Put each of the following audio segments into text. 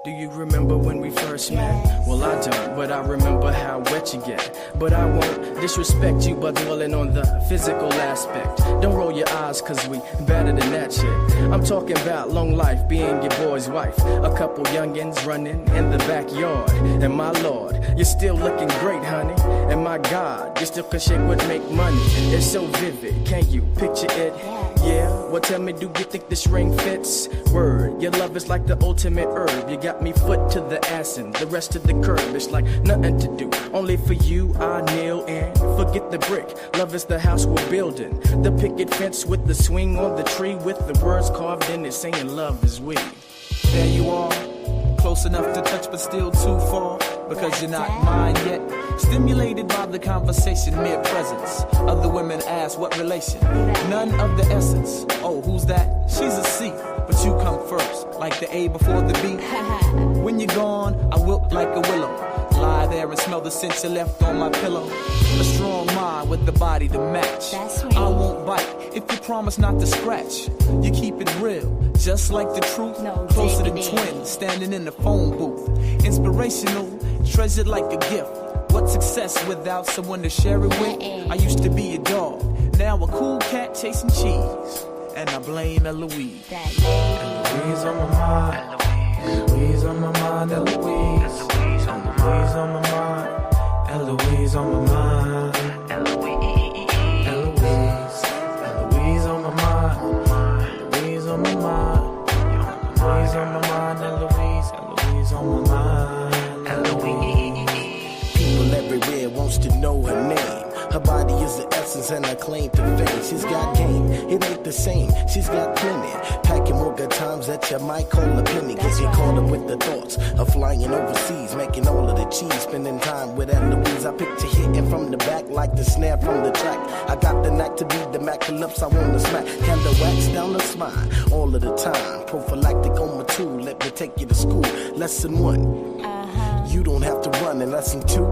Do you remember when we first met? Well, I don't, but I remember how wet you get. But I won't disrespect you by dwelling on the physical aspect. Don't roll your eyes, cause we better than that shit. I'm talking about long life, being your boy's wife. A couple youngins running in the backyard. And my lord, you're still looking great, honey. And my God, you still can shake what make money. It's so vivid, can't you picture it? Yeah, well tell me, do you think this ring fits? Word, your love is like the ultimate herb. You got me foot to the ass and the rest to the curb. It's like nothing to do, only for you I kneel and forget the brick. Love is the house we're building, the picket fence with the swing on the tree, with the words carved in it saying love is we. There you are, close enough to touch but still too far, because you're not mine yet. Stimulated by the conversation, mere presence. Other women ask what relation, none of the essence. Oh, who's that? She's a C, but you come first, like the A before the B. When you're gone, I wilt like a willow. Lie there and smell the scent you left on my pillow. A strong mind with the body to match. I won't bite if you promise not to scratch. You keep it real, just like the truth. Closer than twins, standing in the phone booth. Inspirational, treasured like a gift. What's success without someone to share it with? I used to be a dog, now a cool cat chasing cheese. And I blame Eloise. Eloise on my mind. Eloise on my mind. Eloise. Eloise on my mind. Eloise on my mind. Eloise. Eloise on my mind. Eloise on my mind. Eloise on my mind. Eloise. Eloise on my mind. Eloise. People everywhere wants to know her name. Her body is the essence and her claim to fame. She's got game, it ain't the same. She's got plenty, packing more good times that you might call a penny. Get you caught up with the thoughts of flying overseas, making all of the cheese, spending time with Eloise. I picture hitting from the back like the snare from the track. I got the knack to be the Mac lips I wanna smack. Candle wax down the spine all of the time. Prophylactic on my tool, let me take you to school. Lesson 1, you don't have to run. And lesson 2,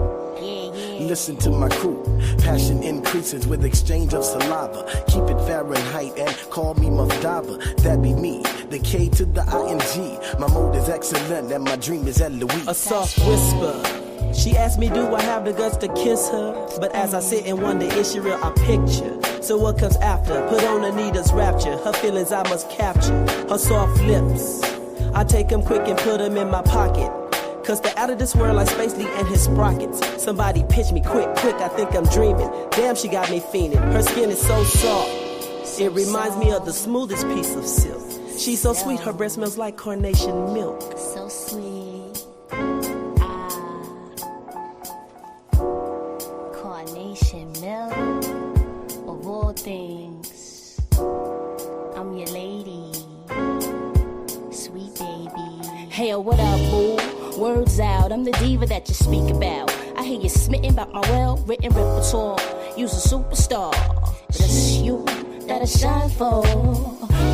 listen to my crew. Passion increases with exchange of saliva. Keep it Fahrenheit and call me Muffdava. That be me, the K to the ING. My mode is excellent and my dream is Eloise. A soft whisper. She asked me, do I have the guts to kiss her? But as I sit and wonder, is she real? I picture. So what comes after? Put on Anita's rapture. Her feelings I must capture. Her soft lips. I take them quick and put them in my pocket. Cause they're out of this world like Space Lee and his sprockets. Somebody pitch me quick, I think I'm dreaming. Damn, she got me fiending. Her skin is so soft. It reminds me of the smoothest piece of silk. She's so sweet, her breath smells like carnation milk. So sweet. Carnation milk. Of all things, I'm your lady. Sweet baby. Hey, what up, boo? Words out, I'm the diva that you speak about. I hear you smitten about my well-written repertoire. You's a superstar, but it's you that I shine for.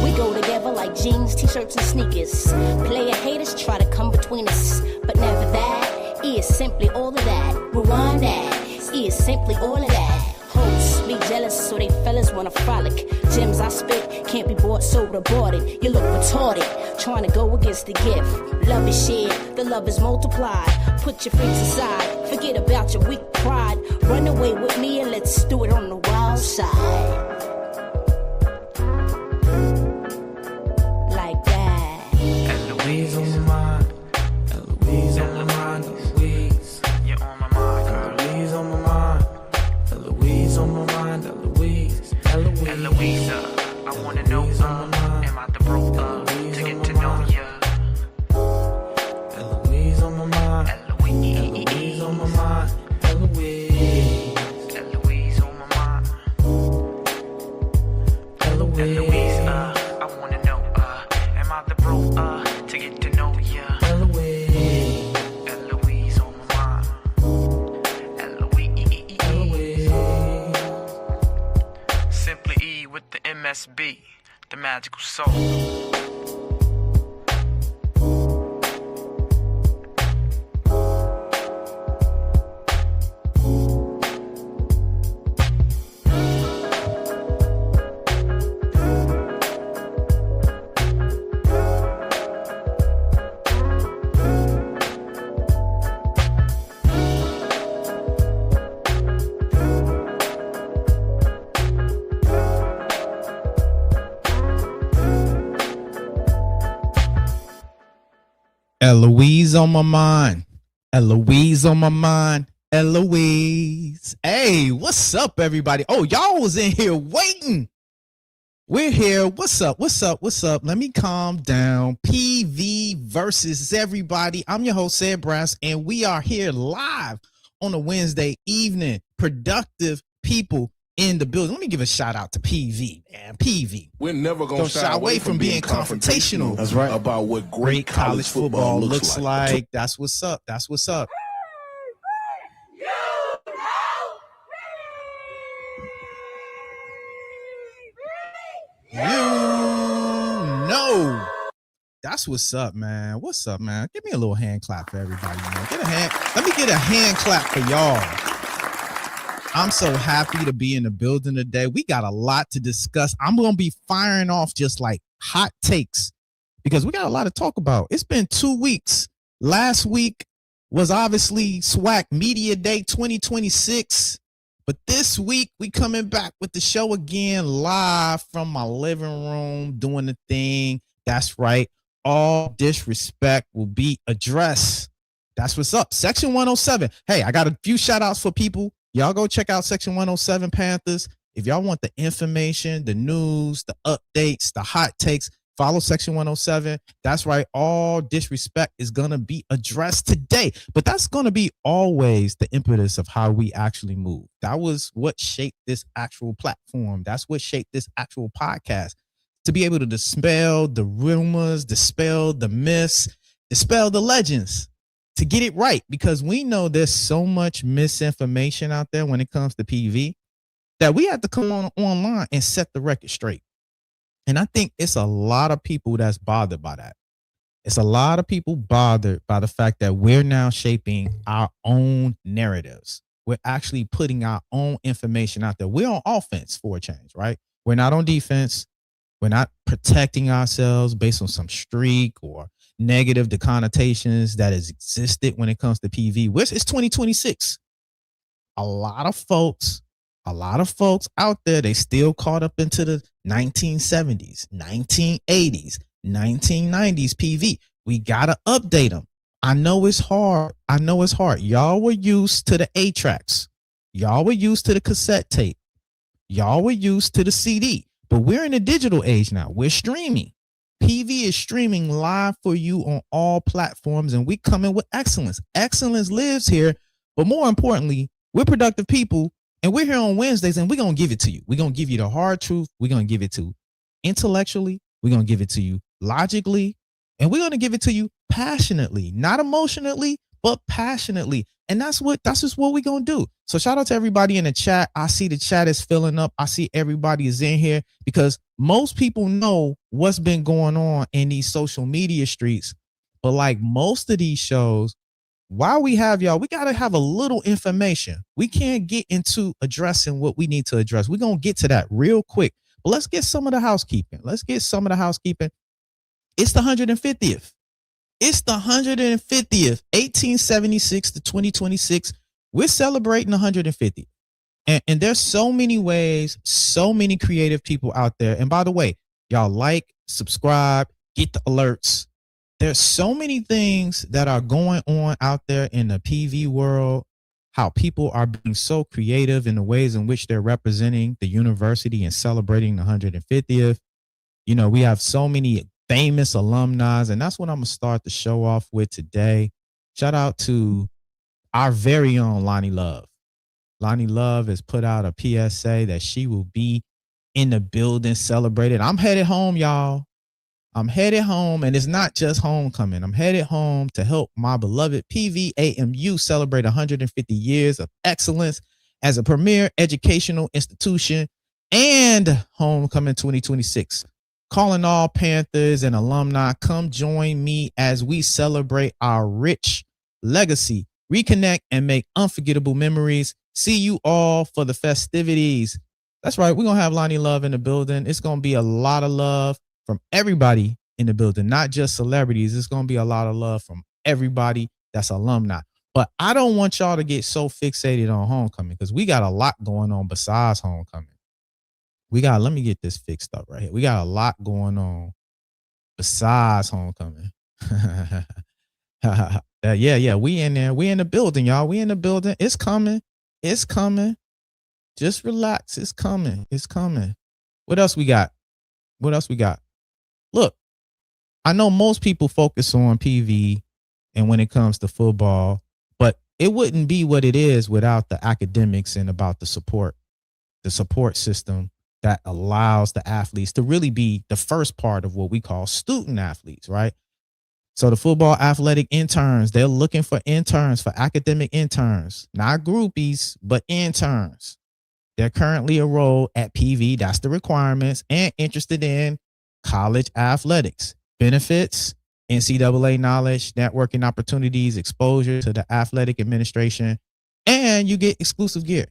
We go together like jeans, t-shirts, and sneakers. Player haters try to come between us, but never that. It is simply all of that. Rewind that. It is simply all of that. Hoes be jealous, so they fellas wanna frolic. Gems I spit can't be bought, sold, or boarded. You look retarded, trying to go against the gift. Love is shared, the love is multiplied. Put your freaks aside, forget about your weak pride. Run away with me and let's do it on the wild side. Like that. Eloise on my mind. Eloise on my mind. Eloise, you're on my mind, girl. Eloise on my mind. Eloise on my mind. Eloise. Eloise. Eloise, I wanna know, am I the bro to get to know ya? Eloise on my mind. Eloise on my mind. Eloise. Eloise on my mind. Eloise, I wanna know, am I the bro to get to know ya? Eloise. Eloise on my mind. Eloise. Simply E with the MSB, the magical soul. Eloise on my mind. Eloise on my mind. Eloise. Hey, what's up, everybody? Oh, y'all was in here waiting. We're here. What's up? What's up? What's up? Let me calm down. PV versus everybody. I'm your host, Sed Brass, and we are here live on a Wednesday evening. Productive people in the building. Let me give a shout out to PV, man. PV. We're never going to shy away from being confrontational. That's right. About what Great college football looks like. That's what's up. That's what's up. You know. That's what's up, man. What's up, man? Give me a little hand clap for everybody, man. Let me get a hand clap for y'all. I'm so happy to be in the building today. We got a lot to discuss. I'm going to be firing off just like hot takes because we got a lot to talk about. It's been 2 weeks. Last week was obviously SWAC Media Day 2026. But this week, we coming back with the show again live from my living room, doing the thing. That's right. All disrespect will be addressed. That's what's up. Section 107. Hey, I got a few shout outs for people. Y'all go check out Section 107 Panthers. If y'all want the information, the news, the updates, the hot takes, follow Section 107. That's right. All disrespect is going to be addressed today. But that's going to be always the impetus of how we actually move. That was what shaped this actual platform. That's what shaped this actual podcast. To be able to dispel the rumors, dispel the myths, dispel the legends. To get it right, because we know there's so much misinformation out there when it comes to PV that we have to come online and set the record straight. And I think it's a lot of people that's bothered by that. It's a lot of people bothered by the fact that we're now shaping our own narratives. We're actually putting our own information out there. We're on offense for a change, right? We're not on defense. We're not protecting ourselves based on some streak or negative the connotations that has existed when it comes to PV. It's 2026. A lot of folks out there, they still caught up into the 1970s, 1980s, 1990s PV. We got to update them. I know it's hard. Y'all were used to the 8-tracks. Y'all were used to the cassette tape. Y'all were used to the CD. But we're in a digital age now. We're streaming. PV is streaming live for you on all platforms, and we coming with excellence. Excellence lives here, but more importantly, we're productive people, and we're here on Wednesdays, and we're going to give it to you. We're going to give you the hard truth. We're going to give it to you intellectually. We're going to give it to you logically, and we're going to give it to you passionately, not emotionally, but passionately. And that's just what we're going to do. So shout out to everybody in the chat. I see the chat is filling up. I see everybody is in here because most people know what's been going on in these social media streets. But like most of these shows, while we have y'all, we got to have a little information. We can't get into addressing what we need to address. We're going to get to that real quick. But let's get some of the housekeeping. It's the 150th. It's the 150th, 1876 to 2026. We're celebrating 150. And there's so many ways, so many creative people out there. And by the way, y'all like, subscribe, get the alerts. There's so many things that are going on out there in the PV world, how people are being so creative in the ways in which they're representing the university and celebrating the 150th. You know, we have so many famous alumni, and that's what I'm gonna start the show off with today. Shout out to our very own Lonnie Love. Lonnie Love has put out a PSA that she will be in the building celebrated. I'm headed home, y'all. I'm headed home, and it's not just homecoming. I'm headed home to help my beloved PVAMU celebrate 150 years of excellence as a premier educational institution and homecoming 2026. Calling all Panthers and alumni, come join me as we celebrate our rich legacy, reconnect, and make unforgettable memories. See you all for the festivities. That's right. We're going to have Lonnie Love in the building. It's going to be a lot of love from everybody in the building, not just celebrities. It's going to be a lot of love from everybody that's alumni. But I don't want y'all to get so fixated on homecoming because we got a lot going on besides homecoming. Let me get this fixed up right here. We got a lot going on besides homecoming. Yeah. We in there. We in the building, y'all. We in the building. It's coming. It's coming. Just relax. It's coming. It's coming. What else we got? What else we got? Look, I know most people focus on PV and when it comes to football, but it wouldn't be what it is without the academics and about the support system that allows the athletes to really be the first part of what we call student athletes, right? So the football athletic interns, they're looking for interns, for academic interns, not groupies, but interns. They're currently enrolled at PV, that's the requirements, and interested in college athletics, benefits, NCAA knowledge, networking opportunities, exposure to the athletic administration, and you get exclusive gear.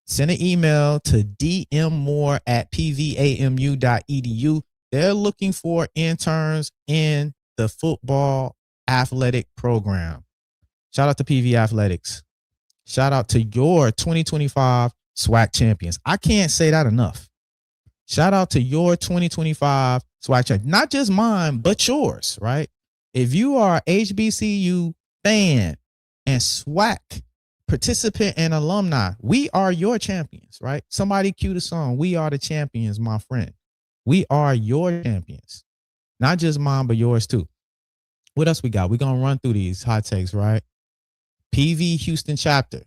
Send an email to dmmore@pvamu.edu. They're looking for interns in the football athletic program. Shout out to PV Athletics. Shout out to your 2025 SWAC champions. I can't say that enough. Shout out to your 2025 SWAC champions. Not just mine, but yours, right? If you are a HBCU fan and SWAC participant and alumni, we are your champions, right? Somebody cue the song. We are the champions, my friend. We are your champions. Not just mine, but yours too. What else we got? We're going to run through these hot takes, right? PV Houston chapter.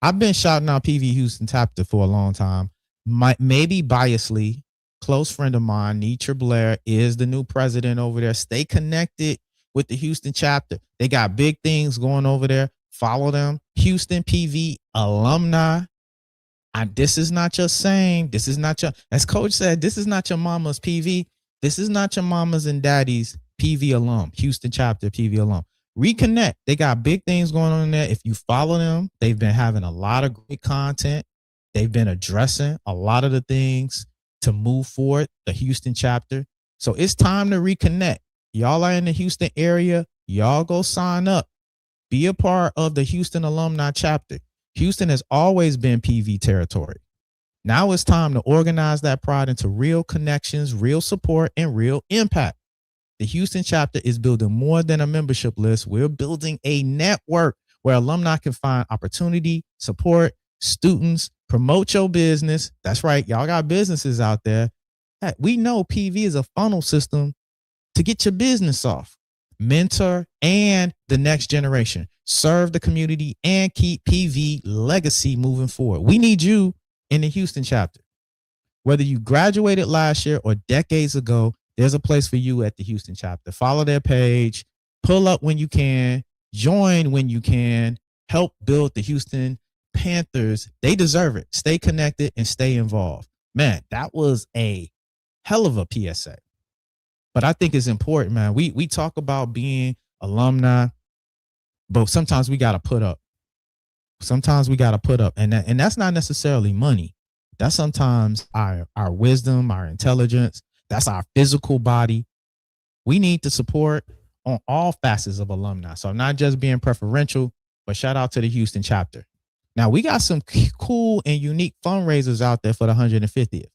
I've been shouting out PV Houston chapter for a long time. Maybe biasly, close friend of mine, Nitra Blair, is the new president over there. Stay connected with the Houston chapter. They got big things going over there. Follow them. Houston PV alumni. This is not your saying. This is not your, as coach said, this is not your mama's PV. This is not your mama's and daddy's PV alum, Houston chapter PV alum. Reconnect. They got big things going on in there. If you follow them, they've been having a lot of great content. They've been addressing a lot of the things to move forward, the Houston chapter. So it's time to reconnect. Y'all are in the Houston area. Y'all go sign up. Be a part of the Houston alumni chapter. Houston has always been PV territory. Now it's time to organize that pride into real connections, real support, and real impact. The Houston chapter is building more than a membership list. We're building a network where alumni can find opportunity, support, students, promote your business. That's right. Y'all got businesses out there. We know PV is a funnel system to get your business off. Mentor and the next generation. Serve the community and keep PV legacy moving forward. We need you in the Houston chapter. Whether you graduated last year or decades ago, there's a place for you at the Houston chapter. Follow their page, pull up when you can, join when you can, help build the Houston Panthers. They deserve it. Stay connected and stay involved. Man, that was a hell of a PSA. But I think it's important, man. We talk about being alumni, but sometimes we got to put up. Sometimes we got to put up. And that's not necessarily money. That's sometimes our wisdom, our intelligence. That's our physical body. We need to support on all facets of alumni. So not just being preferential, but shout out to the Houston chapter. Now, we got some cool and unique fundraisers out there for the 150th.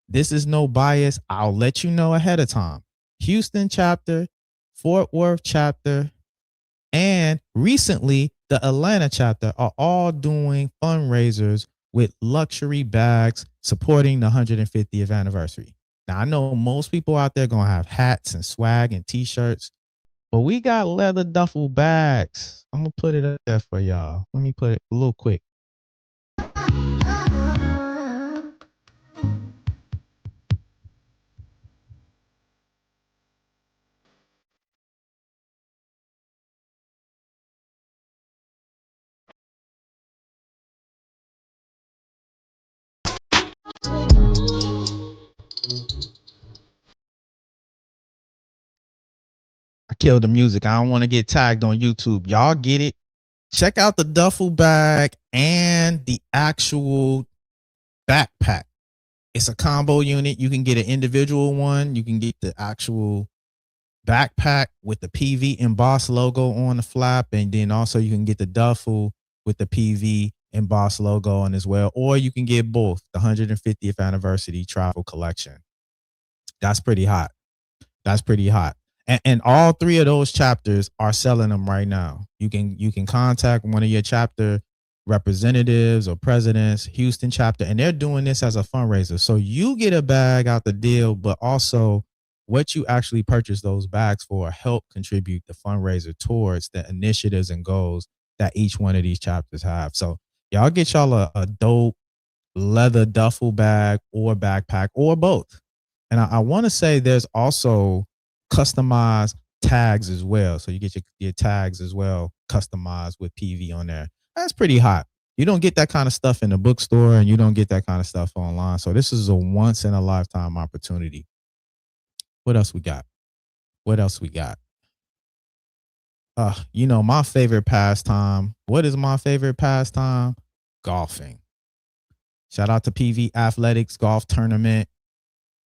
This is no bias. I'll let you know ahead of time. Houston chapter, Fort Worth chapter, and recently the Atlanta chapter are all doing fundraisers with luxury bags supporting the 150th anniversary. Now, I know most people out there going to have hats and swag and T-shirts, but we got leather duffel bags. I'm going to put it up there for y'all. Let me put it a little quick. I killed the music. I don't want to get tagged on YouTube. Y'all get it. Check out the duffel bag and the actual backpack. It's a combo unit. You can get an individual one. You can get the actual backpack with the PV embossed logo on the flap. And then also you can get the duffel with the PV embossed logo on as well. Or you can get both, the 150th anniversary travel collection. That's pretty hot. That's pretty hot. And all three of those chapters are selling them right now. You can contact one of your chapter representatives or presidents, Houston chapter, and they're doing this as a fundraiser. So you get a bag out the deal, but also what you actually purchase those bags for help contribute the fundraiser towards the initiatives and goals that each one of these chapters have. So y'all get y'all a dope leather duffel bag or backpack or both. And I want to say there's also customized tags as well. So you get your tags as well customized with PV on there. That's pretty hot. You don't get that kind of stuff in the bookstore and you don't get that kind of stuff online. So this is a once in a lifetime opportunity. What else we got? What else we got? My favorite pastime. What is my favorite pastime? Golfing. Shout out to PV Athletics Golf Tournament.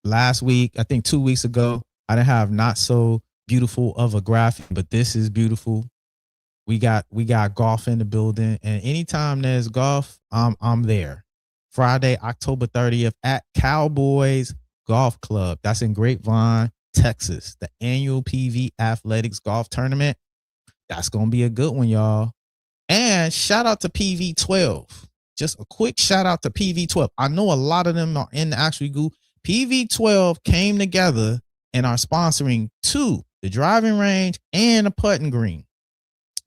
Last week, I think 2 weeks ago, I didn't have not so beautiful of a graphic, but this is beautiful. We got golf in the building, and anytime there's golf, I'm there. Friday, October 30th at Cowboys Golf Club. That's in Grapevine, Texas. The annual PV Athletics Golf Tournament. That's gonna be a good one, y'all. And shout out to PV12. Just a quick shout out to PV12. I know a lot of them are in the actual group. PV12 came together and are sponsoring two, the driving range and a putting green.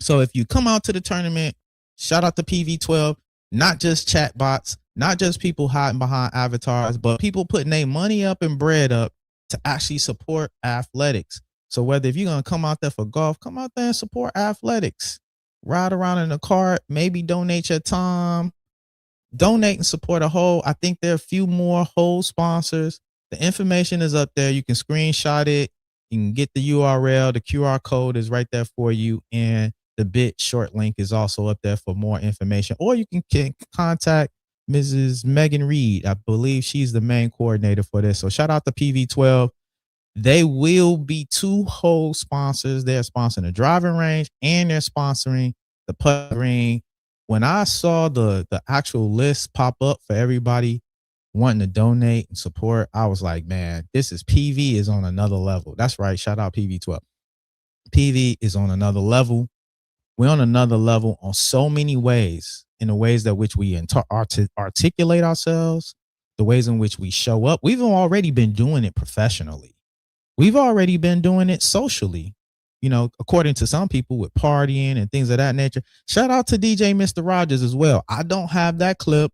So if you come out to the tournament, shout out to PV12, not just chat bots, not just people hiding behind avatars, but people putting their money up and bread up to actually support athletics. So whether if you're going to come out there for golf, come out there and support athletics. Ride around in a cart, maybe donate your time, donate and support a hole. I think there are a few more hole sponsors. The information is up there. You can screenshot it. You can get the URL. The QR code is right there for you. And the bit short link is also up there for more information. Or you can contact Mrs. Megan Reed. I believe she's the main coordinator for this. So shout out to PV12. They will be two hole sponsors. They're sponsoring the driving range and they're sponsoring the putting green. When I saw the actual list pop up for everybody wanting to donate and support, I was like, man, PV is on another level. That's right. Shout out PV12. PV is on another level. We're on another level on so many ways, in the ways that which we articulate ourselves, the ways in which we show up. We've already been doing it professionally. We've already been doing it socially, according to some people with partying and things of that nature. Shout out to DJ Mr. Rogers as well. I don't have that clip,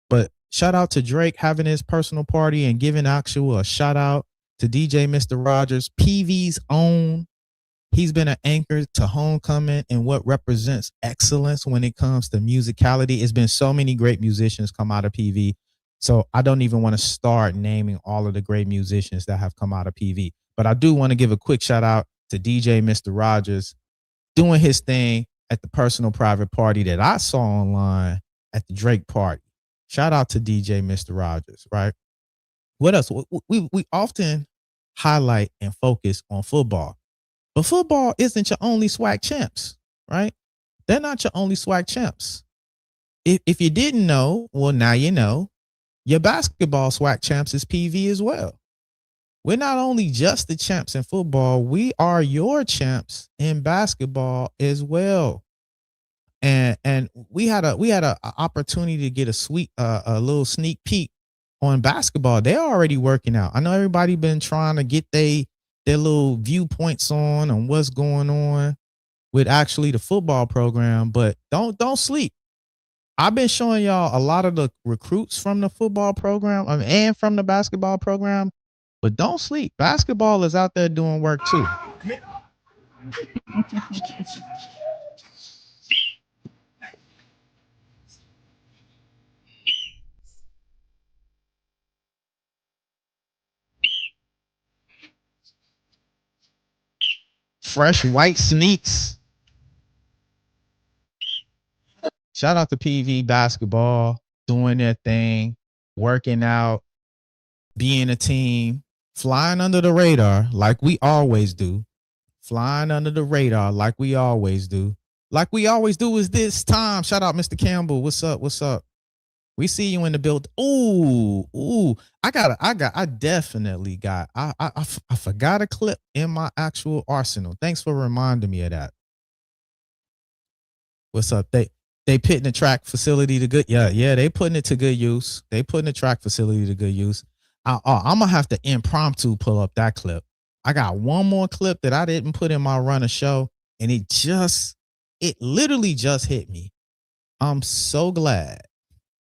but shout out to Drake having his personal party and giving a shout out to DJ Mr. Rogers, PV's own. He's been an anchor to homecoming and what represents excellence when it comes to musicality. It's been so many great musicians come out of PV. So I don't even want to start naming all of the great musicians that have come out of PV. But I do want to give a quick shout out to DJ Mr. Rogers doing his thing at the personal private party that I saw online at the Drake party. Shout out to DJ Mr. Rogers, right? What else? We often highlight and focus on football. But football isn't your only SWAC champs, right? They're not your only SWAC champs. If you didn't know, well, now you know. Your basketball SWAC champs is PV as well. We're not only just the champs in football, we are your champs in basketball as well. And we had a opportunity to get a little sneak peek on basketball. They're already working out. I know everybody been trying to get their little viewpoints on what's going on with actually the football program, but don't sleep. I've been showing y'all a lot of the recruits from the football program and from the basketball program, but don't sleep. Basketball is out there doing work too. Fresh white sneaks. Shout out to PV basketball doing their thing, working out, being a team, flying under the radar like we always do. Flying under the radar like we always do. Like we always do is this time. Shout out Mr. Campbell. What's up? What's up? We see you in the build. Ooh. I definitely got. I forgot a clip in my actual arsenal. Thanks for reminding me of that. What's up? They putting the track facility to good. Yeah. They putting it to good use. They putting the track facility to good use. I'm gonna have to impromptu pull up that clip. I got one more clip that I didn't put in my run of show, and it literally just hit me. I'm so glad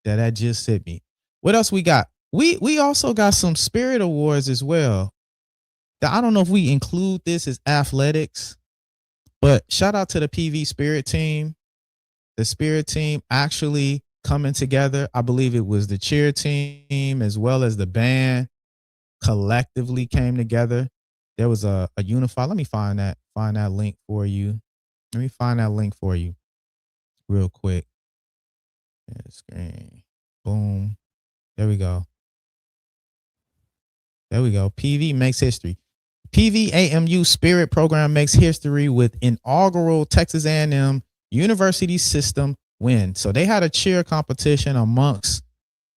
that just hit me. What else we got? We also got some Spirit Awards as well. I don't know if we include this as athletics, but shout out to the PV Spirit team. The Spirit team actually coming together. I believe it was the cheer team as well as the band collectively came together. There was a unified. Let me find that link for you. Let me find that link for you real quick. Screen. Boom. There we go. PV makes history. PVAMU Spirit Program makes history with inaugural Texas A&M University System win. So they had a cheer competition amongst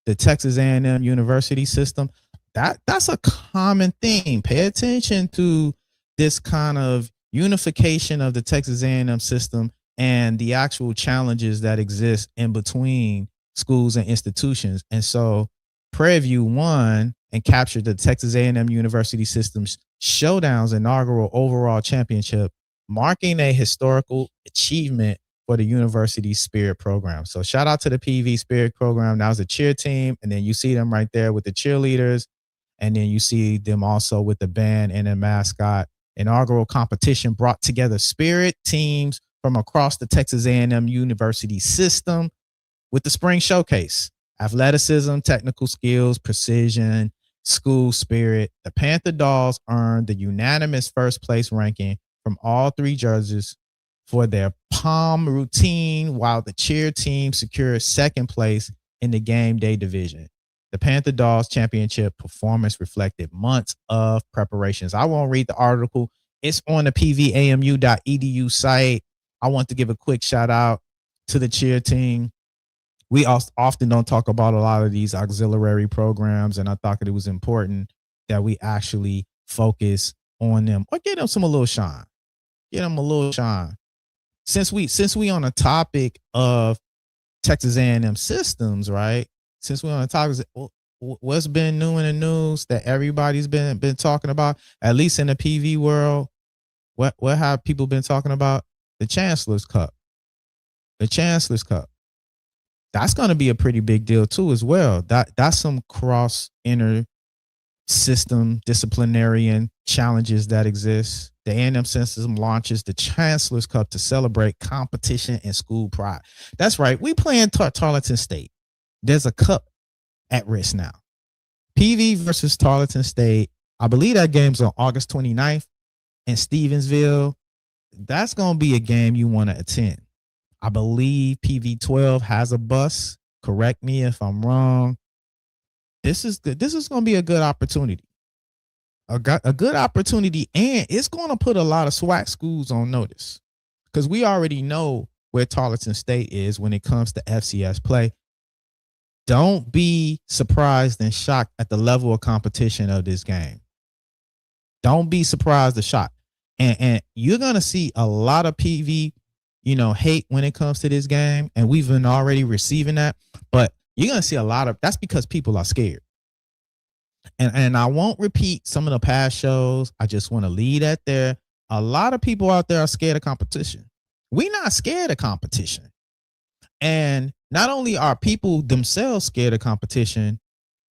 the Texas A&M University System. That's a common thing. Pay attention to this kind of unification of the Texas A&M system and the actual challenges that exist in between schools and institutions. And so Prairie View won and captured the Texas A&M University System's Showdown's inaugural overall championship, marking a historical achievement for the University Spirit Program. So shout out to the PV Spirit Program. That was a cheer team. And then you see them right there with the cheerleaders. And then you see them also with the band and a mascot. Inaugural competition brought together spirit teams from across the Texas A&M University system with the spring showcase. Athleticism, technical skills, precision, school spirit. The Panther Dolls earned the unanimous first place ranking from all three judges for their palm routine, while the cheer team secured second place in the game day division. The Panther Dolls championship performance reflected months of preparations. I won't read the article. It's on the pvamu.edu site. I want to give a quick shout out to the cheer team. We often don't talk about a lot of these auxiliary programs, and I thought that it was important that we actually focus on them or get them a little shine. Get them a little shine. Since we on a topic of Texas A&M systems, right? Since we're on the topic, what's been new in the news that everybody's been talking about, at least in the PV world? What have people been talking about? The Chancellor's Cup. The Chancellor's Cup. That's going to be a pretty big deal too, as well. That's some cross inner system disciplinarian challenges that exist. The A&M system launches the Chancellor's Cup to celebrate competition and school pride. That's right. We playing Tarleton State. There's a cup at risk now. PV versus Tarleton State. I believe that game's on August 29th in Stevensville. That's going to be a game you want to attend. I believe PV12 has a bus. Correct me if I'm wrong. This is good. This is going to be a good opportunity. A good opportunity, and it's going to put a lot of SWAC schools on notice because we already know where Tarleton State is when it comes to FCS play. Don't be surprised and shocked at the level of competition of this game. Don't be surprised or shocked. And you're going to see a lot of PV, hate when it comes to this game. And we've been already receiving that. But you're going to see a lot of, that's because people are scared. And I won't repeat some of the past shows. I just want to leave that there. A lot of people out there are scared of competition. We're not scared of competition. And not only are people themselves scared of competition,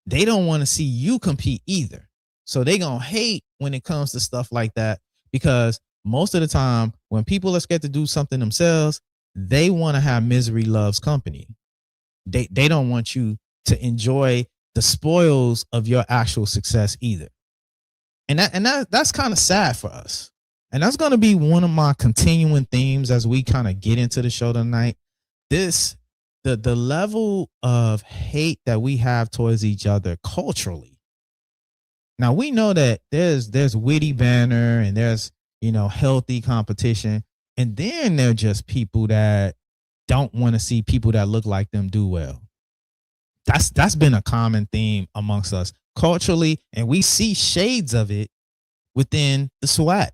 they don't want to see you compete either. So they're going to hate when it comes to stuff like that, because most of the time when people are scared to do something themselves, they want to have misery loves company. They don't want you to enjoy the spoils of your actual success either. And that's kind of sad for us. And that's going to be one of my continuing themes as we kind of get into the show tonight. The level of hate that we have towards each other culturally. Now we know that there's witty banter and there's, healthy competition. And then they're just people that don't want to see people that look like them do well. That's been a common theme amongst us culturally, and we see shades of it within the SWAT.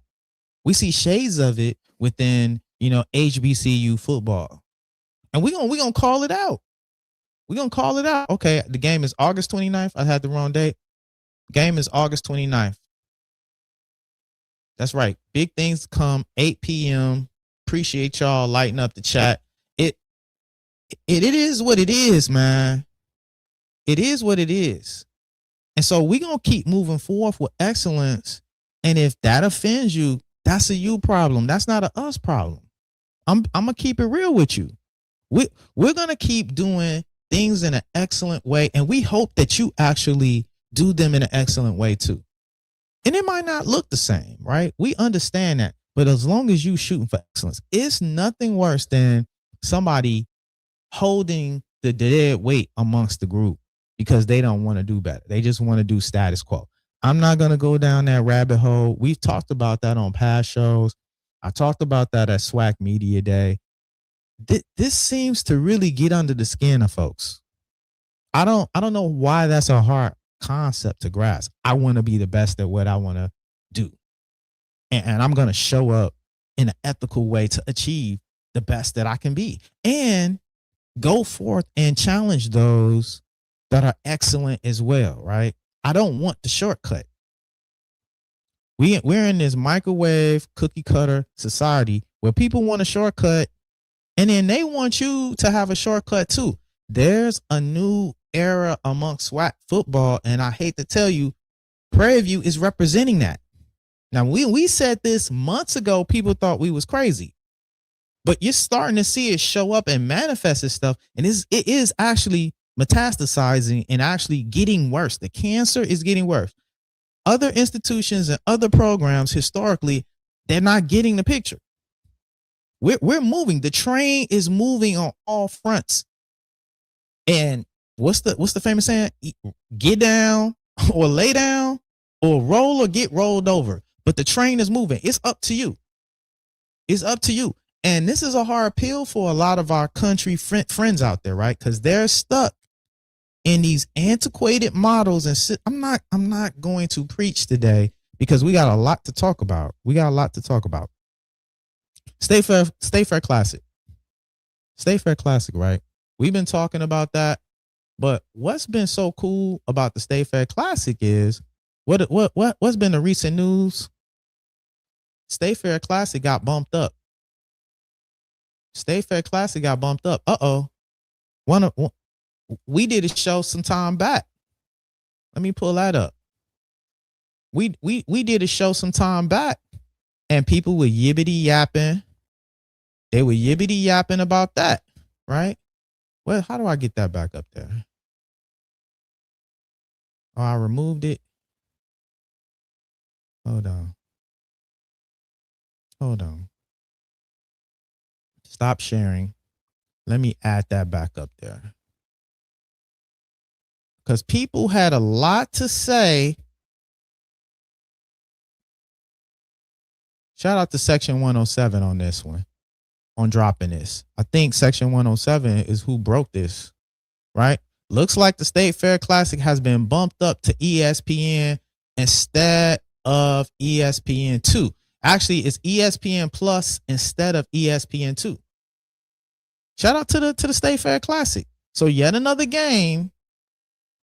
We see shades of it within, HBCU football. And we gonna call it out. We're gonna call it out. Okay, the game is August 29th. I had the wrong date. Game is August 29th. That's right. Big things come 8 p.m. Appreciate y'all lighting up the chat. It is what it is, man. It is what it is. And so we're gonna keep moving forth with excellence. And if that offends you, that's a you problem. That's not a us problem. I'm gonna keep it real with you. We're gonna keep doing things in an excellent way, and we hope that you actually do them in an excellent way too. And it might not look the same, right? We understand that. But as long as you shooting for excellence, it's nothing worse than somebody holding the dead weight amongst the group because they don't want to do better. They just want to do status quo. I'm not going to go down that rabbit hole. We've talked about that on past shows. I talked about that at SWAC Media Day. This seems to really get under the skin of folks. I don't know why that's a hard concept to grasp. I want to be the best at what I want to do. And I'm going to show up in an ethical way to achieve the best that I can be. And go forth and challenge those that are excellent as well, right? I don't want the shortcut. We're in this microwave cookie cutter society where people want a shortcut and then they want you to have a shortcut too. There's a new era amongst SWAT football, and I hate to tell you, Prairie View is representing that. Now, we said this months ago, people thought we was crazy. But you're starting to see it show up and manifest this stuff, and it is actually metastasizing and actually getting worse. The cancer is getting worse. Other institutions and other programs, historically, they're not getting the picture. We're moving. The train is moving on all fronts. And what's the famous saying? Get down or lay down or roll or get rolled over. But the train is moving. It's up to you. It's up to you. And this is a hard pill for a lot of our country friends out there, right? Because they're stuck in these antiquated models. And I'm not going to preach today because we got a lot to talk about. Stay Fair Classic. Stay Fair Classic, right? We've been talking about that. But what's been so cool about the Stay Fair Classic is what's been the recent news? Stay Fair Classic got bumped up. Stay Fair Classic got bumped up. We did a show some time back. Let me pull that up. We did a show some time back, and people were yibbity yapping. They were yibbity yapping about that, right? Well, how do I get that back up there? Oh, I removed it. Hold on. Stop sharing. Let me add that back up there. Because people had a lot to say. Shout out to Section 107 on this one, on dropping this. I think Section 107 is who broke this, right? Looks like the State Fair Classic has been bumped up to ESPN instead of ESPN2. Actually, it's ESPN Plus instead of ESPN2. Shout out to the State Fair Classic. So yet another game,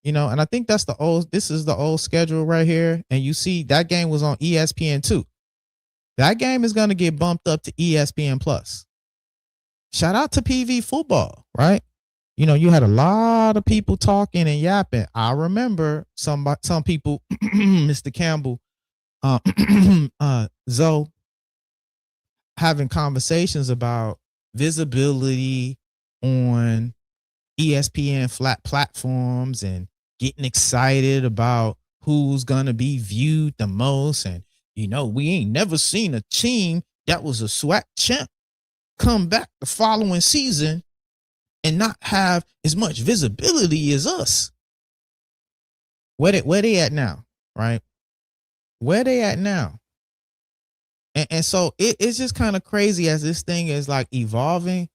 and I think this is the old schedule right here. And you see that game was on ESPN2. That game is going to get bumped up to ESPN Plus. Shout out to PV football, right? You had a lot of people talking and yapping. I remember some people, Mr. Campbell, Zoe, having conversations about visibility on ESPN flat platforms and getting excited about who's going to be viewed the most. And, we ain't never seen a team that was a SWAC champ come back the following season and not have as much visibility as us. Where they at now, right? Where they at now? And so it's just kind of crazy as this thing is like evolving.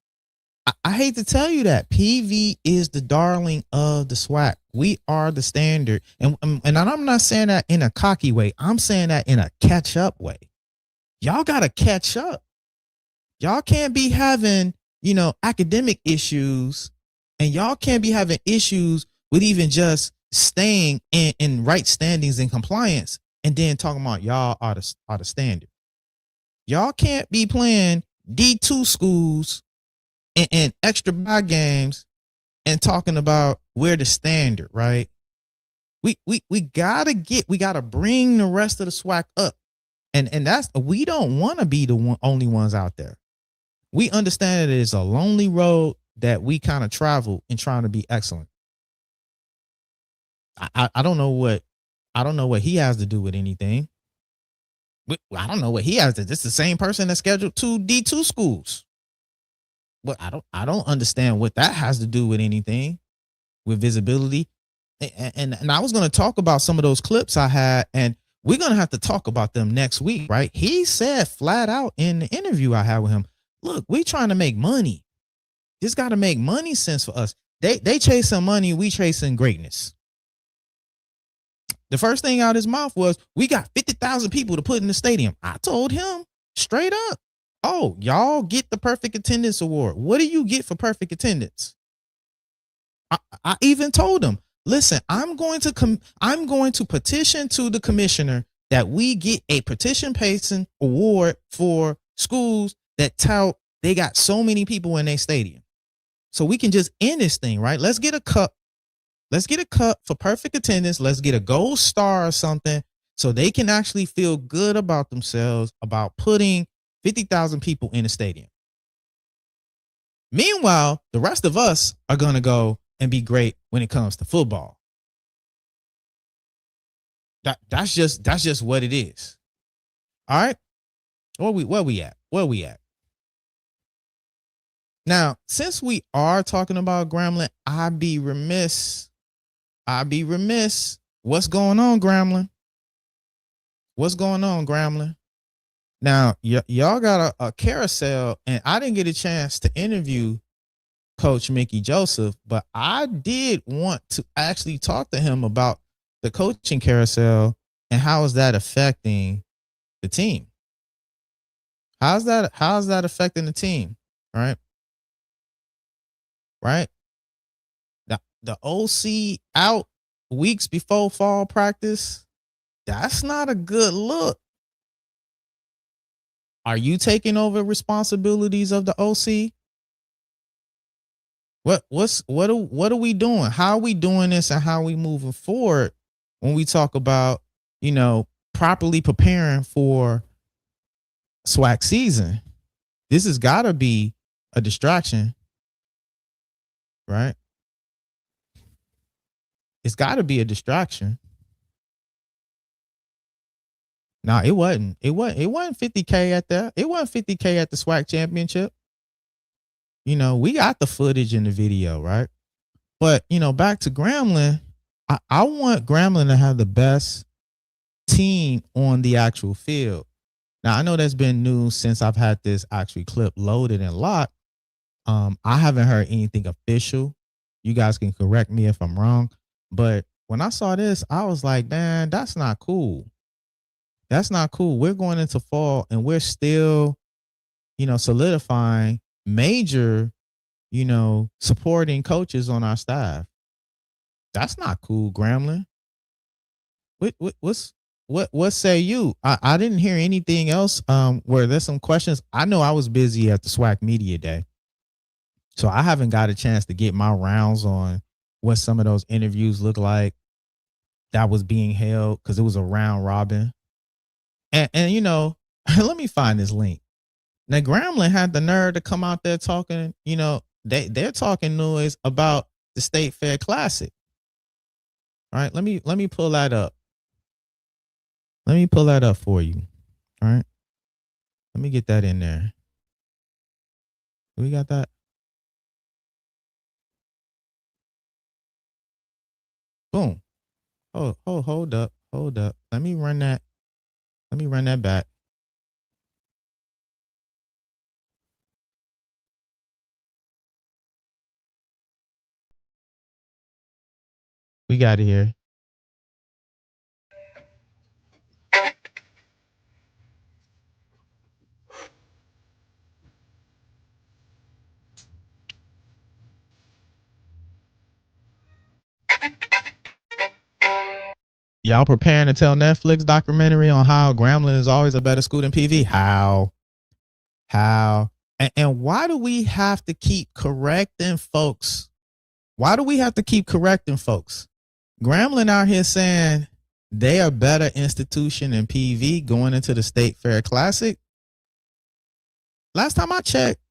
I hate to tell you that PV is the darling of the SWAC. We are the standard. And I'm not saying that in a cocky way. I'm saying that in a catch up way. Y'all got to catch up. Y'all can't be having, academic issues, and y'all can't be having issues with even just staying in right standings and compliance, and then talking about y'all are the standard. Y'all can't be playing D2 schools and extra bye games and talking about we're the standard, right? We gotta bring the rest of the SWAC up. And we don't want to be the only ones out there. We understand that it's a lonely road that we kind of travel in trying to be excellent. I don't know what he has to do with anything. I don't know what he has to. This is the same person that scheduled 2 D2 schools. But I don't understand what that has to do with anything, with visibility. And I was going to talk about some of those clips I had, and we're going to have to talk about them next week, right? He said flat out in the interview I had with him, look, we trying to make money. This got to make money sense for us. They chasing money, we chasing greatness. The first thing out of his mouth was, we got 50,000 people to put in the stadium. I told him straight up, oh, y'all get the perfect attendance award. What do you get for perfect attendance? I even told him, listen, I'm going to petition to the commissioner that we get a participation award for schools that tout they got so many people in their stadium. So we can just end this thing, right? Let's get a cup. Let's get a cup for perfect attendance. Let's get a gold star or something so they can actually feel good about themselves about putting 50,000 people in a stadium. Meanwhile, the rest of us are going to go and be great when it comes to football. That's just what it is. All right. Where we at? Now, since we are talking about Grambling, I'd be remiss. What's going on, Grambling? Now, y'all got a carousel, and I didn't get a chance to interview Coach Mickey Joseph, but I did want to actually talk to him about the coaching carousel and how is that affecting the team? How's that affecting the team? Right? The OC out weeks before fall practice. That's not a good look. Are you taking over responsibilities of the OC? What are we doing? How are we doing this, and how are we moving forward when we talk about, properly preparing for SWAC season? This has got to be a distraction, right? It's got to be a distraction. No, it wasn't. It wasn't 50K at that. It wasn't 50K at the SWAC championship. We got the footage in the video, right? But, back to Grambling, I want Grambling to have the best team on the actual field. Now, I know that's been news since I've had this actually clip loaded and locked. I haven't heard anything official. You guys can correct me if I'm wrong. But when I saw this, I was like, man, that's not cool. That's not cool. We're going into fall and we're still, solidifying major, supporting coaches on our staff. That's not cool, Grambling. What say you? I didn't hear anything else where there's some questions. I know I was busy at the SWAC Media Day, so I haven't got a chance to get my rounds on what some of those interviews look like that was being held, because it was a round robin. And let me find this link. Now, Grambling had the nerve to come out there talking, they're talking noise about the State Fair Classic. All right, let me pull that up. Let me pull that up for you. All right. Let me get that in there. We got that? Boom. Oh, hold up. Let me run that back. We got it here. Y'all preparing to tell Netflix documentary on how Grambling is always a better school than PV? How? And why do we have to keep correcting folks? Why do we have to keep correcting folks? Grambling out here saying they are better institution than PV going into the State Fair Classic. Last time I checked,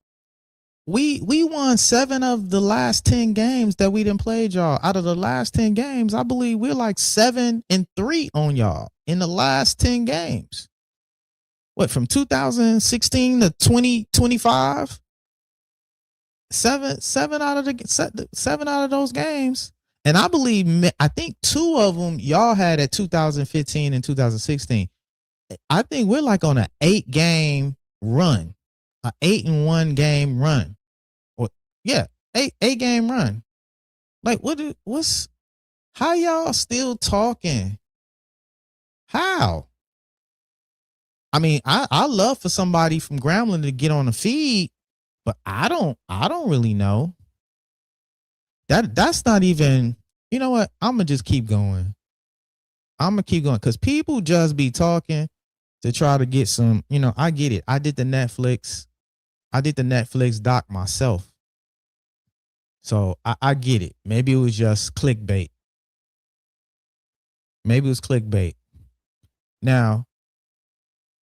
we won 7 of the last 10 games that we didn't play y'all. Out of the last 10 games, I believe we're like 7-3 on y'all in the last 10 games. What, from 2016 to 2025? Seven out of those games. And I think 2 of them y'all had at 2015 and 2016. I think we're like on an 8-game run, an 8-1 game run. Yeah, 8-game run. Like how y'all still talking? How? I mean, I love for somebody from Grambling to get on the feed, but I don't really know. That's not even, you know what? I'm gonna just keep going. Because people just be talking to try to get some, I get it. I did the Netflix doc myself. So I get it. Maybe it was just clickbait. Now,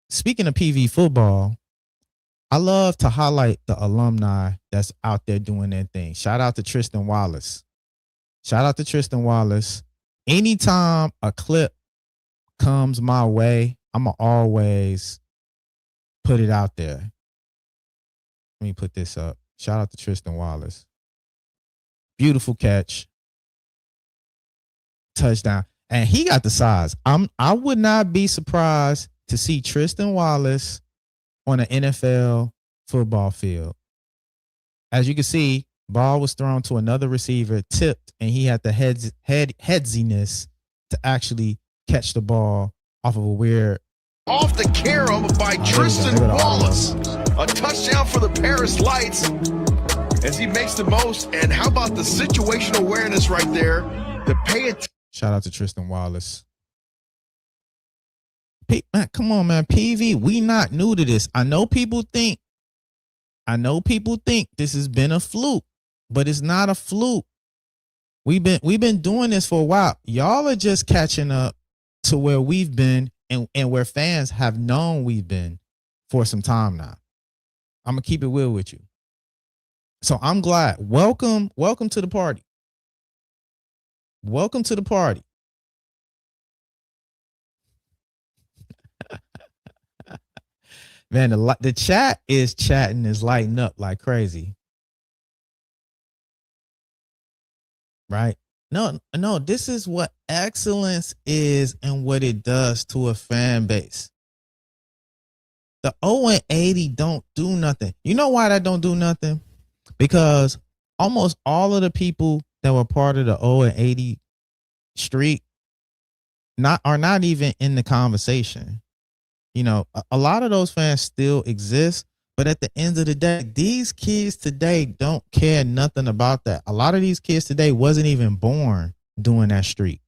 speaking of PV football, I love to highlight the alumni that's out there doing their thing. Shout out to Tristan Wallace. Anytime a clip comes my way, I'm going to always put it out there. Let me put this up. Shout out to Tristan Wallace. Beautiful catch. Touchdown. And he got the size. I would not be surprised to see Tristan Wallace on an NFL football field. As you can see, ball was thrown to another receiver, tipped, and he had the headsiness to actually catch the ball off of a weird. Off the carom by Tristan Wallace. A touchdown for the Paris Lights as he makes the most. And how about the situational awareness right there? The pay attention. Shout out to Tristan Wallace. Man, come on, man. PV, we not new to this. I know people think this has been a fluke, but it's not a fluke. We've been doing this for a while. Y'all are just catching up to where we've been and where fans have known we've been for some time now. I'm gonna keep it real with you. So I'm glad. Welcome to the party. Welcome to the party. Man, the chat is chatting, is lighting up like crazy. Right? No, this is what excellence is and what it does to a fan base. The 0-80 don't do nothing. You know why that don't do nothing? Because almost all of the people that were part of the 0-80 streak are not even in the conversation. A lot of those fans still exist, but at the end of the day, these kids today don't care nothing about that. A lot of these kids today wasn't even born during that streak.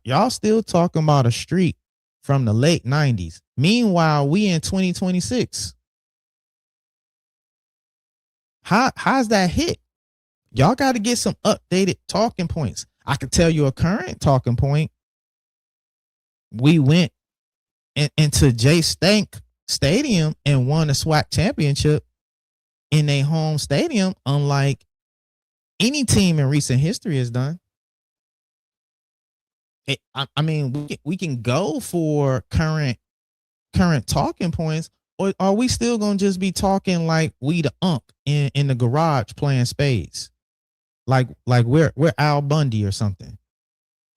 Y'all still talking about a streak from the late 90s. Meanwhile, we in 2026. How's that hit? Y'all got to get some updated talking points. I could tell you a current talking point. We went into J Stank Stadium and won a SWAC championship in a home stadium, unlike any team in recent history has done. I mean, we can go for current talking points, or are we still gonna just be talking like we the unk in the garage playing spades, like we're Al Bundy or something?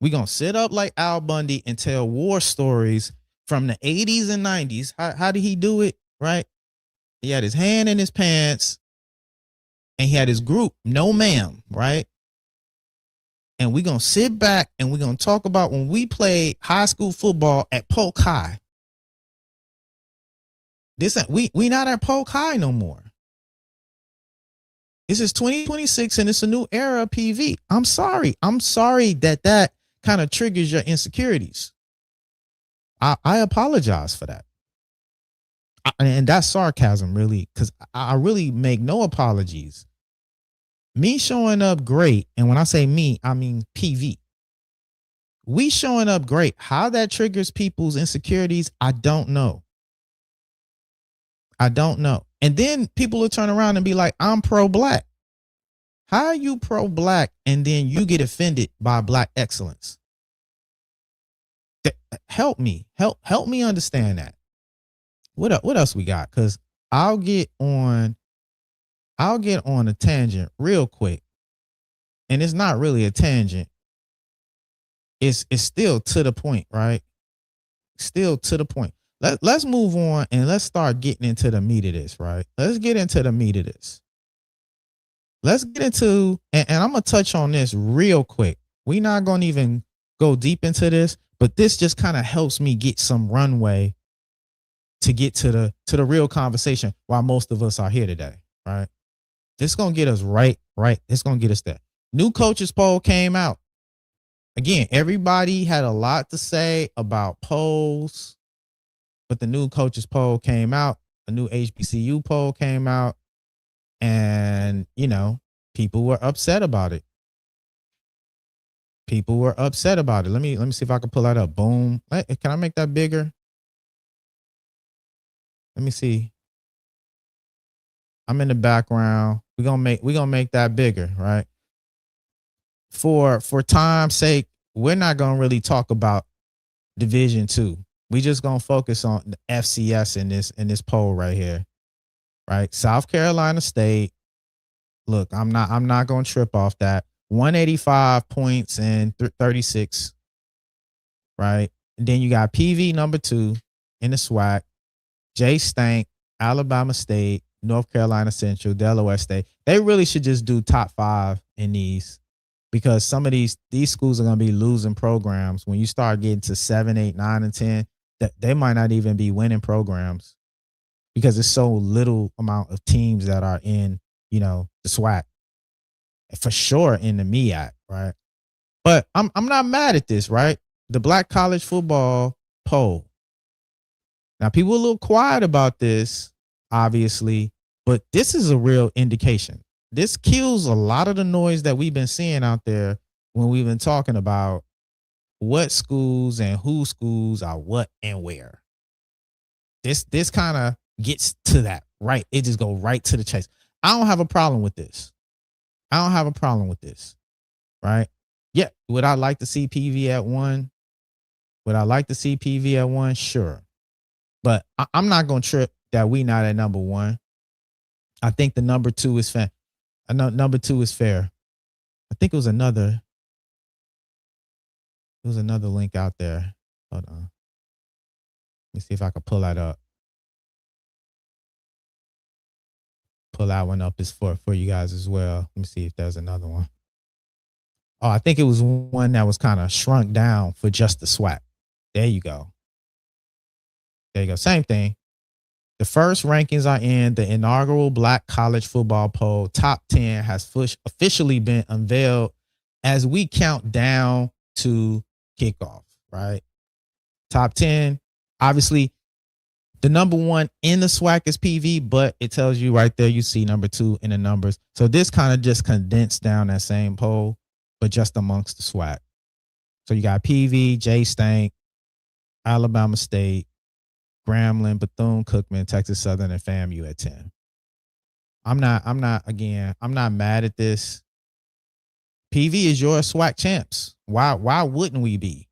We gonna sit up like Al Bundy and tell war stories from the 80s and 90s. How did he do it? Right? He had his hand in his pants and he had his group, no ma'am, right? and we're gonna sit back and we're gonna talk about when we played high school football at Polk High. We not at Polk High no more. This is 2026 and it's a new era of PV. I'm sorry that kind of triggers your insecurities. I apologize for that. And that's sarcasm, really, because I really make no apologies. Me showing up great, and when I say me, I mean PV. We showing up great. How that triggers people's insecurities, I don't know. And then people will turn around and be like, I'm pro-black. How are you pro-black and then you get offended by black excellence? Help me understand that. What else we got? Because I'll get on a tangent real quick. And it's not really a tangent. It's still to the point, right? Still to the point. Let's move on and let's start getting into the meat of this, right? Let's get into the meat of this. Let's get into, and I'm going to touch on this real quick. We're not going to even go deep into this, but this just kind of helps me get some runway to get to the real conversation while most of us are here today, right? This is going to get us right. It's going to get us there. New coaches poll came out. Again, everybody had a lot to say about polls, but the new coaches poll came out. A new HBCU poll came out. And, people were upset about it. Let me see if I can pull that up. Boom. Can I make that bigger? Let me see. I'm in the background. We're gonna make that bigger, right? For time's sake, we're not gonna really talk about Division 2. We just gonna focus on the FCS in this poll right here. Right. South Carolina State. Look, I'm not going to trip off that. 185 points and 36. Right. And then you got PV number 2 in the SWAC. J Stank, Alabama State, North Carolina Central, Delaware State. They really should just do top 5 in these, because some of these schools are going to be losing programs. When you start getting to 7, 8, 9, and 10, that they might not even be winning programs, because there's so little amount of teams that are in, the SWAC. For sure in the MEAC, right? But I'm not mad at this, right? The Black College Football poll. Now, people are a little quiet about this, obviously, but this is a real indication. This kills a lot of the noise that we've been seeing out there when we've been talking about what schools and whose schools are what and where. This kind of gets to that, right? It just goes right to the chase. I don't have a problem with this. Right? Yeah. Would I like to see PV at 1? Sure. But I'm not going to trip that we not at number 1. I think the number 2 is fair. I know number 2 is fair. I think it was another link out there. Hold on. Let me see if I can pull that up. Pull that one up is for you guys as well. Let me see if there's another one. Oh, I think it was one that was kind of shrunk down for just the SWAC. There you go. Same thing. The first rankings are in. The inaugural Black College Football Poll Top 10 has officially been unveiled as we count down to kickoff, right? Top 10. Obviously, the number 1 in the SWAC is PV, but it tells you right there, you see number 2 in the numbers. So this kind of just condensed down that same poll, but just amongst the SWAC. So you got PV, J Stank, Alabama State, Grambling, Bethune-Cookman, Texas Southern, and FAMU at 10. I'm not mad at this. PV is your SWAC champs. Why wouldn't we be?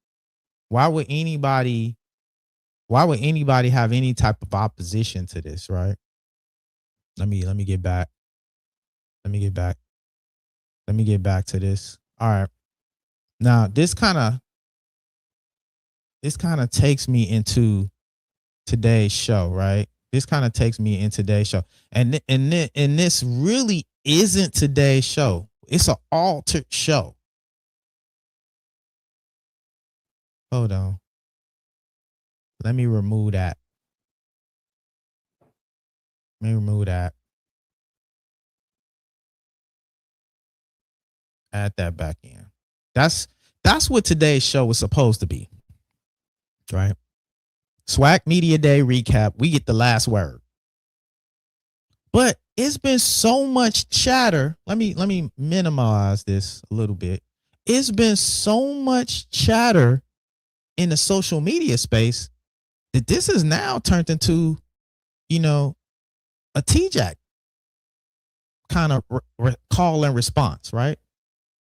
Why would anybody have any type of opposition to this, right? Let me get back. Let me get back to this. All right. Now, this kind of takes me into today's show, right? And this really isn't today's show. It's an altered show. Hold on. Let me remove that. Let me remove that. Add that back in. That's what today's show was supposed to be. Right? SWAC Media Day recap. We get the last word. But it's been so much chatter. Let me minimize this a little bit. It's been so much chatter in the social media space that this is now turned into, a TJAC kind of call and response, right?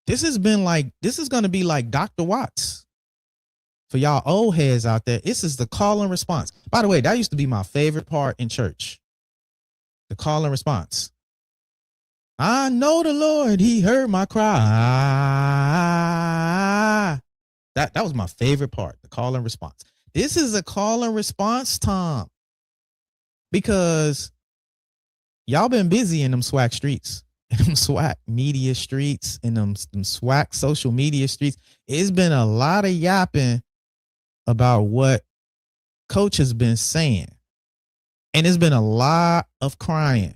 This is going to be like Dr. Watts. For y'all old heads out there, this is the call and response. By the way, that used to be my favorite part in church. The call and response. I know the Lord, he heard my cry. That was my favorite part, the call and response. This is a call and response time. Because y'all been busy in them SWAC streets, in them SWAC media streets, in them SWAC social media streets. It's been a lot of yapping about what coach has been saying. And it's been a lot of crying.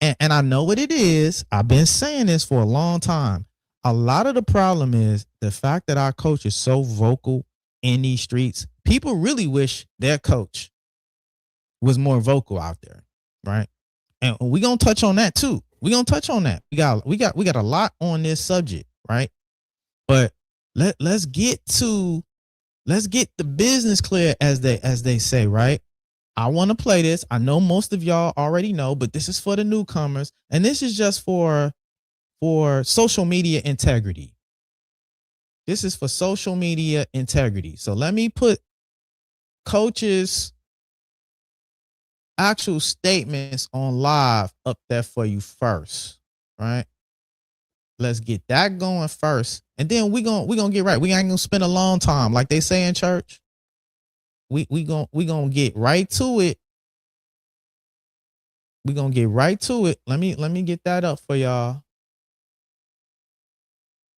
And I know what it is. I've been saying this for a long time. A lot of the problem is the fact that our coach is so vocal in these streets. People really wish their coach was more vocal out there, right? And we're gonna touch on that too. We're gonna touch on that. We got a lot on this subject, right? But let's get the business clear, as they say, right? I want to play this. I know most of y'all already know, but this is for the newcomers, and this is just for social media integrity. This is for social media integrity. So let me put coaches' actual statements on live up there for you first, right? Let's get that going first, and then we gonna get right. We ain't gonna spend a long time, like they say in church. We gonna get right to it. We gonna get right to it. Let me get that up for y'all.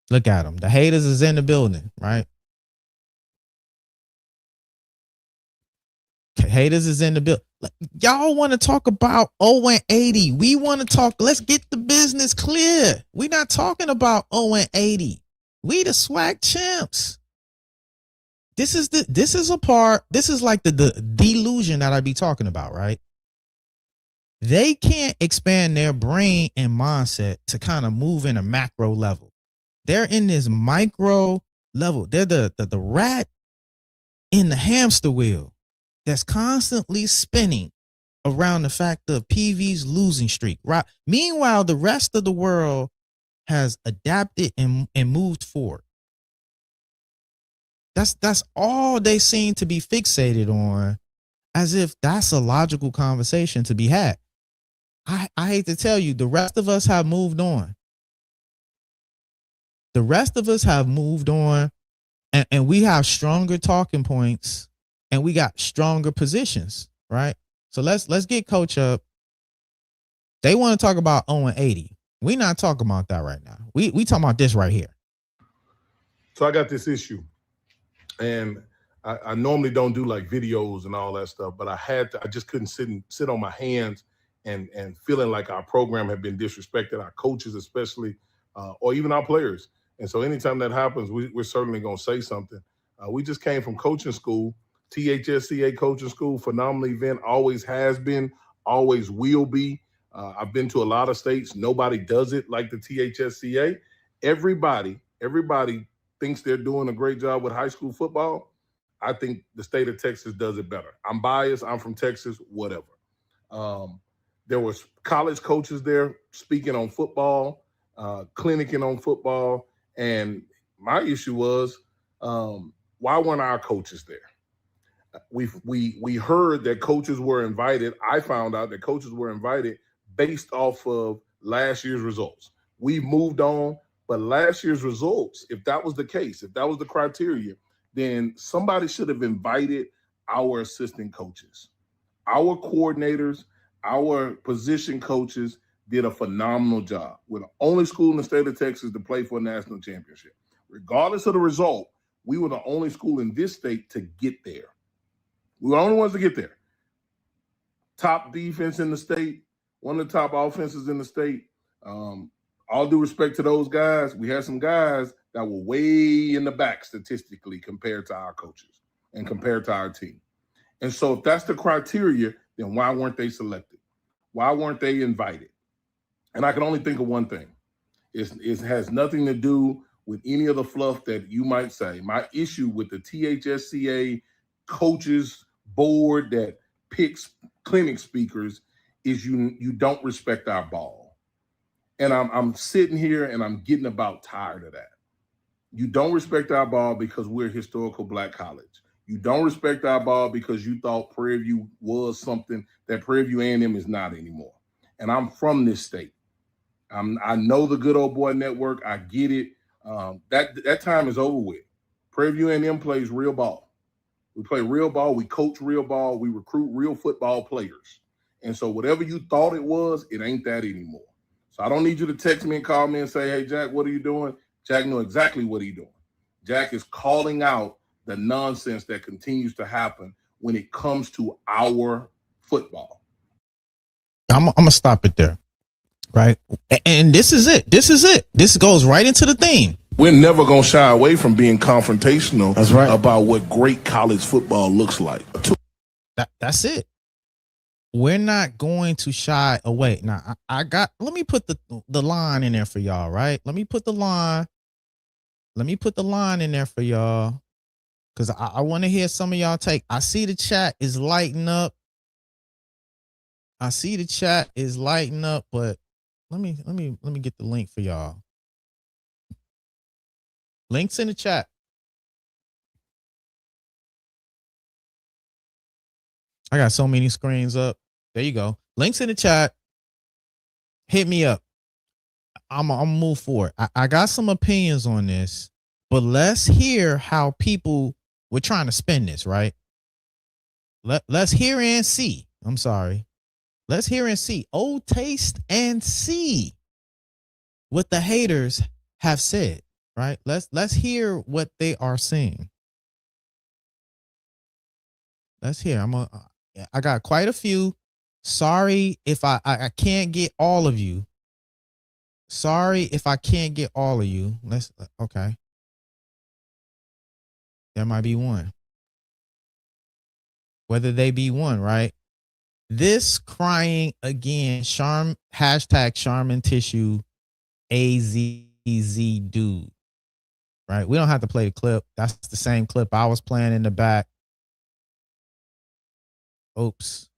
Look at them. The haters is in the building, right? Haters is in the building. Y'all want to talk about 0-80. We want to talk. Let's get the business clear. We're not talking about 0-80. We the SWAC champs. This is like the delusion that I be talking about, right? They can't expand their brain and mindset to kind of move in a macro level. They're in this micro level. They're the rat in the hamster wheel that's constantly spinning around the fact of PV's losing streak, right? Meanwhile, the rest of the world has adapted and moved forward. That's all they seem to be fixated on, as if that's a logical conversation to be had. I hate to tell you, the rest of us have moved on. The rest of us have moved on, and we have stronger talking points, and we got stronger positions, right? So let's get coach up. They want to talk about 0-80. We're not talking about that right now. We talking about this right here. So I got this issue, and I normally don't do like videos and all that stuff, but I just couldn't sit on my hands and feeling like our program had been disrespected, our coaches especially, or even our players. And so anytime that happens, we're certainly going to say something. We just came from coaching school, THSCA coaching school, phenomenal event, always has been, always will be. I've been to a lot of states. Nobody does it like the THSCA. Everybody thinks they're doing a great job with high school football. I think the state of Texas does it better. I'm biased. I'm from Texas, whatever. There was college coaches there speaking on football, clinicking on football. And my issue was, why weren't our coaches there? We heard that coaches were invited. I found out that coaches were invited based off of last year's results. We've moved on, but last year's results, if that was the case, if that was the criteria, then somebody should have invited our assistant coaches. Our coordinators, our position coaches did a phenomenal job. We're the only school in the state of Texas to play for a national championship. Regardless of the result, We were the only school in this state to get there. We were the only ones to get there. Top defense in the state, one of the top offenses in the state. All due respect to those guys, we had some guys that were way in the back statistically compared to our coaches and compared to our team. And so if that's the criteria, then why weren't they selected? Why weren't they invited? And I can only think of one thing. It has nothing to do with any of the fluff that you might say. My issue with the THSCA coaches board that picks clinic speakers is you don't respect our ball. And I'm sitting here and I'm getting about tired of that. You don't respect our ball because we're a historical Black college. You don't respect our ball because you thought Prairie View was something that Prairie View A&M is not anymore. And I'm from this state. I know the good old boy network. I get it. That time is over with. Prairie View A&M plays real ball. We play real ball. We coach real ball. We recruit real football players. And so whatever you thought it was, it ain't that anymore. So I don't need you to text me and call me and say, hey, Jack, what are you doing? Jack knows exactly what he's doing. Jack is calling out the nonsense that continues to happen when it comes to our football. I'm going to stop it there. Right. And this is it. This goes right into the theme. We're never going to shy away from being confrontational. That's right. About what great college football looks like. That's it. We're not going to shy away. Now, let me put the line in there for y'all, right? Let me put the line in there for y'all, because I want to hear some of y'all take. I see the chat is lighting up. But let me get the link for y'all. Links in the chat. I got so many screens up. There you go. Links in the chat. Hit me up. I'm move forward. I got some opinions on this, but let's hear how people were trying to spin this, right? Let's hear and see. I'm sorry. Let's hear and see. Oh, taste and see what the haters have said, right? Let's hear what they are saying. Let's hear. I got quite a few. Sorry if I can't get all of you. Sorry if I can't get all of you. Okay. There might be one. Whether they be one, right? This crying again, hashtag Charmin Tissue AZZ dude. Right? We don't have to play the clip. That's the same clip I was playing in the back. Oops.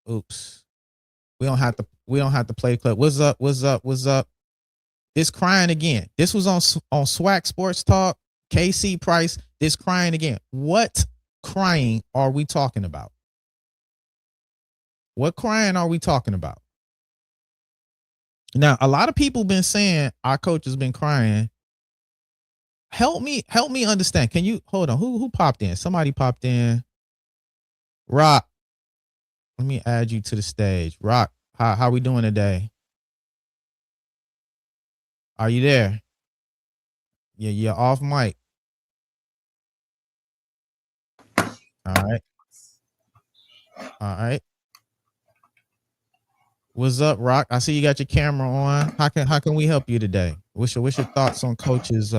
We don't have to play the clip. What's up? This crying again. This was on SWAC Sports Talk. KC Price. This crying again. What crying are we talking about? What crying are we talking about? Now, a lot of people been saying our coach has been crying. Help me understand. Can you hold on? Who popped in? Somebody popped in. Rock. Let me add you to the stage. Rock, how we doing today? Are you there? Yeah, you're off mic. All right. What's up, Rock? I see you got your camera on. How can we help you today? What's your thoughts on coaches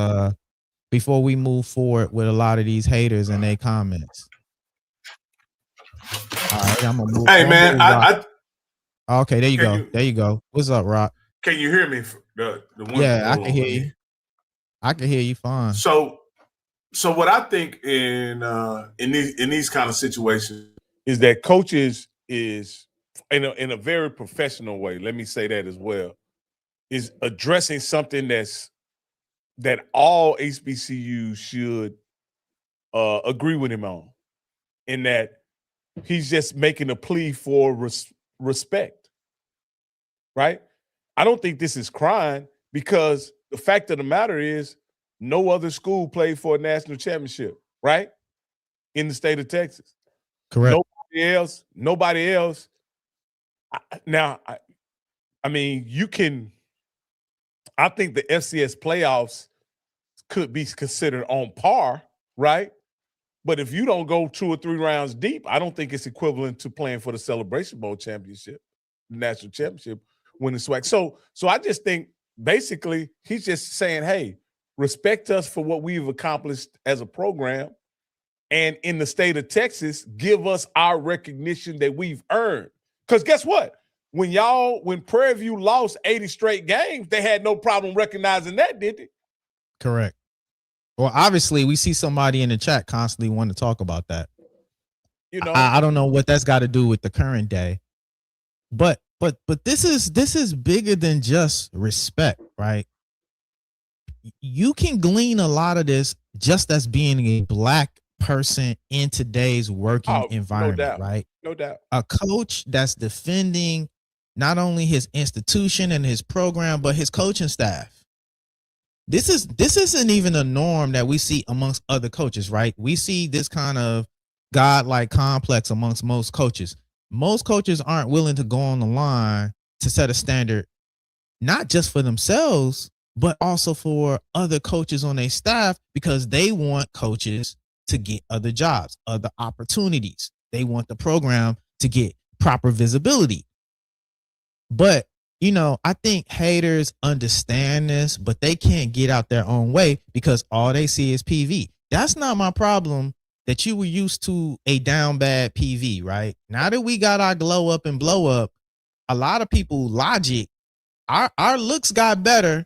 before we move forward with a lot of these haters and their comments? All right, I'm gonna move. Hey, man, okay, there you go. What's up, Rock? Can you hear me? The one yeah, I can hear you. I can hear you fine. So what I think in these kind of situations is that coaches is in a very professional way. Let me say that as well. Is addressing something that all HBCUs should agree with him on, in that he's just making a plea for respect, right? I don't think this is crying, because the fact of the matter is no other school played for a national championship, right? In the state of Texas. Correct. Nobody else. I mean, I think the FCS playoffs could be considered on par, right? But if you don't go 2 or 3 rounds deep, I don't think it's equivalent to playing for the Celebration Bowl championship, national championship, winning swag. So I just think basically he's just saying, hey, respect us for what we've accomplished as a program. And in the state of Texas, give us our recognition that we've earned. Because guess what? When Prairie View lost 80 straight games, they had no problem recognizing that, did they? Correct. Well, obviously, we see somebody in the chat constantly want to talk about that. You know, I don't know what that's got to do with the current day, but this is bigger than just respect, right? You can glean a lot of this just as being a Black person in today's working environment, no doubt, right? No doubt. A coach that's defending not only his institution and his program, but his coaching staff. This isn't even a norm that we see amongst other coaches, right? We see this kind of godlike complex amongst most coaches. Most coaches aren't willing to go on the line to set a standard, not just for themselves, but also for other coaches on their staff, because they want coaches to get other jobs, other opportunities. They want the program to get proper visibility. But I think haters understand this, but they can't get out their own way because all they see is PV. That's not my problem, that you were used to a down bad PV, right? Now that we got our glow up and blow up, a lot of people logic, our looks got better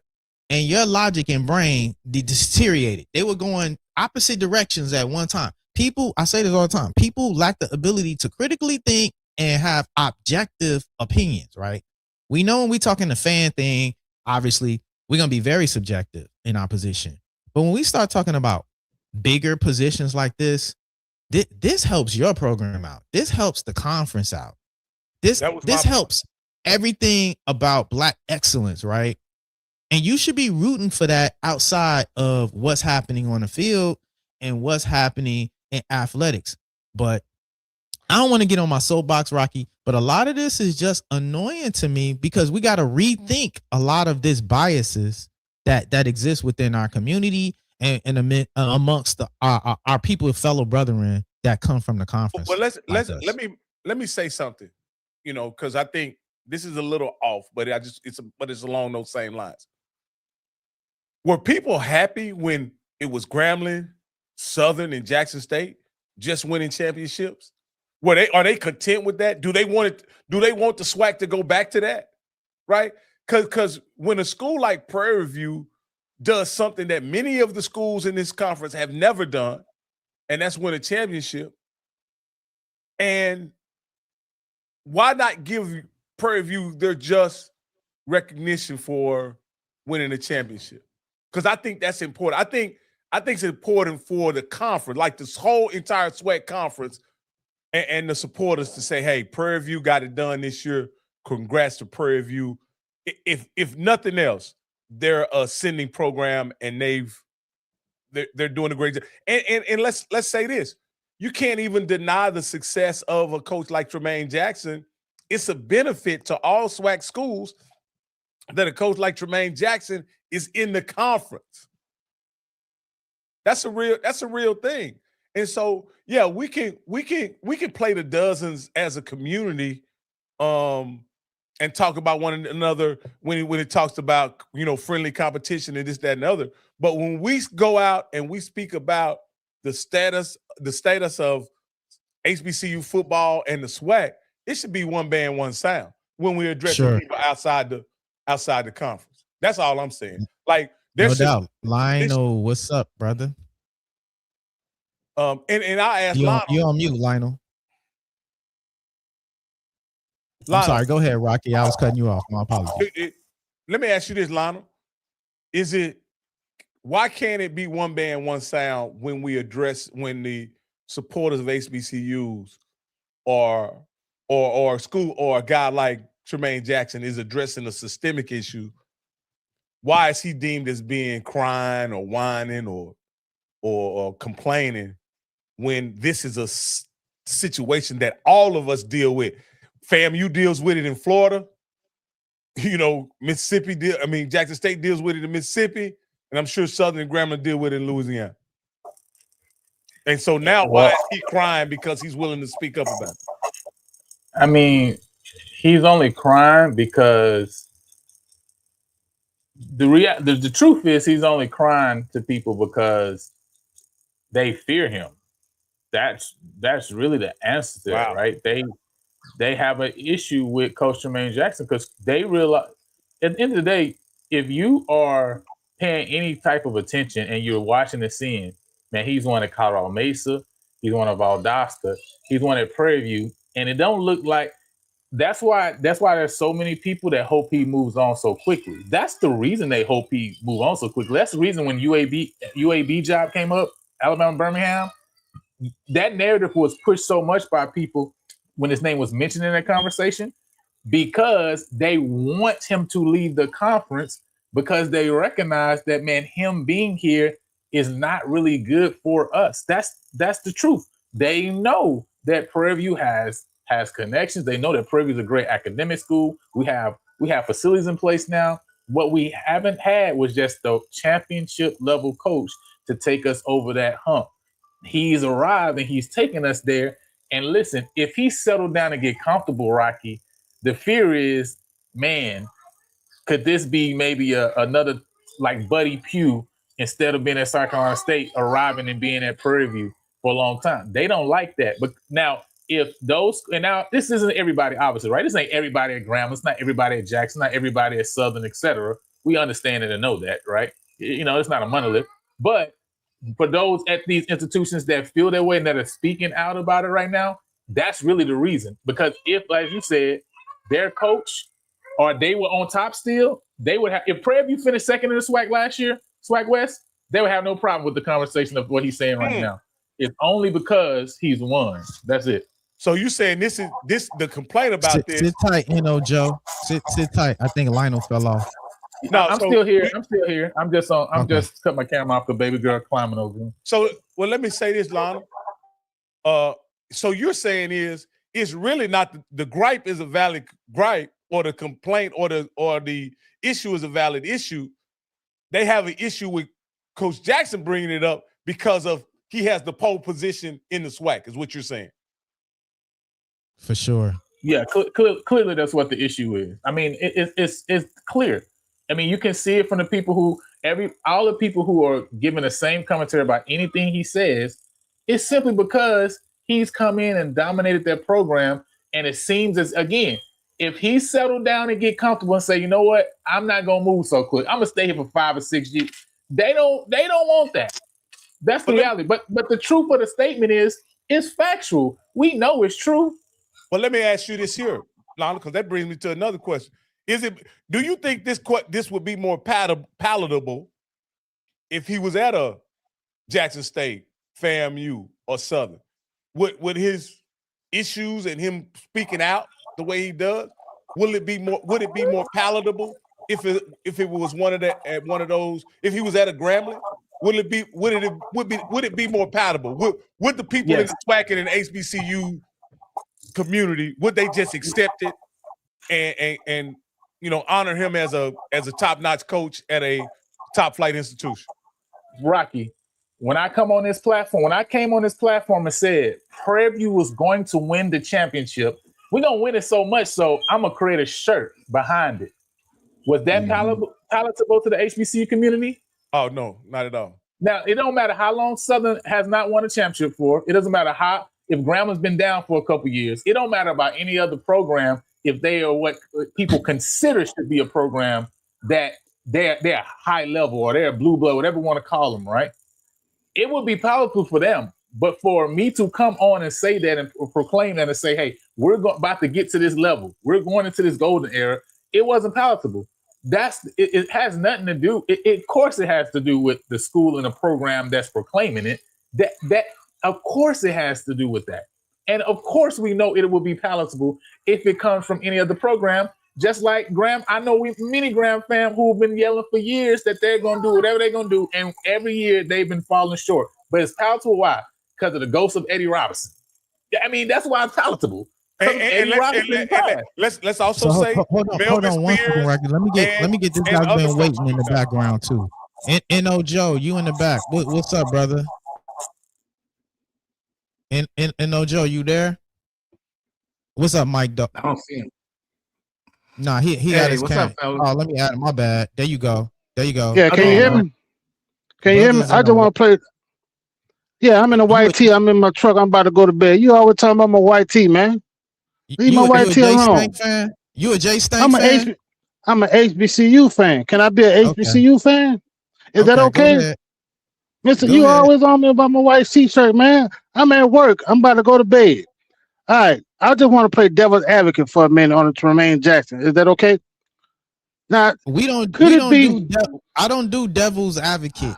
and your logic and brain deteriorated. They were going opposite directions at one time. People, I say this all the time, people lack the ability to critically think and have objective opinions, right? We know when we talking the fan thing, obviously, we're going to be very subjective in our position. But when we start talking about bigger positions like this helps your program out. This helps the conference out. This helps everything about Black excellence, right? And you should be rooting for that outside of what's happening on the field and what's happening in athletics. But I don't want to get on my soapbox, Rocky, but a lot of this is just annoying to me because we got to rethink a lot of this biases that exist within our community and amongst our people, fellow brethren that come from the conference. Well, let me say something, because I think this is a little off, but it's along those same lines. Were people happy when it was Grambling, Southern, and Jackson State just winning championships? Are they content with that? Do they want the SWAC to go back to that? Right? Because when a school like Prairie View does something that many of the schools in this conference have never done, and that's win a championship, and why not give Prairie View their just recognition for winning a championship? Because I think that's important. I think it's important for the conference, like this whole entire SWAC conference, and the supporters to say, hey, Prairie View got it done this year. Congrats to Prairie View. If nothing else, they're a ascending program and they're doing a great job. And let's say this. You can't even deny the success of a coach like Tremaine Jackson. It's a benefit to all SWAC schools that a coach like Tremaine Jackson is in the conference. That's a real thing. And so, yeah, we can play the dozens as a community, and talk about one another when it talks about friendly competition and this, that, and the other. But when we go out and we speak about the status of HBCU football and the SWAC, it should be one band, one sound when we address people outside the conference. That's all I'm saying. Like, no doubt. Lionel, what's up, brother? And I asked you Lionel. You on mute, Lionel. I'm sorry. Go ahead, Rocky. I was cutting you off. My apologies. Let me ask you this, Lionel. Why can't it be one band, one sound when the supporters of HBCUs or a school or a guy like Tremaine Jackson is addressing a systemic issue? Why is he deemed as being crying or whining or complaining when this is a situation that all of us deal with? FAMU deals with it in Florida. Mississippi Jackson State deals with it in Mississippi. And I'm sure Southern and Grambling deal with it in Louisiana. And so now why is he crying because he's willing to speak up about it? I mean, he's only crying because the truth is he's only crying to people because they fear him. That's really the answer to it, right? They have an issue with Coach Jermaine Jackson because they realize at the end of the day, if you are paying any type of attention and you're watching and seeing, man, he's one at Colorado Mesa, he's one of Valdosta, he's one at Prairie View, and it don't look like that's why there's so many people that hope he moves on so quickly. That's the reason they hope he move on so quickly. That's the reason when UAB job came up, Alabama Birmingham, that narrative was pushed so much by people when his name was mentioned in that conversation because they want him to leave the conference because they recognize that, man, him being here is not really good for us. That's the truth. They know that Prairie View has connections. They know that Prairie View is a great academic school. We have facilities in place now. What we haven't had was just the championship level coach to take us over that hump. He's arrived and he's taken us there. And listen, if he settled down and get comfortable, Rocky, the fear is, man, could this be maybe another like Buddy Pugh instead of being at South Carolina State, arriving and being at Prairie View for a long time? They don't like that. But now, if those, and now this isn't everybody, obviously, right? This ain't everybody at Grambling, it's not everybody at Jackson, not everybody at Southern, etc. We understand it and know that, right? You know, it's not a monolith. But for those at these institutions that feel that way and that are speaking out about it right now, that's really the reason. Because if, like you said, their coach or they were on top still, they would have, if Prairie View finished second in the SWAC last year, SWAC West, they would have no problem with the conversation of what he's saying right now. It's only because he's won. That's it. So you saying this the complaint about this? Sit tight, Joe. Sit tight. I think Lionel fell off. No, I'm still here. I'm just just cut my camera off the baby girl climbing over him. So, well, let me say this, Lionel. So you're saying it's really not the gripe is a valid gripe, or the complaint or the issue is a valid issue. They have an issue with Coach Jackson bringing it up because of he has the pole position in the SWAC, is what you're saying. For sure. Yeah, clearly that's what the issue is. I mean, it's clear. I mean, you can see it from the people all the people who are giving the same commentary about anything he says. It's simply because he's come in and dominated their program, and it seems as, again, if he settled down and get comfortable and say, you know what, I'm not gonna move so quick, I'm gonna stay here for 5 or 6 years. They don't want that. That's the reality. But the truth of the statement is, it's factual. We know it's true. Well, let me ask you this here, Lana, because that brings me to another question. Do you think this would be more palatable if he was at a Jackson State, FAMU, or Southern? Would his issues and him speaking out the way he does, would it be more palatable if it was one of those, if he was at a Grambling? Would it be more palatable? Would the people in the SWAC and HBCU community, would they just accept it and honor him as a top-notch coach at a top-flight institution? Rocky, when I came on this platform and said Prairie View was going to win the championship, we're gonna win it so much so I'm gonna create a shirt behind it. Was that palatable to the HBCU community? Oh no, not at all. Now it don't matter how long Southern has not won a championship for. It doesn't matter if Grambling's been down for a couple years. It don't matter about any other program if they are what people consider should be a program that they're high level or they're blue blood, whatever you want to call them, right? It would be palatable for them. But for me to come on and say that and proclaim that and say, hey, we're about to get to this level, we're going into this golden era, it wasn't palatable. It has nothing to do. Of course, it has to do with the school and the program that's proclaiming it. That of course it has to do with that. And of course we know it will be palatable if it comes from any other program. Just like Graham, I know many Graham fans who've been yelling for years that they're going to do whatever they're going to do. And every year they've been falling short. But it's palatable. Why? Because of the ghost of Eddie Robinson. I mean, that's why it's palatable. Let's also say, hold on one second, Rocky. Let me get this guy's been waiting in the background too. N.O. Joe, you in the back. What's up, brother? N.O. Joe, you there? What's up, Mike? I don't see him. Nah, he Hey, got his what's count. up, fellas? Oh, let me add him. My bad. There you go. There you go. Yeah, can you hear me? Can you hear me? Brothers I in just the want to play. Yeah, I'm in a white tee. I'm in my truck. I'm about to go to bed. You always talking about my white tee, man. Leave my white you a tee J alone. Stank fan? You a J Stank fan? I'm an HBCU fan. Can I be an HBCU fan? Is that Okay, go okay? ahead. Mister, Go you ahead. always on me about my white t-shirt, man. I'm at work. I'm about to go to bed. All right. I just want to play devil's advocate for a minute on Tremaine Jackson. Is that okay? Now, We don't be do I don't do devil's advocate.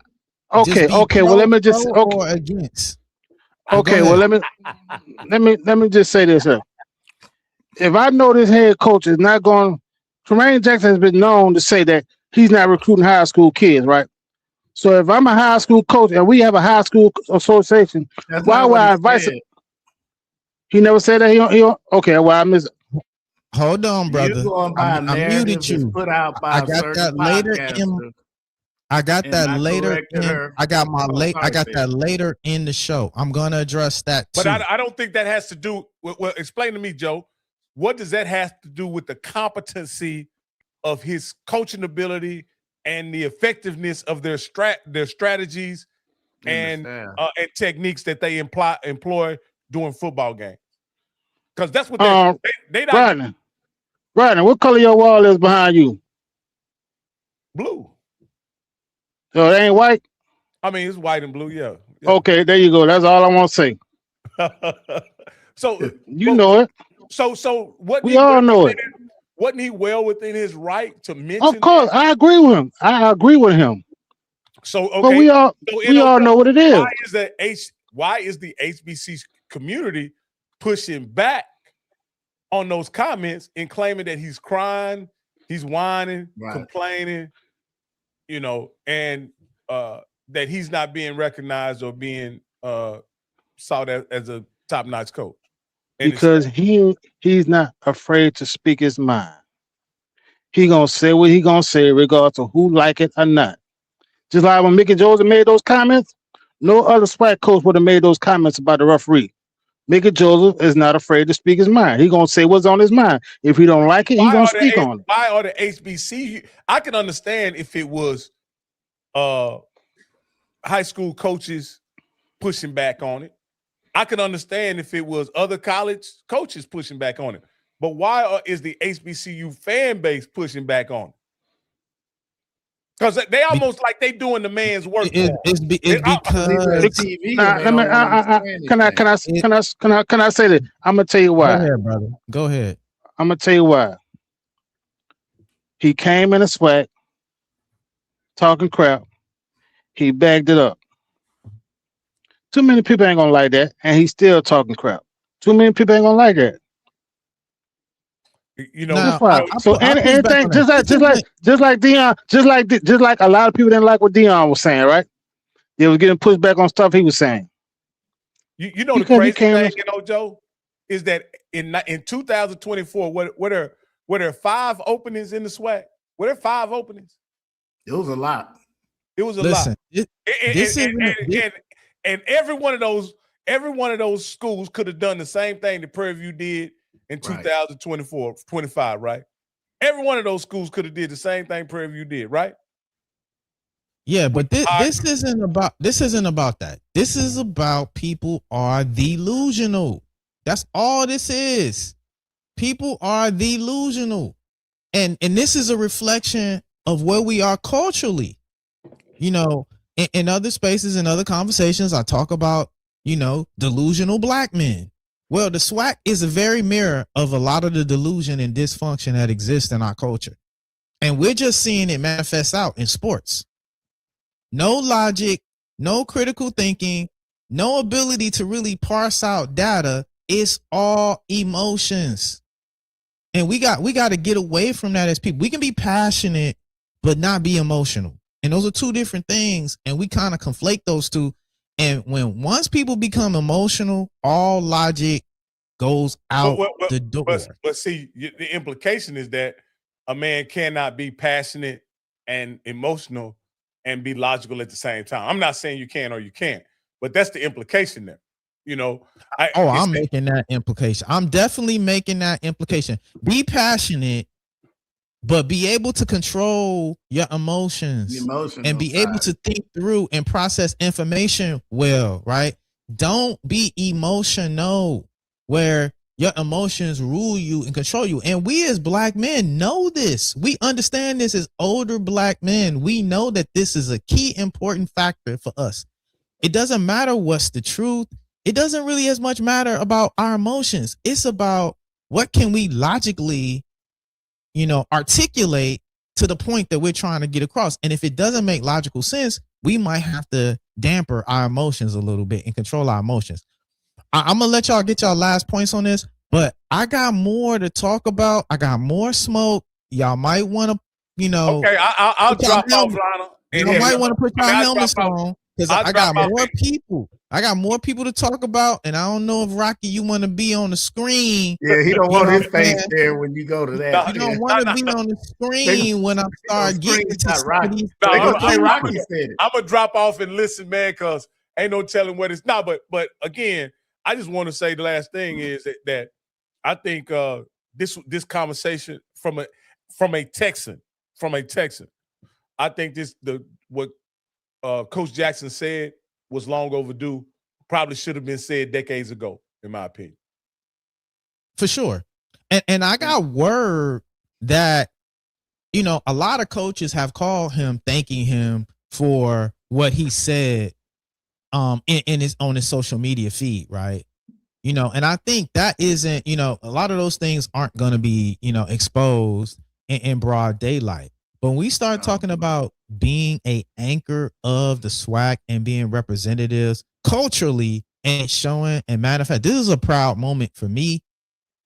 okay? Just be Okay. Well, let me just pro or against. Okay. Well, let me just say this here. If I know this head coach is not going, Tremaine Jackson has been known to say that he's not recruiting high school kids, right? So if I'm a high school coach and we have a high school association, That's why not would what I advise? said. He never said that. He don't. Okay. Well, I miss. Hold on, brother. You're going by a I muted narrative that's you. put out by I a got certain that later podcaster. I got and that I later corrected in. her. I got my late. I got Carpet. that later in the show. I'm gonna address that too. But I don't think that has to do with, well, explain to me, Joe. What does that have to do with the competency of his coaching ability and the effectiveness of their strategies and techniques that they employ during football games? Because that's what they not. Rodney, what color your wall is behind you? Blue. So it ain't white? I mean, it's white and blue, yeah. Okay, there you go. That's all I want to say. So you know it. So what we all know it. Wasn't he well within his right to mention? Of course, I agree with him. I agree with him. So okay, but we all know what it is. Why is the HBC community pushing back on those comments and claiming that he's crying, he's whining, complaining, and that he's not being recognized or being sought as a top-notch coach? Because he's not afraid to speak his mind. He gonna say what he gonna say, regardless of who like it or not. Just like when Mickey Joseph made those comments, no other SWAC coach would have made those comments about the referee. Mickey Joseph is not afraid to speak his mind. He gonna say what's on his mind. If he don't like it, he gonna speak on it. Why are the HBC? I can understand if it was high school coaches pushing back on it. I can understand if it was other college coaches pushing back on it. But why is the HBCU fan base pushing back on it? Because they almost like they doing the man's work. It's because can I say that? I'm gonna tell you why. Go ahead, brother. Go ahead. I'm gonna tell you why. He came in a SWAC talking crap. He bagged it up. Too many people ain't gonna like that, and he's still talking crap. Too many people ain't gonna like that. Now, so anything, just like Dion, just like a lot of people didn't like what Dion was saying, right? They was getting pushed back on stuff he was saying. You know the crazy thing, Joe, is that in 2024, were there 5 openings in the SWAC? Were there 5 openings? It was a lot. It was a lot. And every one of those schools could have done the same thing that Prairie View did in 2024, 25, right? Every one of those schools could have did the same thing Prairie View did, right? Yeah, but this isn't about that. This is about people are delusional. That's all this is. People are delusional. And this is a reflection of where we are culturally. In other spaces, in other conversations, I talk about, delusional black men. Well, the SWAC is a very mirror of a lot of the delusion and dysfunction that exists in our culture. And we're just seeing it manifest out in sports. No logic, no critical thinking, no ability to really parse out data. It's all emotions. And we got to get away from that as people. We can be passionate, but not be emotional. And those are two different things. And we kind of conflate those two. And once people become emotional, all logic goes out the door. But see, the implication is that a man cannot be passionate and emotional and be logical at the same time. I'm not saying you can or you can't, but that's the implication there. You know, I'm making that implication. I'm definitely making that implication. Be passionate, but be able to control your emotions and be able to think through and process information well, right? Don't be emotional where your emotions rule you and control you. And we as black men know this. We understand this as older black men. We know that this is a key important factor for us. It doesn't matter what's the truth. It doesn't really as much matter about our emotions. It's about what can we logically, articulate to the point that we're trying to get across. And if it doesn't make logical sense, we might have to damper our emotions a little bit and control our emotions. I'm going to let y'all get y'all last points on this, but I got more to talk about. I got more smoke. Y'all might want to, Okay, I'll drop off, Lana. You might want to put your helmets on because I got more people. I got more people to talk about, and I don't know if Rocky, you want to be on the screen. Yeah, he don't want his face there when you go to that. You don't want to be on the screen when I start getting to some of these. I'm gonna drop off and listen, man, because ain't no telling what it's not. But again, I just want to say the last thing is that I think this conversation from a Texan, I think what Coach Jackson said was long overdue. Probably should have been said decades ago, in my opinion. For sure. And I got word that, a lot of coaches have called him, thanking him for what he said on his social media feed, right? And I think that isn't, a lot of those things aren't going to be, exposed in broad daylight. But when we start talking about being a anchor of the SWAC and being representatives culturally and showing and manifest, this is a proud moment for me,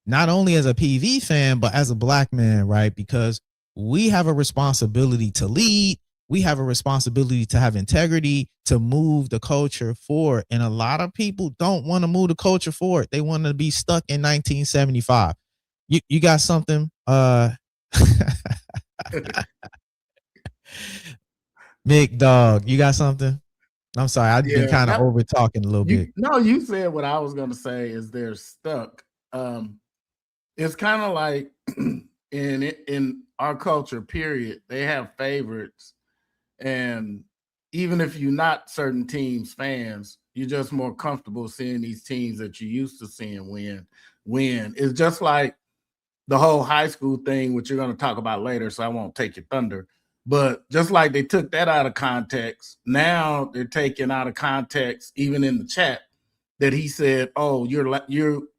not only as a PV fan, but as a black man, right? Because we have a responsibility to lead. We have a responsibility to have integrity, to move the culture forward. And a lot of people don't want to move the culture forward. They want to be stuck in 1975. You got something? Mick, dog, you got something? I'm sorry, I've been kind of over talking a little bit. No, you said what I was going to say is they're stuck. It's kind of like in our culture, period, they have favorites. And even if you're not certain teams fans, you're just more comfortable seeing these teams that you used to seeing win. It's just like the whole high school thing, which you're going to talk about later, so I won't take your thunder. But just like they took that out of context, now they're taking out of context, even in the chat, that he said, "Oh, you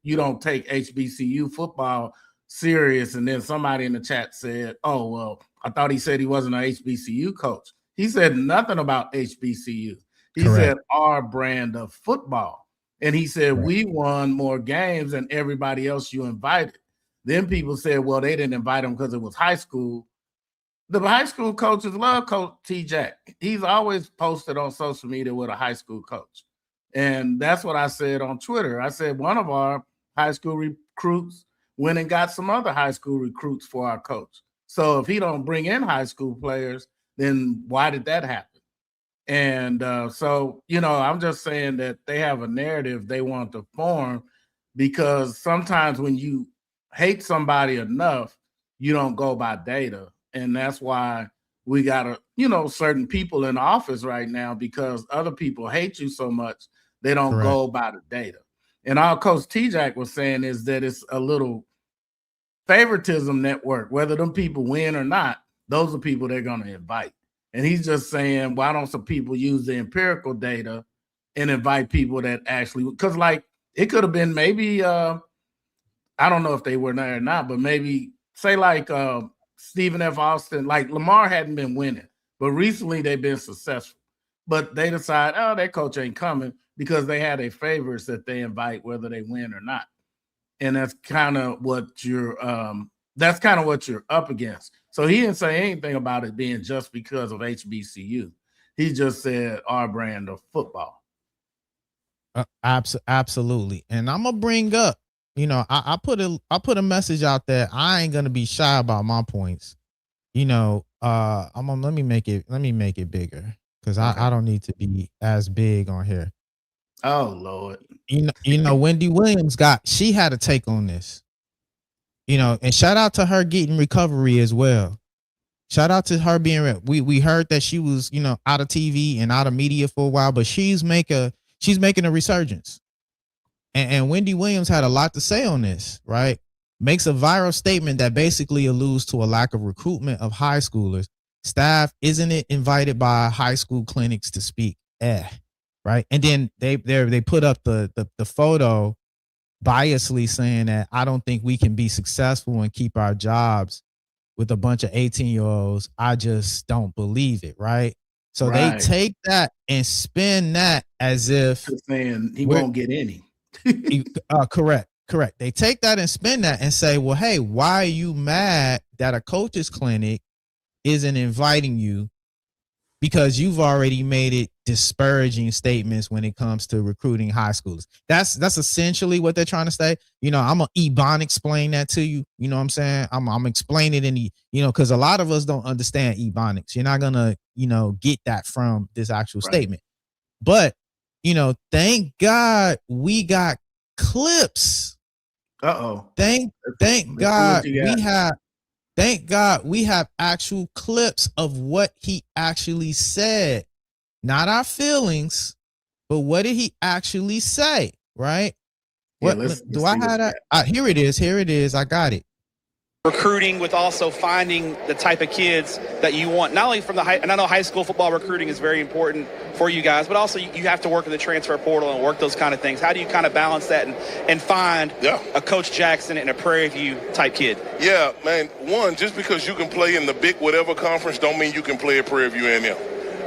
don't take HBCU football serious." And then somebody in the chat said, "Oh, well, I thought he said he wasn't an HBCU coach." He said nothing about HBCU. He said our brand of football. And he said, we won more games than everybody else you invited. Then people said, well, they didn't invite him because it was high school. The high school coaches love Coach T-Jack. He's always posted on social media with a high school coach. And that's what I said on Twitter. I said one of our high school recruits went and got some other high school recruits for our coach. So if he don't bring in high school players, then why did that happen? And so, I'm just saying that they have a narrative they want to form, because sometimes when you hate somebody enough, you don't go by data. And that's why we got certain people in office right now, because other people hate you so much, they don't go by the data. And all Coach T-Jack was saying is that it's a little favoritism network, whether them people win or not. Those are people they're going to invite. And he's just saying, why don't some people use the empirical data and invite people that actually, because it could have been maybe, I don't know if they were there or not, but maybe say Stephen F. Austin, Lamar hadn't been winning, but recently they've been successful. But they decide, oh, that coach ain't coming, because they had their favorites that they invite whether they win or not. And that's kind of what you're up against. So he didn't say anything about it being just because of HBCU. He just said our brand of football. Absolutely. And I'm gonna bring up, I put a message out there. I ain't gonna be shy about my points. let me make it bigger because I don't need to be as big on here. Oh Lord. Wendy Williams she had a take on this. And shout out to her getting recovery as well. Shout out to her being we heard that she was, out of TV and out of media for a while, but she's making a resurgence. And Wendy Williams had a lot to say on this, right? Makes a viral statement that basically alludes to a lack of recruitment of high schoolers. Staff isn't it invited by high school clinics to speak. Right. And then they put up the photo biasly saying that I don't think we can be successful and keep our jobs with a bunch of 18-year-olds. I just don't believe it. Right. So they take that and spin that as if saying he won't get any. Correct. They take that and spin that and say, well, hey, why are you mad that a coach's clinic isn't inviting you? Because you've already made it disparaging statements when it comes to recruiting high schoolers. That's essentially what they're trying to say. I'm gonna Ebon explain that to you. You know what I'm saying? I'm explaining it in the, because a lot of us don't understand Ebonics. You're not gonna, get that from this actual statement. But, thank God we got clips. Thank God we have actual clips of what he actually said. Not our feelings, but what did he actually say, right? Let's I have that? Here it is. I got it. Recruiting with also finding the type of kids that you want, not only from and I know high school football recruiting is very important for you guys, but also you have to work in the transfer portal and work those kind of things. How do you kind of balance that and find a Coach Jackson and a Prairie View type kid? Yeah, man, one, just because you can play in the big whatever conference don't mean you can play at Prairie View A&M.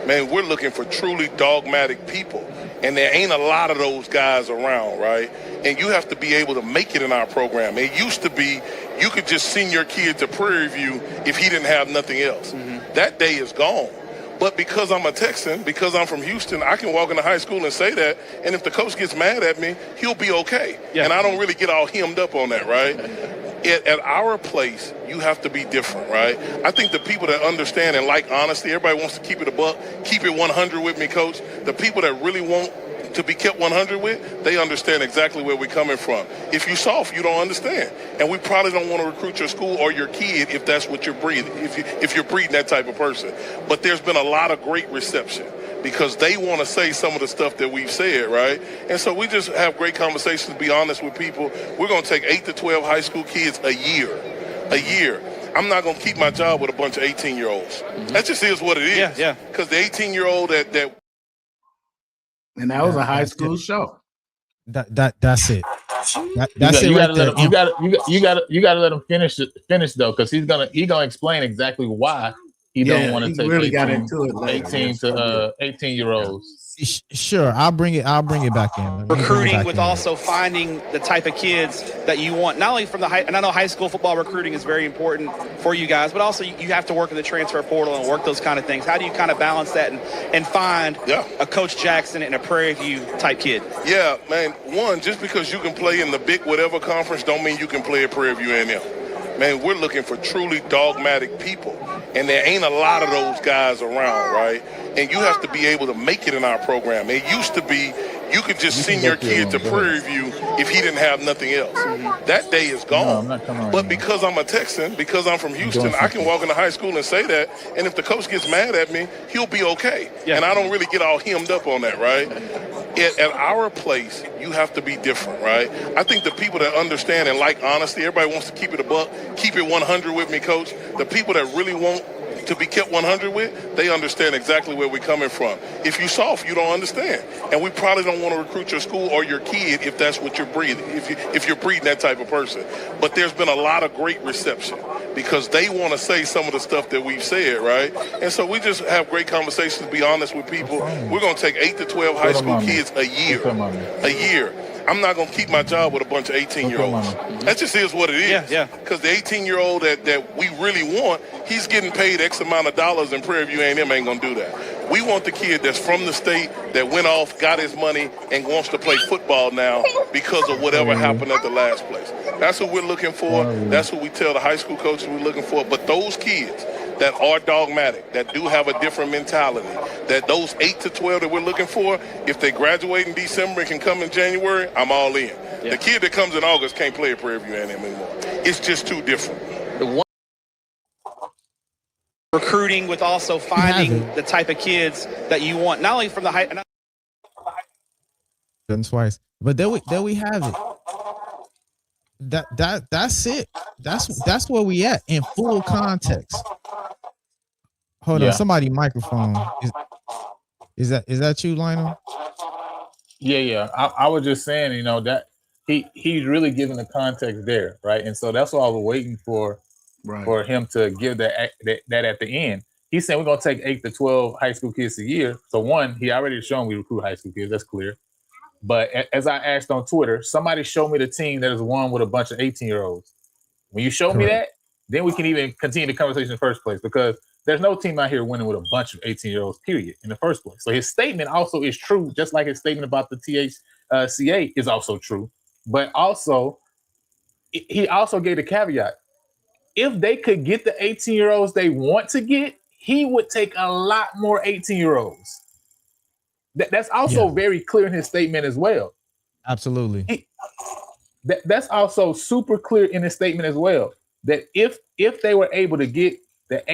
Man, we're looking for truly dogmatic people, and there ain't a lot of those guys around, right? And you have to be able to make it in our program. It used to be you could just send your kid to Prairie View if he didn't have nothing else. Mm-hmm. That day is gone. But because I'm a Texan, because I'm from Houston, I can walk into high school and say that, and if the coach gets mad at me, he'll be okay. Yeah. And I don't really get all hemmed up on that, right? At our place, you have to be different, right? I think the people that understand and like honesty, everybody wants to keep it a buck, keep it 100 with me, Coach. The people that really want to be kept 100 with, they understand exactly where we're coming from. If you soft, you don't understand. And we probably don't want to recruit your school or your kid if that's what you're breeding, if you're breeding that type of person. But there's been a lot of great reception because they want to say some of the stuff that we've said, right? And so we just have great conversations, be honest with people. We're going to take 8 to 12 high school kids a year. I'm not going to keep my job with a bunch of 18-year-olds. Mm-hmm. That just is what it is. Yeah. Because the 18-year-old that and that was a high school show. That's it. You gotta let him finish though, because he's gonna explain exactly why he doesn't want to take really 18-year-olds. Sure, I'll bring it back in. Recruiting with also finding the type of kids that you want, not only from and I know high school football recruiting is very important for you guys, but also you have to work in the transfer portal and work those kind of things. How do you kind of balance that and find a Coach Jackson and a Prairie View type kid? Yeah, man, one, just because you can play in the big whatever conference don't mean you can play at Prairie View A&M. Man, we're looking for truly dogmatic people, and there ain't a lot of those guys around, right? And you have to be able to make it in our program. It used to be you could just send your kid to Prairie View if he didn't have nothing else. Mm-hmm. That day is gone. But because I'm a Texan, because I'm from Houston, I can walk into high school and say that, and if the coach gets mad at me, he'll be okay. Yeah. And I don't really get all hemmed up on that, right? At our place, you have to be different, right? I think the people that understand and like honesty, everybody wants to keep it a buck, keep it 100 with me, Coach. The people that really want to be kept 100 with, they understand exactly where we're coming from. If you soft, you don't understand. And we probably don't want to recruit your school or your kid if that's what you're breeding, if you're breeding that type of person. But there's been a lot of great reception because they want to say some of the stuff that we've said, right? And so we just have great conversations, be honest with people. We're going to take 8 to 12 high school kids a year. I'm not going to keep my job with a bunch of 18-year-olds. That just is what it is. Because the 18-year-old that we really want, he's getting paid X amount of dollars, and Prairie View A&M ain't going to do that. We want the kid that's from the state, that went off, got his money, and wants to play football now because of whatever happened at the last place. That's what we're looking for. That's what we tell the high school coaches we're looking for. But those kids that are dogmatic, that do have a different mentality, that those 8 to 12 that we're looking for, if they graduate in December and can come in January, I'm all in. Yeah. The kid that comes in August can't play at Prairie View A&M anymore. It's just too different. Recruiting with also finding the type of kids that you want, not only from the high. Done twice, but there we have it. That's it. That's where we at in full context. Hold on, somebody microphone. Is that you, Lionel? Yeah. I was just saying, you know, that he's really giving the context there, right? And so that's what I was waiting for him to give that at the end. He's saying we're gonna take 8 to 12 high school kids a year. So one, he already shown we recruit high school kids. That's clear. But as I asked on Twitter, somebody show me the team that is won with a bunch of 18-year-olds. When you show me that, then we can even continue the conversation in the first place, because there's no team out here winning with a bunch of 18-year-olds, period, in the first place. So his statement also is true, just like his statement about the THCA is also true. But also, he also gave a caveat. If they could get the 18-year-olds they want to get, he would take a lot more 18-year-olds. That's also very clear in his statement as well. Absolutely. That's also super clear in his statement as well. That if they were able to get the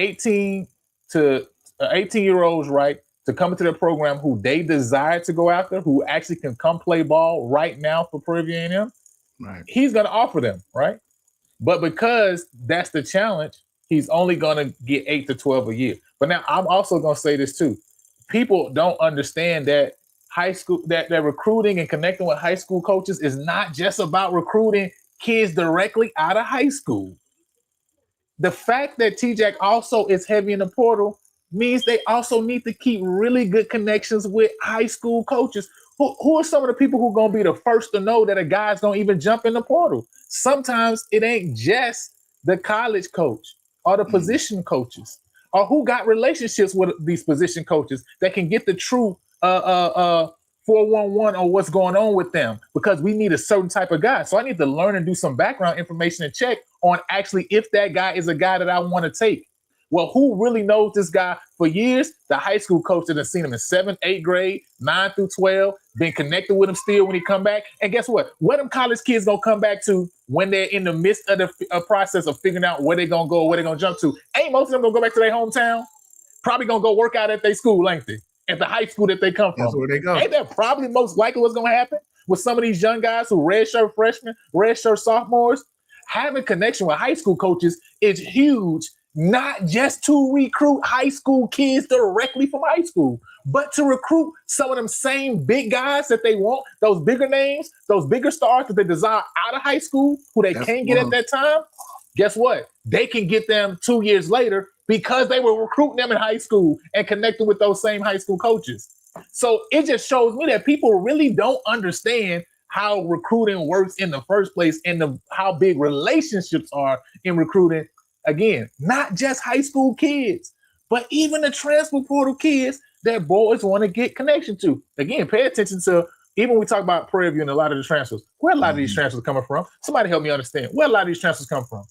18-year-olds right to come into their program who they desire to go after, who actually can come play ball right now for Prairie View A&M, he's going to offer them, right? But because that's the challenge, he's only going to get 8 to 12 a year. But now I'm also going to say this too. People don't understand that high school, that recruiting and connecting with high school coaches is not just about recruiting kids directly out of high school. The fact that TJAC also is heavy in the portal means they also need to keep really good connections with high school coaches. Who are some of the people who are going to be the first to know that a guy's going to even jump in the portal? Sometimes it ain't just the college coach or the position coaches, or who got relationships with these position coaches that can get the true 411 on what's going on with them, because we need a certain type of guy. So I need to learn and do some background information and check on actually if that guy is a guy that I want to take. Well, who really knows this guy for years? The high school coach that has seen him in 7th, 8th grade, 9 through 12, been connected with him still when he come back. And guess what? Where them college kids gonna come back to when they're in the midst of the process of figuring out where they're gonna go, where they're gonna jump to? Ain't most of them gonna go back to their hometown? Probably gonna go work out at their school, ain't they? At the high school that they come from. That's where they go. Ain't that probably most likely what's gonna happen with some of these young guys who redshirt freshmen, redshirt sophomores? Having connection with high school coaches is huge, not just to recruit high school kids directly from high school, but to recruit some of them same big guys that they want, those bigger names, those bigger stars that they desire out of high school, who they can't get at that time. Guess what? They can get them 2 years later because they were recruiting them in high school and connecting with those same high school coaches. So it just shows me that people really don't understand how recruiting works in the first place and how big relationships are in recruiting. Again, not just high school kids, but even the transfer portal kids that boys want to get connection to. Again, pay attention to, even when we talk about Prairie View and a lot of the transfers, where a lot of these transfers coming from? Somebody help me understand. Where a lot of these transfers come from?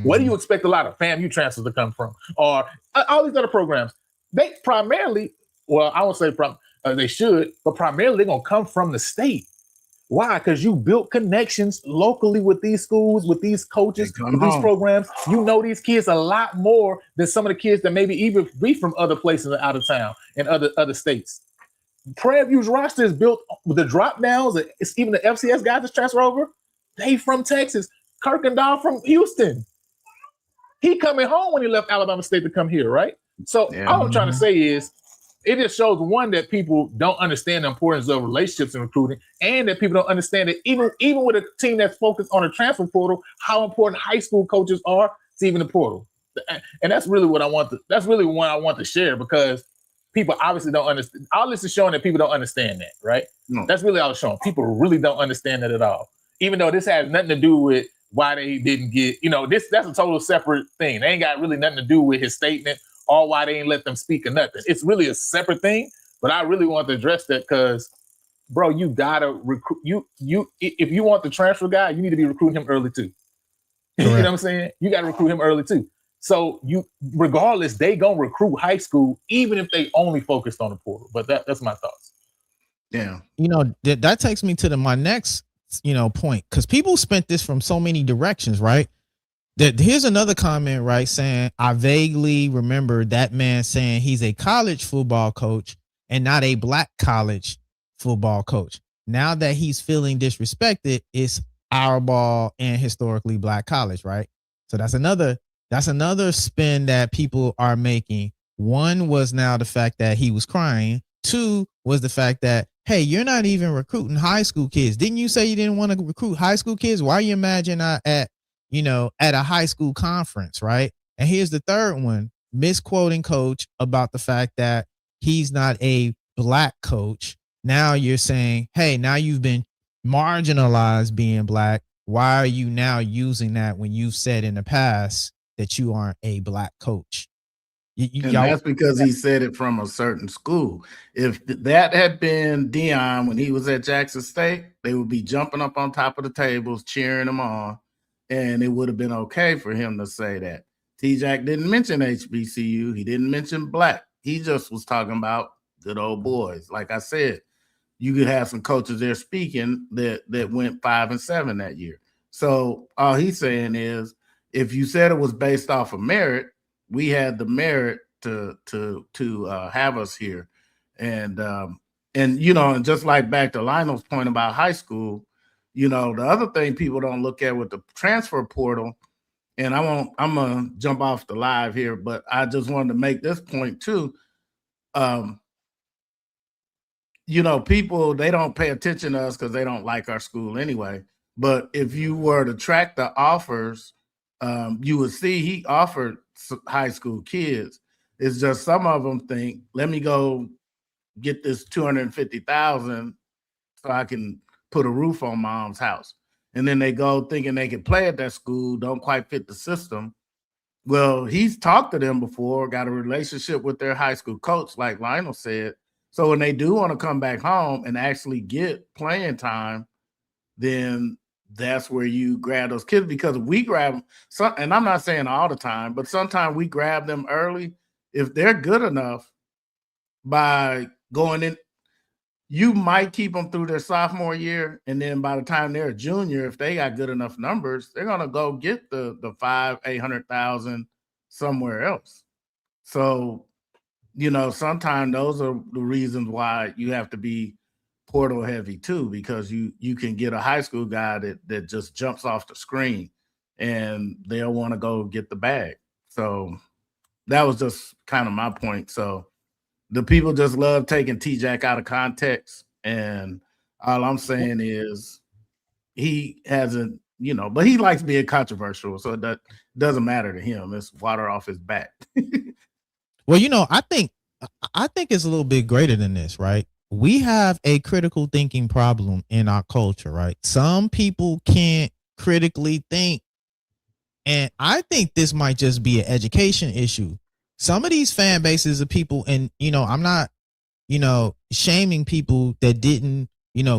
Where do you expect a lot of FAMU transfers to come from? Or all these other programs? They primarily, well, I won't say they should, but primarily they're going to come from the state. Why? Because you built connections locally with these schools, with these coaches, with these programs. You know these kids a lot more than some of the kids that maybe even be from other places out of town and other states. Prairie View's roster is built with the drop downs. It's even the FCS guys that transfer over. They from Texas. Kirkendall from Houston. He coming home when he left Alabama State to come here, right? So all I'm trying to say is, it just shows, one, that people don't understand the importance of relationships in recruiting, and that people don't understand that even with a team that's focused on a transfer portal, how important high school coaches are to even the portal. And that's really what I want to share, because people obviously don't understand. All this is showing that people don't understand that, right? No. That's really all it's showing. People really don't understand that at all. Even though this has nothing to do with why they didn't get, that's a total separate thing. They ain't got really nothing to do with his statement or why they ain't let them speak or nothing. It's really a separate thing, but I really want to address that because, bro, you gotta recruit. If you want the transfer guy, you need to be recruiting him early too. You know what I'm saying? You gotta recruit him early too. So regardless, they gonna recruit high school, even if they only focused on the portal. But that's my thoughts. Yeah. That takes me to my next, point, because people spent this from so many directions, right? Here's another comment, right, saying, I vaguely remember that man saying he's a college football coach and not a black college football coach. Now that he's feeling disrespected, it's our ball and historically black college, right? So that's another spin that people are making. One was now the fact that he was crying. Two was the fact that, hey, you're not even recruiting high school kids. Didn't you say you didn't want to recruit high school kids? Why are you imagine at a high school conference, right? And here's the third one, misquoting coach about the fact that he's not a black coach. Now you're saying, hey, now you've been marginalized being black. Why are you now using that when you've said in the past that you aren't a black coach? And that's because he said it from a certain school. If that had been Dion when he was at Jackson State, they would be jumping up on top of the tables, cheering him on, and it would have been okay for him to say that. T-Jack didn't mention HBCU. He didn't mention black. He just was talking about good old boys. Like I said, you could have some coaches there speaking that went 5-7 that year. So all he's saying is, if you said it was based off of merit, we had the merit to have us here, and just like back to Lionel's point about high school, the other thing people don't look at with the transfer portal, and I'm gonna jump off the live here, but I just wanted to make this point too. People, they don't pay attention to us because they don't like our school anyway. But if you were to track the offers, you would see he offered high school kids. It's just some of them think, let me go get this $250,000 so I can put a roof on mom's house. And then they go thinking they can play at that school, don't quite fit the system. Well, he's talked to them before, got a relationship with their high school coach, like Lionel said. So when they do want to come back home and actually get playing time, then that's where you grab those kids, because we grab them. And I'm not saying all the time, but sometimes we grab them early. If they're good enough by going in, you might keep them through their sophomore year. And then by the time they're a junior, if they got good enough numbers, they're going to go get the 500,000-800,000 somewhere else. So, sometimes those are the reasons why you have to be portal heavy too, because you can get a high school guy that just jumps off the screen and they'll want to go get the bag. So that was just kind of my point. So the people just love taking T-Jack out of context, and all I'm saying is he hasn't, but he likes being controversial, so that doesn't matter to him. It's water off his back. Well, I think it's a little bit greater than this, right? We have a critical thinking problem in our culture, right? Some people can't critically think. And I think this might just be an education issue. Some of these fan bases of people, and, I'm not, shaming people that didn't,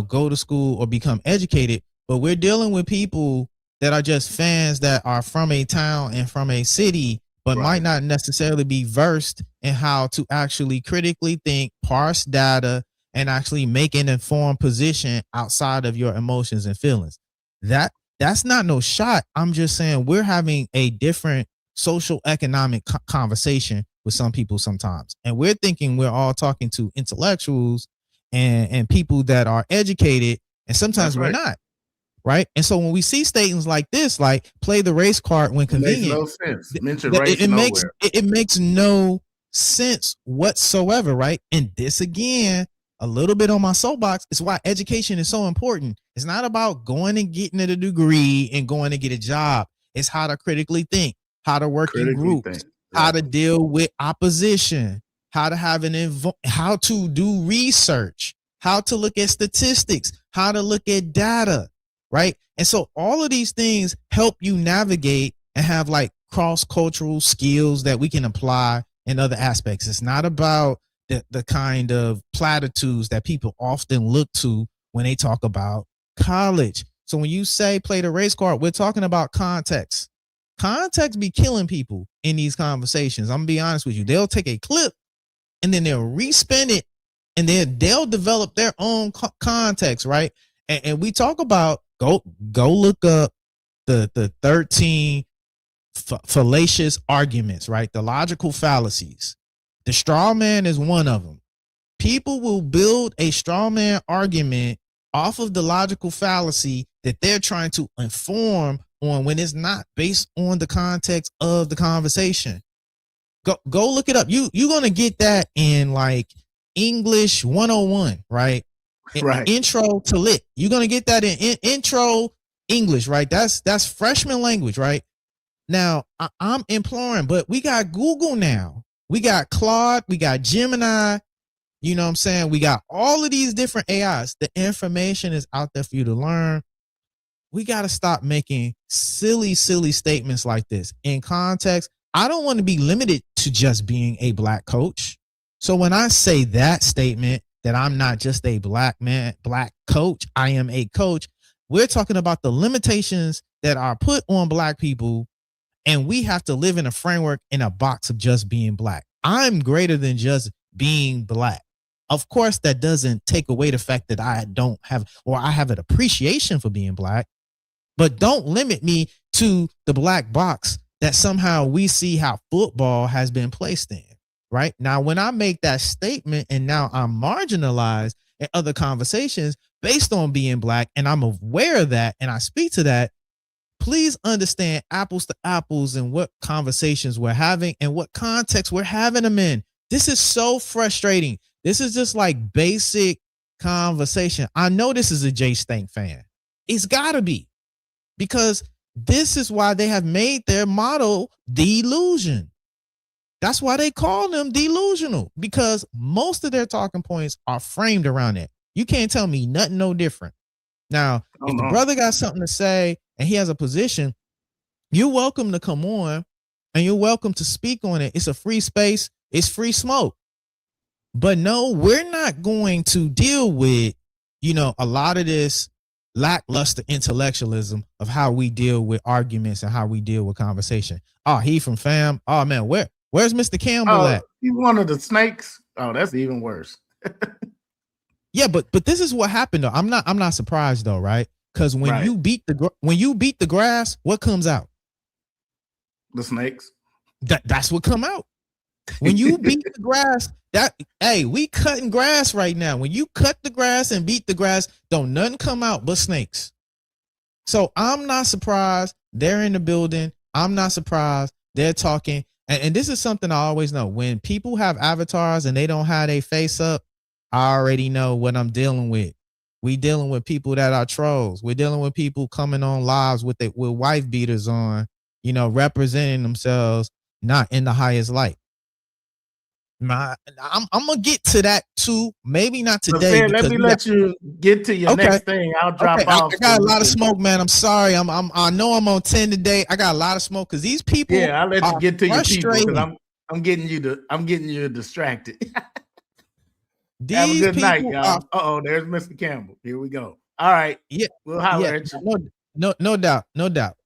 go to school or become educated, but we're dealing with people that are just fans that are from a town and from a city, but might not necessarily be versed in how to actually critically think, parse data, and actually make an informed position outside of your emotions and feelings. That's not no shot. I'm just saying we're having a different social economic conversation with some people sometimes. And we're thinking we're all talking to intellectuals and people that are educated, and sometimes we're not. Right. And so when we see statements like this, like play the race card when convenient, it makes no sense. Mention race it makes no sense whatsoever. Right. And this, again, a little bit on my soapbox, is why education is so important. It's not about going and getting a degree and going to get a job. It's how to critically think, how to work in groups, how to deal with opposition, how to have how to do research, how to look at statistics, how to look at data. Right. And so all of these things help you navigate and have like cross-cultural skills that we can apply in other aspects. It's not about the kind of platitudes that people often look to when they talk about college. So when you say play the race card, we're talking about context. context be killing people in these conversations. I'm gonna be honest with you. They'll take a clip and then they'll respin it, and then they'll develop their own context, right? And we talk about go look up the 13 fallacious arguments, right? The logical fallacies. The straw man is one of them. People will build a straw man argument off of the logical fallacy that they're trying to inform on when it's not based on the context of the conversation. Go look it up. You're gonna get that in like English 101, right? Right. Intro to lit. You're gonna get that in intro English, right? That's freshman language, right? Now I'm imploring, but we got Google now. We got Claude, we got Gemini. You know what I'm saying? We got all of these different AIs. The information is out there for you to learn. We got to stop making silly statements like this. In context, I don't want to be limited to just being a black coach. So when I say that statement, that I'm not just a black coach, I am a coach, we're talking about the limitations that are put on black people, and we have to live in a framework, in a box of just being black. I'm greater than just being black. Of course, that doesn't take away the fact that I don't have, or I have an appreciation for being black, but don't limit me to the black box that somehow we see how football has been placed in, right? Now, when I make that statement and now I'm marginalized in other conversations based on being black, and I'm aware of that and I speak to that, please understand apples to apples and what conversations we're having and what context we're having them in. This is so frustrating. This is just like basic conversation. I know this is a Jay Stank fan. It's gotta be, because this is why they have made their motto delusion. That's why they call them delusional, because most of their talking points are framed around it. You can't tell me nothing no different. Now, if the brother got something to say and he has a position, you're welcome to come on and you're welcome to speak on it. It's a free space. It's free smoke. But no, we're not going to deal with, a lot of this lackluster intellectualism of how we deal with arguments and how we deal with conversation. Oh, he from fam. Oh man, where's Mr. Campbell at? He's one of the snakes. Oh, that's even worse. Yeah, but this is what happened though. I'm not surprised though, right? Because when you beat the grass, what comes out? The snakes. That's what come out. When you beat the grass, we cutting grass right now. When you cut the grass and beat the grass, don't nothing come out but snakes. So I'm not surprised they're in the building. I'm not surprised they're talking. And this is something I always know. When people have avatars and they don't have their face up, I already know what I'm dealing with. We dealing with people that are trolls. We're dealing with people coming on lives with wife beaters on, representing themselves not in the highest light. I'm gonna get to that too. Maybe not today. Let me let you get to your next thing. I'll drop off. I got a lot of smoke, man. I'm sorry. I know I'm on 10 today. I got a lot of smoke because these people. Yeah, I'll let you get to your people because I'm getting you distracted. Have a good night, y'all. There's Mr. Campbell. Here we go. All right. Yeah, we'll holler at you. No doubt.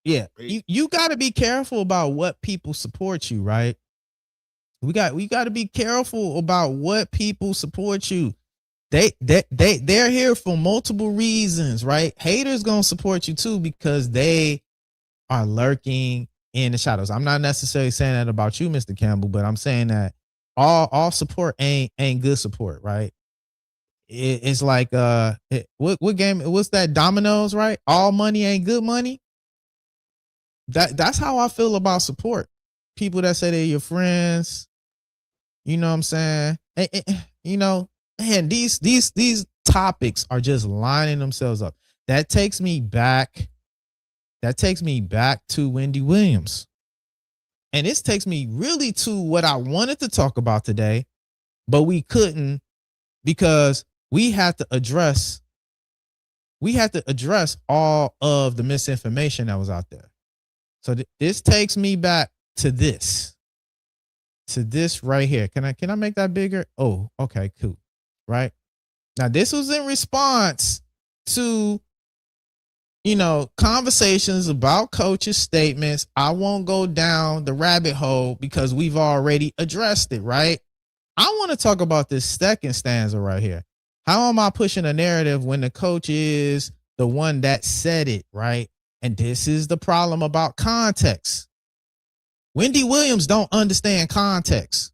Yeah, you got to be careful about what people support you, right? We got to be careful about what people support you. They're here for multiple reasons, right? Haters gonna support you too because they are lurking in the shadows. I'm not necessarily saying that about you, Mr. Campbell, but I'm saying that all support ain't good support, right? It's like what game? What's that? Dominoes, right? All money ain't good money. That's how I feel about support. People that say they're your friends. You know what I'm saying? And these topics are just lining themselves up. That takes me back to Wendy Williams. And this takes me really to what I wanted to talk about today, but we couldn't because we had to address all of the misinformation that was out there. So this takes me back to this right here. Can I make that bigger? Oh, okay, cool. Right now, this was in response to conversations about coaches' statements. I won't go down the rabbit hole because we've already addressed it, right? I want to talk about this second stanza right here. How am I pushing a narrative when the coach is the one that said it, right? And this is the problem about context. Wendy Williams don't understand context.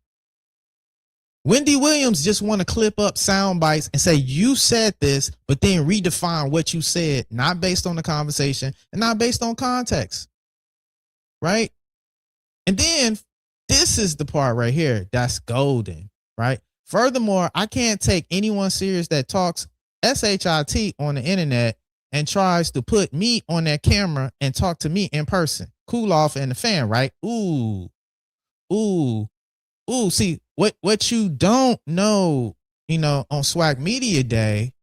Wendy Williams just want to clip up sound bites and say, you said this, but then redefine what you said, not based on the conversation and not based on context. Right? And then this is the part right here that's golden, right? Furthermore, I can't take anyone serious that talks SHIT on the internet and tries to put me on that camera and talk to me in person. Cool off and the fan, right? Ooh. See, what you don't know, on Swag Media Day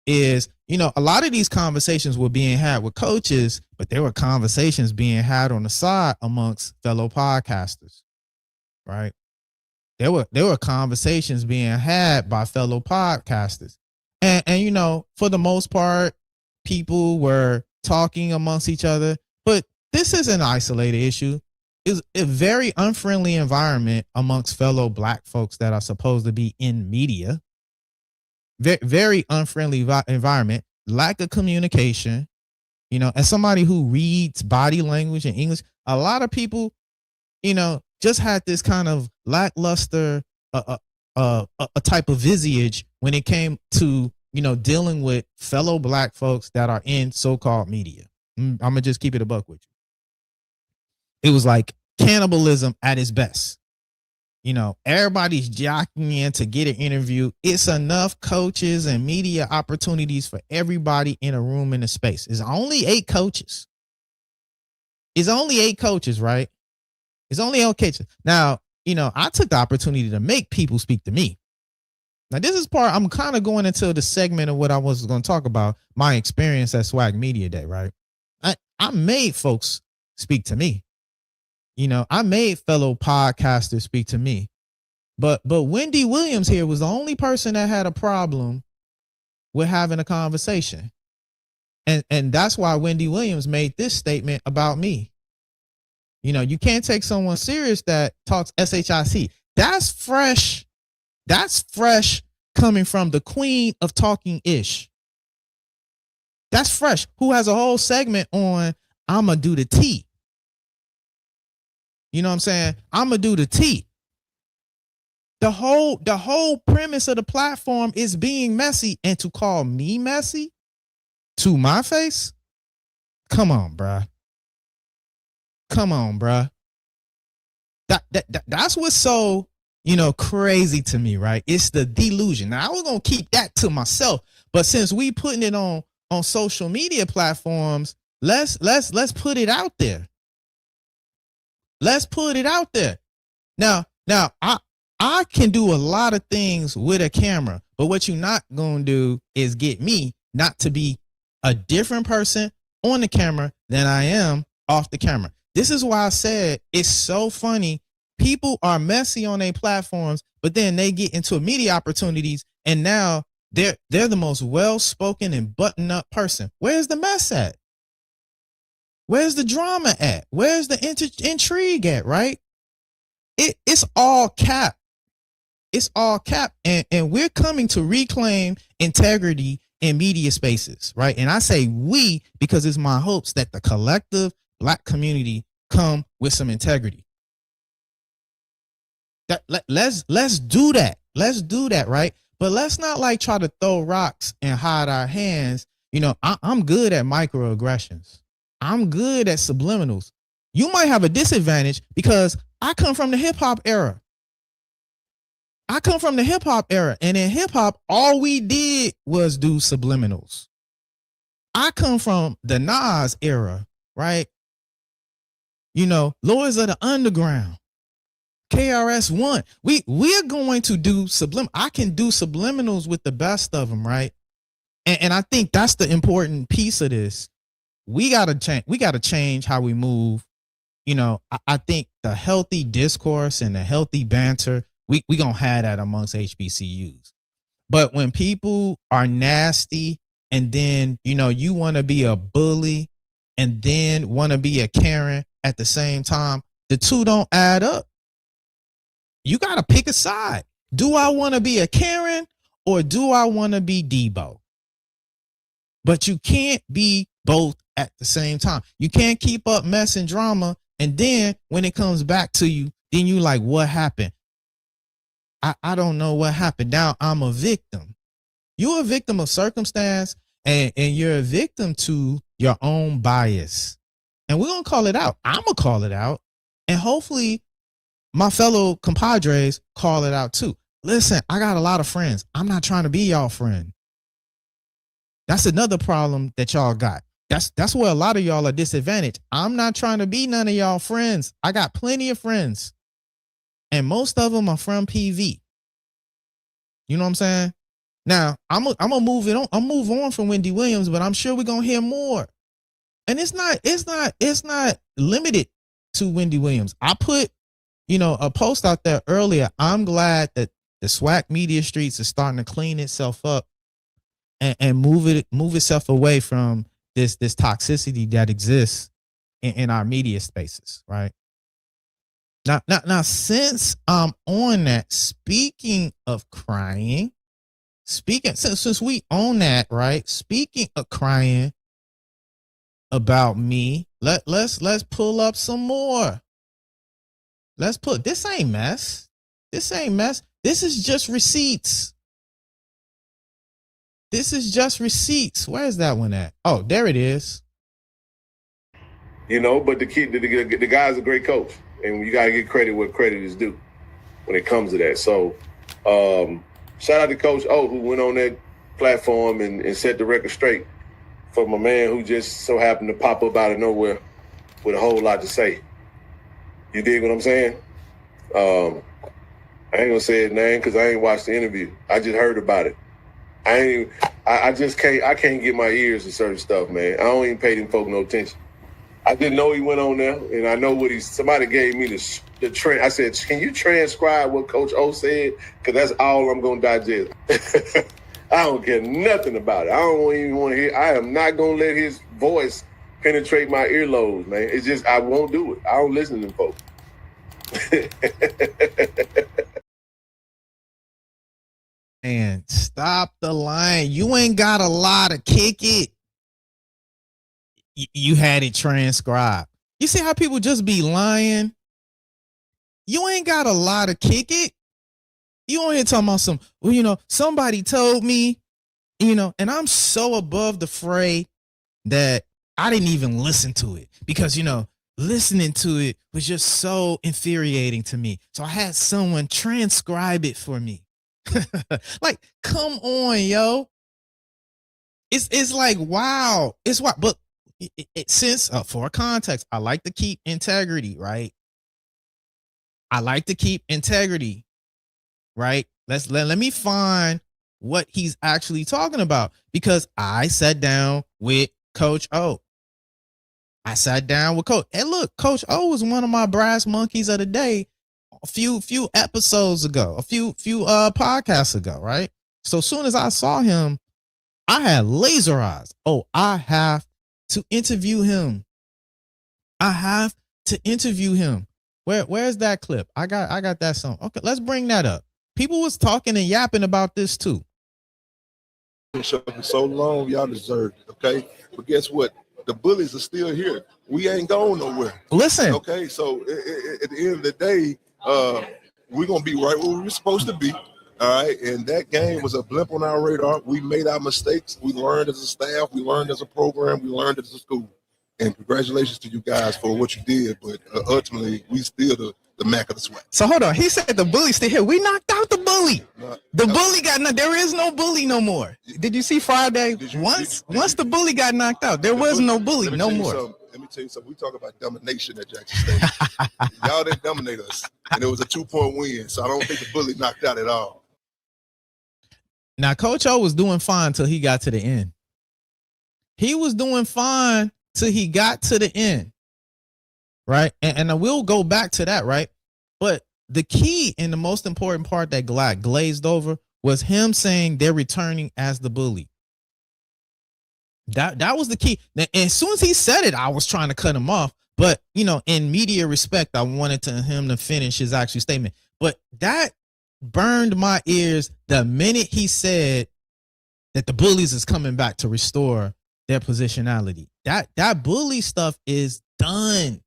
is, a lot of these conversations were being had with coaches, but there were conversations being had on the side amongst fellow podcasters, right? There were conversations being had by fellow podcasters. And for the most part, people were talking amongst each other, but this is an isolated issue. It's a very unfriendly environment amongst fellow Black folks that are supposed to be in media. Very, very unfriendly environment, lack of communication, as somebody who reads body language and English, a lot of people, just had this kind of lackluster a type of visage when it came to, dealing with fellow Black folks that are in so-called media. I'm going to just keep it a buck with you. It was like cannibalism at its best. Everybody's jockeying in to get an interview. It's enough coaches and media opportunities for everybody in a room in a space. It's only 8 coaches. It's only 8 coaches, right? It's only 8 coaches. Now, I took the opportunity to make people speak to me. Now, this is part, I'm kind of going into the segment of what I was going to talk about, my experience at Swag Media Day, right? I made folks speak to me. I made fellow podcasters speak to me. But Wendy Williams here was the only person that had a problem with having a conversation. And that's why Wendy Williams made this statement about me. You can't take someone serious that talks SHIC. That's fresh. That's fresh coming from the queen of talking ish. That's fresh. Who has a whole segment on I'ma do the T. You know what I'm saying? I'ma do the T. The whole premise of the platform is being messy, and to call me messy to my face? Come on, bruh. Come on, bruh. That's what's so, crazy to me, right? It's the delusion. Now, I was gonna keep that to myself, but since we putting it on social media platforms, let's put it out there. Let's put it out there. Now, I can do a lot of things with a camera, but what you're not gonna do is get me not to be a different person on the camera than I am off the camera. This is why I said it's so funny. People are messy on their platforms, but then they get into media opportunities, and now they're the most well-spoken and buttoned-up person. Where's the mess at? Where's the drama at? Where's the intrigue at, right? It's all cap. It's all cap. And we're coming to reclaim integrity in media spaces, right? And I say we because it's my hopes that the collective Black community come with some integrity. Let's do that. Let's do that, right? But let's not try to throw rocks and hide our hands. I'm good at microaggressions. I'm good at subliminals. You might have a disadvantage because I come from the hip hop era. And in hip hop, all we did was do subliminals. I come from the Nas era, right? Lords of the Underground, KRS-One. We're going to do I can do subliminals with the best of them, right? And I think that's the important piece of this. We gotta change. We gotta change how we move. I think the healthy discourse and the healthy banter, we gonna have that amongst HBCUs. But when people are nasty and then, you want to be a bully and then want to be a Karen at the same time. The two don't add up. You got to pick a side. Do I want to be a Karen or do I want to be Debo? But you can't be both at the same time. You can't keep up mess and drama. And then when it comes back to you, then you like, what happened? I don't know what happened. Now I'm a victim. You're a victim of circumstance, and you're a victim to your own bias. And we're going to call it out. I'm going to call it out. And hopefully my fellow compadres call it out too. Listen, I got a lot of friends. I'm not trying to be y'all friend. That's another problem that y'all got. That's where a lot of y'all are disadvantaged. I'm not trying to be none of y'all friends. I got plenty of friends. And most of them are from PV. You know what I'm saying? Now, I'm gonna move it on. I'm move on from Wendy Williams, but I'm sure we're gonna hear more. And it's not limited to Wendy Williams. I put, a post out there earlier. I'm glad that the SWAC media streets is starting to clean itself up and move itself away from this toxicity that exists in our media spaces, right? Now, since I'm on that, speaking of crying, since we own that, right? Speaking of crying about me, let's pull up some more. This ain't mess. This ain't mess. This is just receipts. Where is that one at? Oh, there it is. But the guy's a great coach, and you got to get credit where credit is due when it comes to that. So, shout out to Coach O, who went on that platform and set the record straight for my man who just so happened to pop up out of nowhere with a whole lot to say. You dig what I'm saying? I ain't gonna say his name because I ain't watched the interview. I just heard about it. I can't get my ears to certain stuff, man. I don't even pay them folk no attention. I didn't know he went on there, and I know somebody gave me the trend. I said, can you transcribe what Coach O said? Because that's all I'm going to digest. I don't care nothing about it. I don't even want to hear. I am not going to let his voice penetrate my earlobes, man. It's just, I won't do it. I don't listen to them folks. And stop the line. You ain't got a lot to kick it. You had it transcribed. You see how people just be lying? You ain't got a lot to kick it. You on here talking about somebody told me, and I'm so above the fray that I didn't even listen to it because, listening to it was just so infuriating to me. So I had someone transcribe it for me. Like, come on, yo. It's like, wow. It's what, but since for context, I like to keep integrity, right? Right? Let me find what he's actually talking about, because I sat down with Coach O. And look, Coach O was one of my brass monkeys of the day a few episodes ago, a few podcasts ago, right? So as soon as I saw him, I had laser eyes. Oh, I have to interview him. Where's that clip? I got that song. Okay, let's bring that up. People was talking and yapping about this too. So long, y'all deserved it, okay? But guess what? The bullies are still here. We ain't going nowhere. Listen. Okay, so at the end of the day, we're going to be right where we're supposed to be. All right, and that game was a blip on our radar. We made our mistakes. We learned as a staff. We learned as a program. We learned as a school. And congratulations to you guys for what you did. But ultimately, we still the Mac of the SWAC. So hold on. He said the bully's still here. We knocked out the bully. Bully got knocked. There is no bully no more. Did you see Friday? Once the bully got knocked out, there was no bully no more. Let me tell you something. We talk about domination at Jackson State. Y'all didn't dominate us. And it was a 2-point win. So I don't think the bully knocked out at all. Now, Coach O was doing fine till he got to the end. He was doing fine till he got to the end, right? And I will go back to that, right? But the key and the most important part that glazed over was him saying they're returning as the bully. That was the key. And as soon as he said it, I was trying to cut him off. But in media respect, I wanted him to finish his actual statement. But that burned my ears the minute he said that the bullies is coming back to restore their positionality. That bully stuff is done.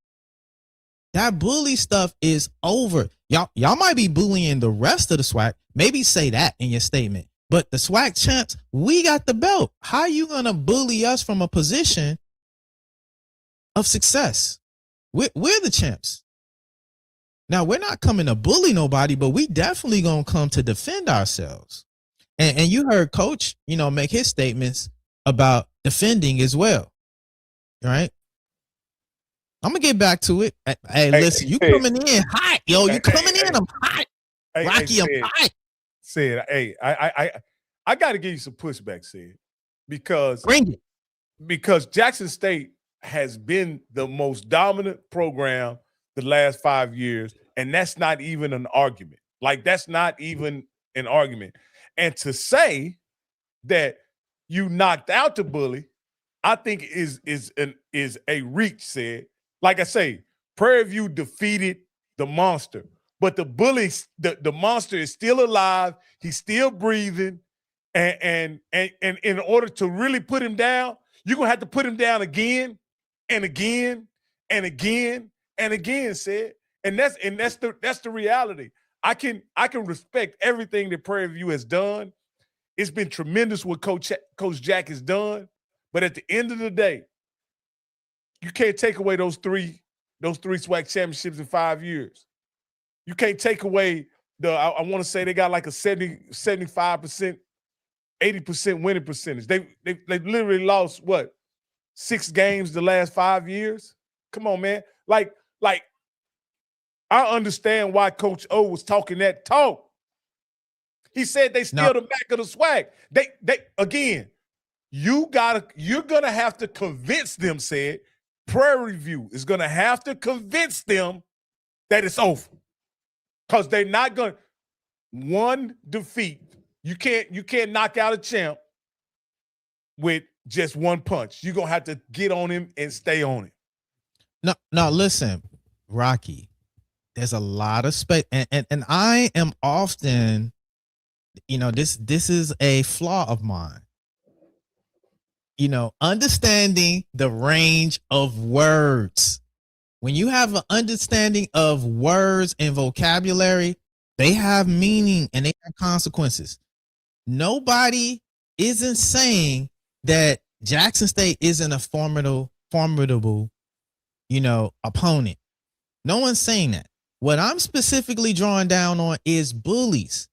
That bully stuff is over. Y'all might be bullying the rest of the SWAC. Maybe say that in your statement. But the SWAC champs, we got the belt. How you gonna bully us from a position of success? We're the champs. Now, we're not coming to bully nobody, but we definitely gonna come to defend ourselves. And you heard Coach, make his statements about defending as well. All right. I'm gonna get back to it. Hey, listen, you coming in hot, yo. You coming in, I'm hot. Rocky, I'm hot. Said, hey, I got to give you some pushback, Sid, because bring it. Because Jackson State has been the most dominant program the last 5 years, and that's not even an argument. Like, that's not even an argument. And to say that you knocked out the bully, I think is a reach, Sid. Like I say, Prairie View defeated the monster, but the bully, the monster is still alive. He's still breathing. And in order to really put him down, you're gonna have to put him down again and again and again and again, Sid. And that's the reality. I can respect everything that Prairie View has done. It's been tremendous what Coach Jack has done. But at the end of the day, you can't take away those three SWAC championships in 5 years. You can't take away I want to say they got like a 75%, 80% winning percentage. They literally lost 6 games the last 5 years? Come on, man. Like I understand why Coach O was talking that talk. He said they still the back of the SWAC. They again, you're gonna have to convince them, said Prairie View is gonna have to convince them that it's over. Because they're not gonna one defeat. You can't knock out a champ with just one punch. You're gonna have to get on him and stay on it. No, listen, Rocky. There's a lot of space, and I am often, this is a flaw of mine. Understanding the range of words. When you have an understanding of words and vocabulary, they have meaning and they have consequences. Nobody isn't saying that Jackson State isn't a formidable, opponent. No one's saying that. What I'm specifically drawing down on is bullies.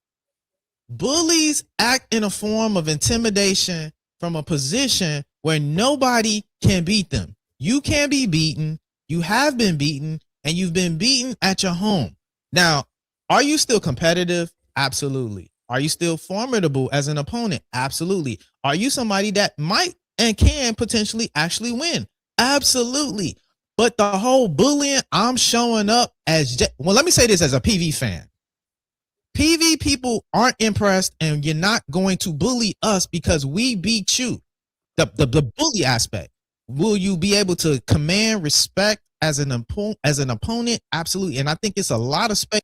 Bullies act in a form of intimidation from a position where nobody can beat them. You can be beaten. You have been beaten, and you've been beaten at your home. Now, are you still competitive? Absolutely. Are you still formidable as an opponent? Absolutely. Are you somebody that might and can potentially actually win? Absolutely. But the whole bullying, I'm showing up as, let me say this as a PV fan. PV people aren't impressed, and you're not going to bully us because we beat you. The bully aspect. Will you be able to command respect as an opponent? Absolutely. And I think it's a lot of space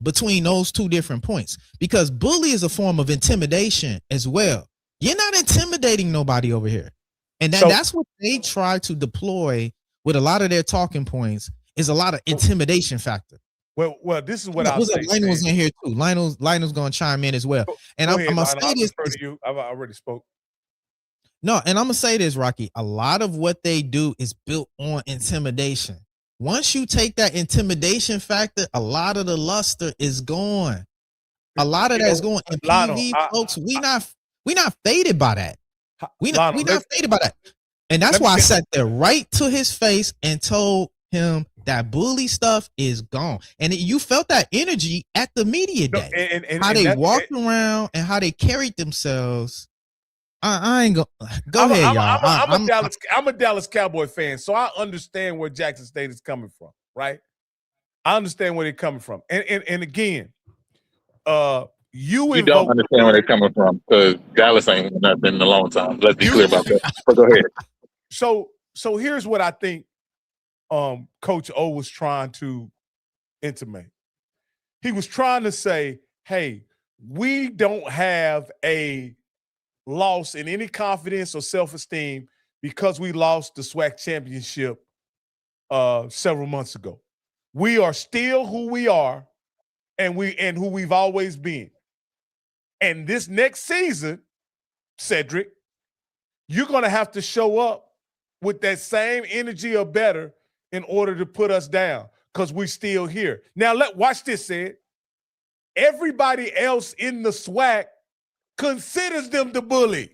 between those two different points, because bully is a form of intimidation as well. You're not intimidating nobody over here. And that's what they try to deploy with a lot of their talking points, is a lot of intimidation factor. Well, this is what I'll say. Lionel's in here too. Lionel's going to chime in as well. And I'm going to say this. I've already spoke. No, and I'm going to say this, Rocky. A lot of what they do is built on intimidation. Once you take that intimidation factor, a lot of the luster is gone. A lot of that is going. And PV folks, we not faded by that. We not faded by that. And that's why I sat there right to his face and told him that bully stuff is gone. And you felt that energy at the media day. And how they walked around and how they carried themselves. I ain't go ahead, y'all. I'm a Dallas Cowboy fan, so I understand where Jackson State is coming from, right? I understand where they're coming from. And again, You don't understand where they're coming from because Dallas ain't won nothing in a long time. Let's be clear about that. But go ahead. So here's what I think Coach O was trying to intimate. He was trying to say, hey, we don't have a loss in any confidence or self-esteem because we lost the SWAC championship several months ago. We are still who we are and who we've always been. And this next season, Cedric, you're going to have to show up with that same energy or better in order to put us down because we're still here. Now, watch this, Sid. Everybody else in the SWAC considers them the bully.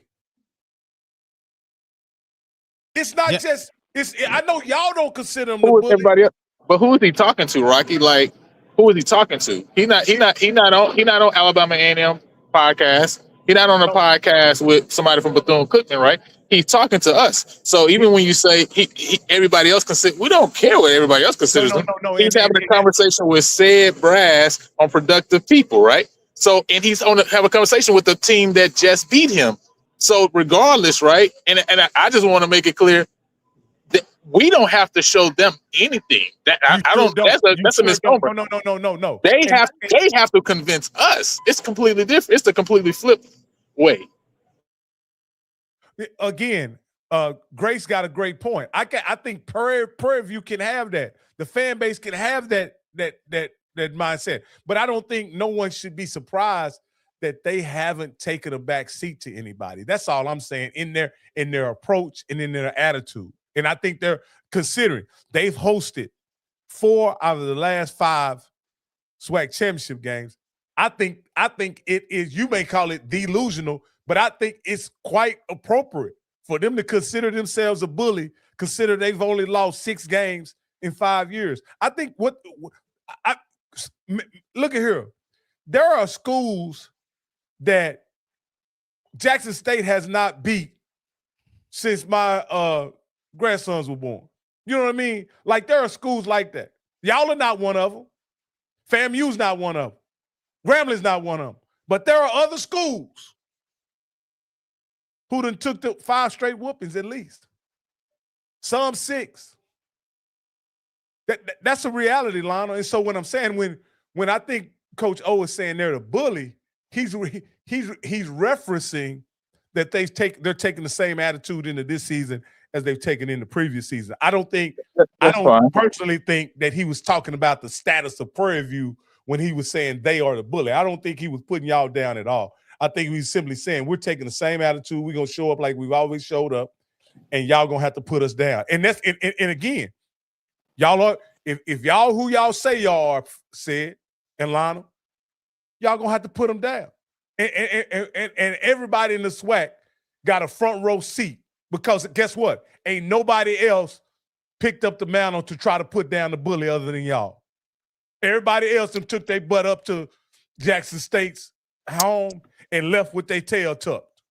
It's not just I know y'all don't consider them the bully. Everybody else? But who is he talking to, Rocky? Like, who is he talking to? He not on Alabama A&M podcast. He not on a podcast with somebody from Bethune-Cookman, right? He's talking to us. So even when you say everybody else consider, we don't care what everybody else considers them. He's having a conversation with Sed Brass on productive people, right? So and he's have a conversation with the team that just beat him. So regardless, right? And I just want to make it clear that we don't have to show them anything. That I don't. That's a misnomer. No. They have to convince us. It's completely different. It's a completely flipped way. Again, Grace got a great point. I think Prairie View can have that. The fan base can have that mindset. But I don't think no one should be surprised that they haven't taken a back seat to anybody. That's all I'm saying in their approach and in their attitude. And I think they're considering. They've hosted 4 out of the last 5 SWAC championship games. I think it is, you may call it delusional, but I think it's quite appropriate for them to consider themselves a bully, consider they've only lost 6 games in 5 years. I think look at here. There are schools that Jackson State has not beat since my grandsons were born. You know what I mean? Like, there are schools like that. Y'all are not one of them. FAMU's not one of them. Gramblin's not one of them. But there are other schools who done took the 5 straight whoopings at least. Some 6. That's a reality, Lionel. And so when I'm saying when I think Coach O is saying they're the bully, he's referencing that they're taking the same attitude into this season as they've taken in the previous season. I don't personally think that he was talking about the status of Prairie View when he was saying they are the bully. I don't think he was putting y'all down at all. I think he was simply saying we're taking the same attitude. We're gonna show up like we've always showed up, and y'all gonna have to put us down. And that's and again, y'all are if y'all who y'all say y'all are, Sid and Lionel, y'all gonna have to put them down. And everybody in the SWAC got a front row seat because guess what? Ain't nobody else picked up the mantle to try to put down the bully other than y'all. Everybody else took their butt up to Jackson State's home and left with their tail tucked.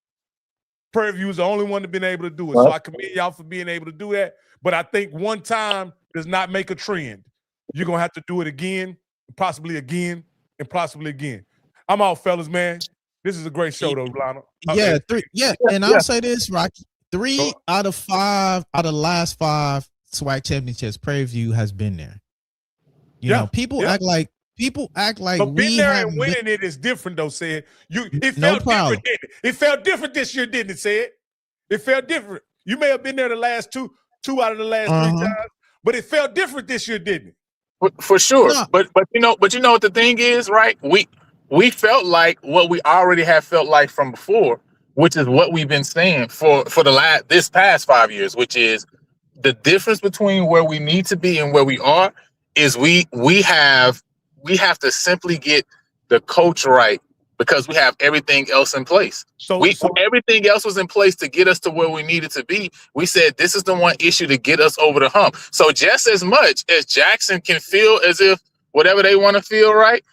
Prairie View is the only one that's been able to do it. So I commend y'all for being able to do that. But I think one time does not make a trend. You're going to have to do it again, possibly again, and possibly again. I'm out, fellas, man. This is a great show, though, Lionel. Yeah, 3. Yeah, and I'll say this, Rocky. 3 out of 5 out of the last 5 SWAC championships, Prairie View has been there. You know, people act like but being there and winning it is different, though, Sid. It felt different, didn't it? It felt different this year, didn't it, Sid? It felt different. You may have been there the last two out of the last 3 times, but it felt different this year, didn't it? For sure. No. But you know what the thing is, right? We felt like what we already have felt like from before, which is what we've been saying for this past 5 years, which is the difference between where we need to be and where we are is we have to simply get the coach right because we have everything else in place. So everything else was in place to get us to where we needed to be. We said this is the one issue to get us over the hump. So just as much as Jackson can feel as if whatever they want to feel, right?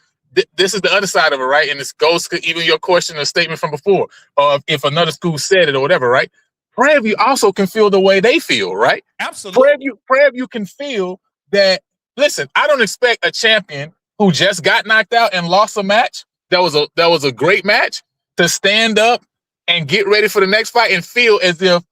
This is the other side of it, right? And this goes to even your question or statement from before, or if another school said it or whatever, right? Prairie View also can feel the way they feel, right? Absolutely. Prairie View can feel that, listen, I don't expect a champion who just got knocked out and lost a match that was a great match, to stand up and get ready for the next fight and feel as if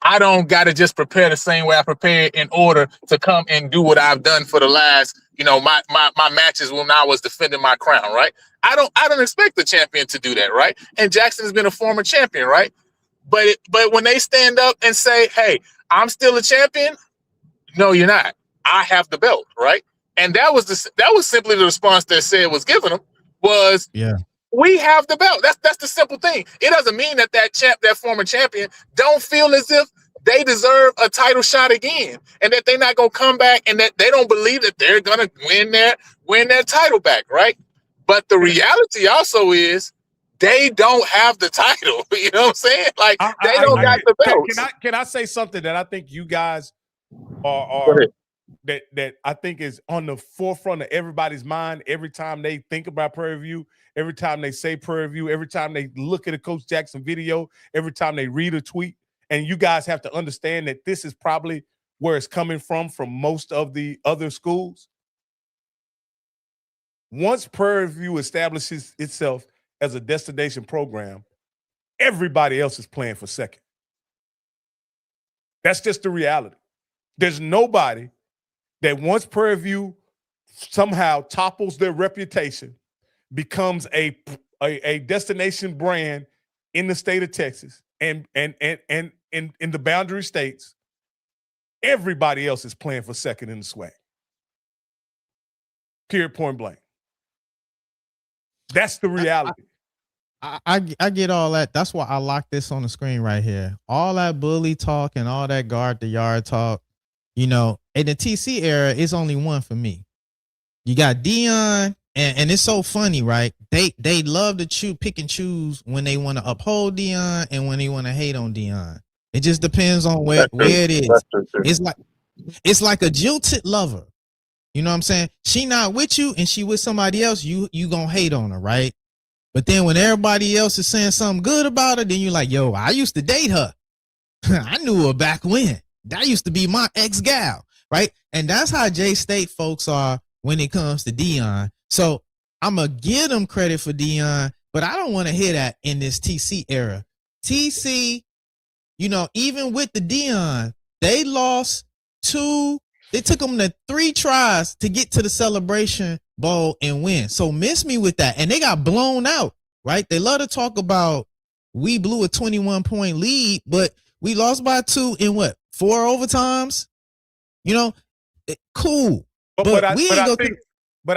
I don't got to just prepare the same way I prepared in order to come and do what I've done for the last, my matches when I was defending my crown, right? I don't expect the champion to do that, right? And Jackson has been a former champion, right? But when they stand up and say, "Hey, I'm still a champion," no, you're not. I have the belt, right? And that was simply the response that Sed was giving him was, we have the belt. That's the simple thing. It doesn't mean that former champion don't feel as if they deserve a title shot again, and that they're not gonna come back, and that they don't believe that they're gonna win their title back, right? But the reality also is they don't have the title. You know what I'm saying? Like they don't got the belt. Can I say something that I think you guys are that I think is on the forefront of everybody's mind every time they think about Prairie View, every time they say Prairie View, every time they look at a Coach Jackson video, every time they read a tweet. And you guys have to understand that this is probably where it's coming from most of the other schools. Once Prairie View establishes itself as a destination program, everybody else is playing for second. That's just the reality. There's nobody that once Prairie View somehow topples their reputation, becomes a destination brand in the state of Texas and in the boundary states, everybody else is playing for second in the swag. Period, point blank. That's the reality. I get all that. That's why I locked this on the screen right here. All that bully talk and all that guard the yard talk, in the TC era, it's only one for me. You got Deion, and it's so funny, right? They love to pick and choose when they want to uphold Deion and when they want to hate on Deion. It just depends on where it is. It's like a jilted lover. You know what I'm saying? She not with you and she with somebody else, you gonna hate on her, right? But then when everybody else is saying something good about her, then you're like, yo, I used to date her. I knew her back when. That used to be my ex-gal, right? And that's how J-State folks are when it comes to Deion. So I'm going to give them credit for Deion, but I don't want to hear that in this TC era. TC, even with the Deion, they took them to 3 tries to get to the Celebration Bowl and win. So miss me with that. And they got blown out, right? They love to talk about we blew a 21-point lead, but we lost by 2 in 4 overtimes? Cool. But I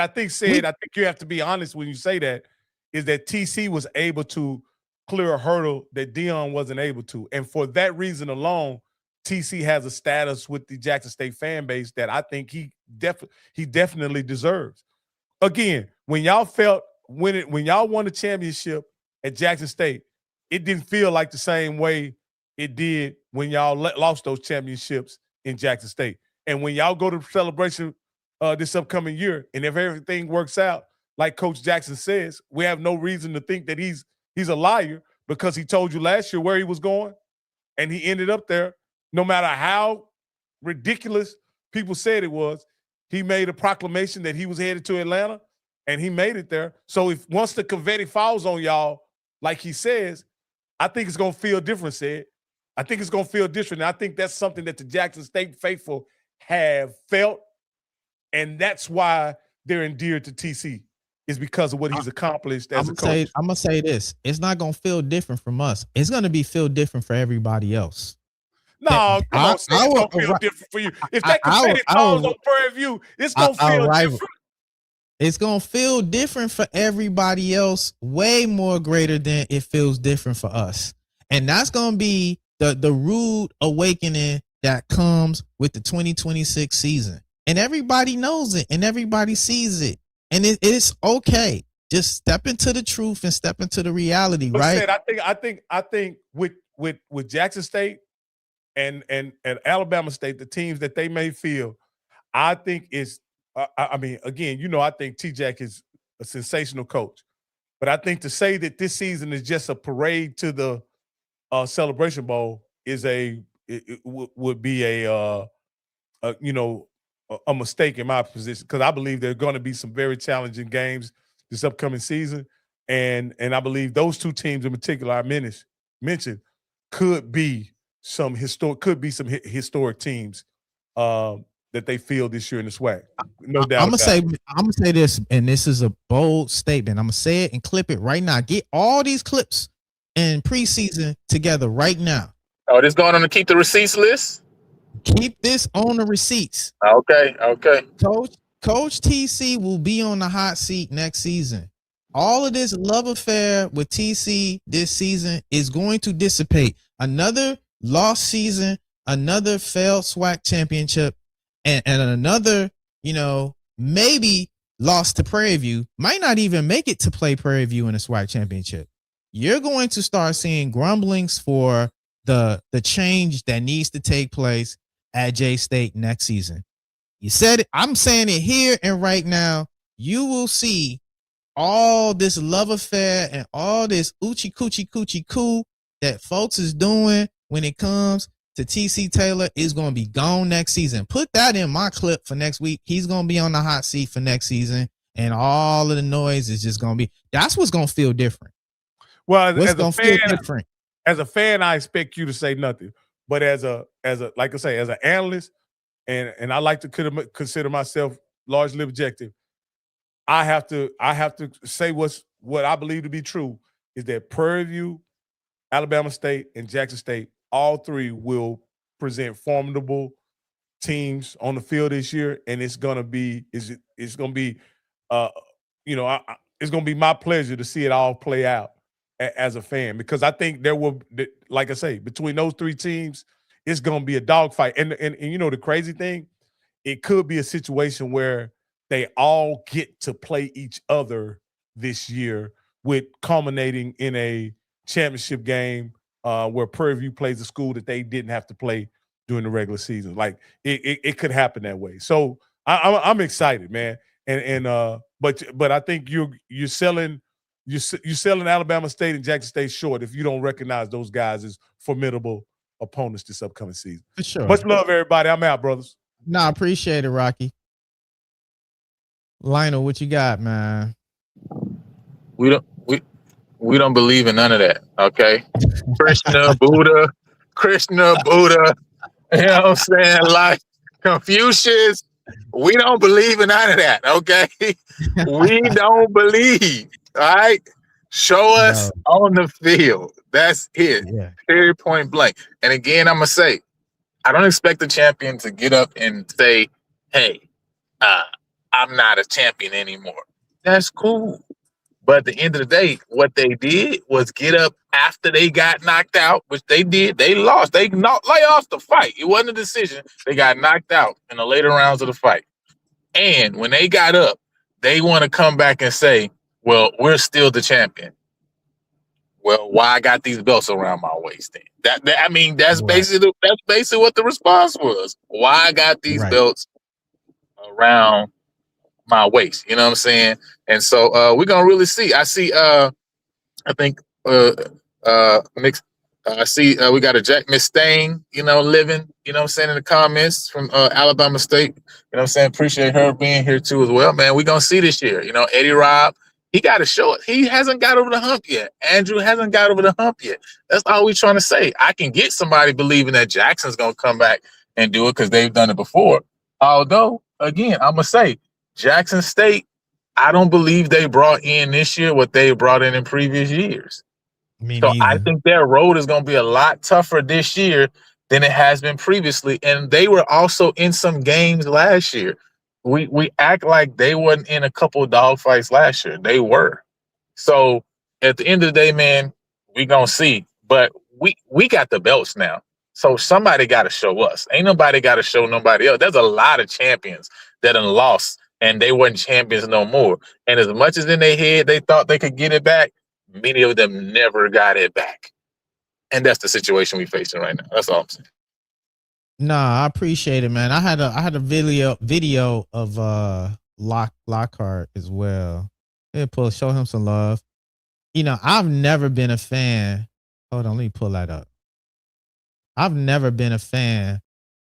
think, Sed, I think you have to be honest when you say that, is that TC was able to clear a hurdle that Deion wasn't able to. And for that reason alone, TC has a status with the Jackson State fan base that I think he definitely deserves. Again, when y'all won the championship at Jackson State, it didn't feel like the same way it did when y'all lost those championships in Jackson State. And when y'all go to Celebration this upcoming year, and if everything works out, like Coach Jackson says, we have no reason to think that he's a liar, because he told you last year where he was going, and he ended up there. No matter how ridiculous people said it was, he made a proclamation that he was headed to Atlanta, and he made it there. So if once the confetti falls on y'all, like he says, I think it's going to feel different, Sed. I think it's going to feel different. And I think that's something that the Jackson State faithful have felt, and that's why they're endeared to TC, is because of what he's accomplished as a coach. I'm going to say this. It's not going to feel different from us. It's going to feel different for everybody else. No, come on, it's going to feel different for you. If that confetti falls on Prairie View, it's going to feel different. It's going to feel different for everybody else, way more greater than it feels different for us. And that's going to be the rude awakening that comes with the 2026 season. And everybody knows it and everybody sees it. And it's okay. Just step into the truth and step into the reality, right? I think with Jackson State and Alabama State, the teams that they may feel, I think it's again, I think T-Jack is a sensational coach. But I think to say that this season is just a parade to the Celebration Bowl is would be a mistake in my position, because I believe there are going to be some very challenging games this upcoming season. and I believe those two teams in particular I mentioned could be some historic teams that they field this year in the SWAC. No doubt. I'm gonna say this, and this is a bold statement. I'm gonna say it and clip it right now. Get all these clips in preseason together right now. Oh, this going on to keep the receipts list? Keep this on the receipts. Okay. Coach TC will be on the hot seat next season. All of this love affair with TC this season is going to dissipate. Another lost season, another failed SWAC championship, and another, maybe lost to Prairie View. Might not even make it to play Prairie View in a SWAC championship. You're going to start seeing grumblings for the change that needs to take place at J-State next season. You said it. I'm saying it here and right now. You will see all this love affair and all this oochie coochie coo that folks is doing when it comes to TC Taylor is going to be gone next season. Put that in my clip for next week. He's going to be on the hot seat for next season, and all of the noise is just going to be. That's what's going to feel different. Well, as a fan, I expect you to say nothing. But as a like I say, as an analyst, and I like to consider myself largely objective, I have to say what I believe to be true is that Prairie View, Alabama State, and Jackson State, all three will present formidable teams on the field this year, and it's gonna be my pleasure to see it all play out as a fan, because I think there will, like I say, between those three teams, it's gonna be a dogfight. And the crazy thing, it could be a situation where they all get to play each other this year, with culminating in a championship game where Prairie View plays a school that they didn't have to play during the regular season. Like it could happen that way. So I'm excited, man. But I think you're selling Alabama State and Jackson State short if you don't recognize those guys as formidable opponents this upcoming season. For sure. Much love, everybody. I'm out, brothers. No, I appreciate it, Rocky. Lionel, what you got, man? We don't believe in none of that. Okay, Krishna, Buddha. You know what I'm saying? Like Confucius. We don't believe in none of that. Okay, we don't believe. All right, show us on the field. That's it. Yeah. Period. Point blank. And again, I'm gonna say, I don't expect the champion to get up and say, "Hey, I'm not a champion anymore." That's cool. But at the end of the day, what they did was get up after they got knocked out, which they did. They lost. They lost the fight. It wasn't a decision. They got knocked out in the later rounds of the fight. And when they got up, they want to come back and say, well, we're still the champion. Well, why I got these belts around my waist then? That's basically what the response was. Why I got these belts around my waist. You know what I'm saying? And so we're gonna really see. I see I see we got a Jack Mustaine, living, you know what I'm saying, in the comments from Alabama State. You know what I'm saying? Appreciate her being here too as well, man. We're gonna see this year. Eddie Robb, he got to show it. He hasn't got over the hump yet. Andrew hasn't got over the hump yet. That's all we're trying to say. I can get somebody believing that Jackson's gonna come back and do it because they've done it before. Although, again, I'm gonna say Jackson State, I don't believe they brought in this year what they brought in previous years. I think their road is going to be a lot tougher this year than it has been previously. And they were also in some games last year. We act like they wasn't in a couple of dogfights last year. They were. So at the end of the day, man, we going to see. But we got the belts now. So somebody got to show us. Ain't nobody got to show nobody else. There's a lot of champions that done lost and they weren't champions no more. And as much as in their head they thought they could get it back, many of them never got it back. And that's the situation we're facing right now. That's all I'm saying. Nah, I appreciate it, man. I had a video of Lockhart as well. Show him some love. I've never been a fan. Hold on, let me pull that up. I've never been a fan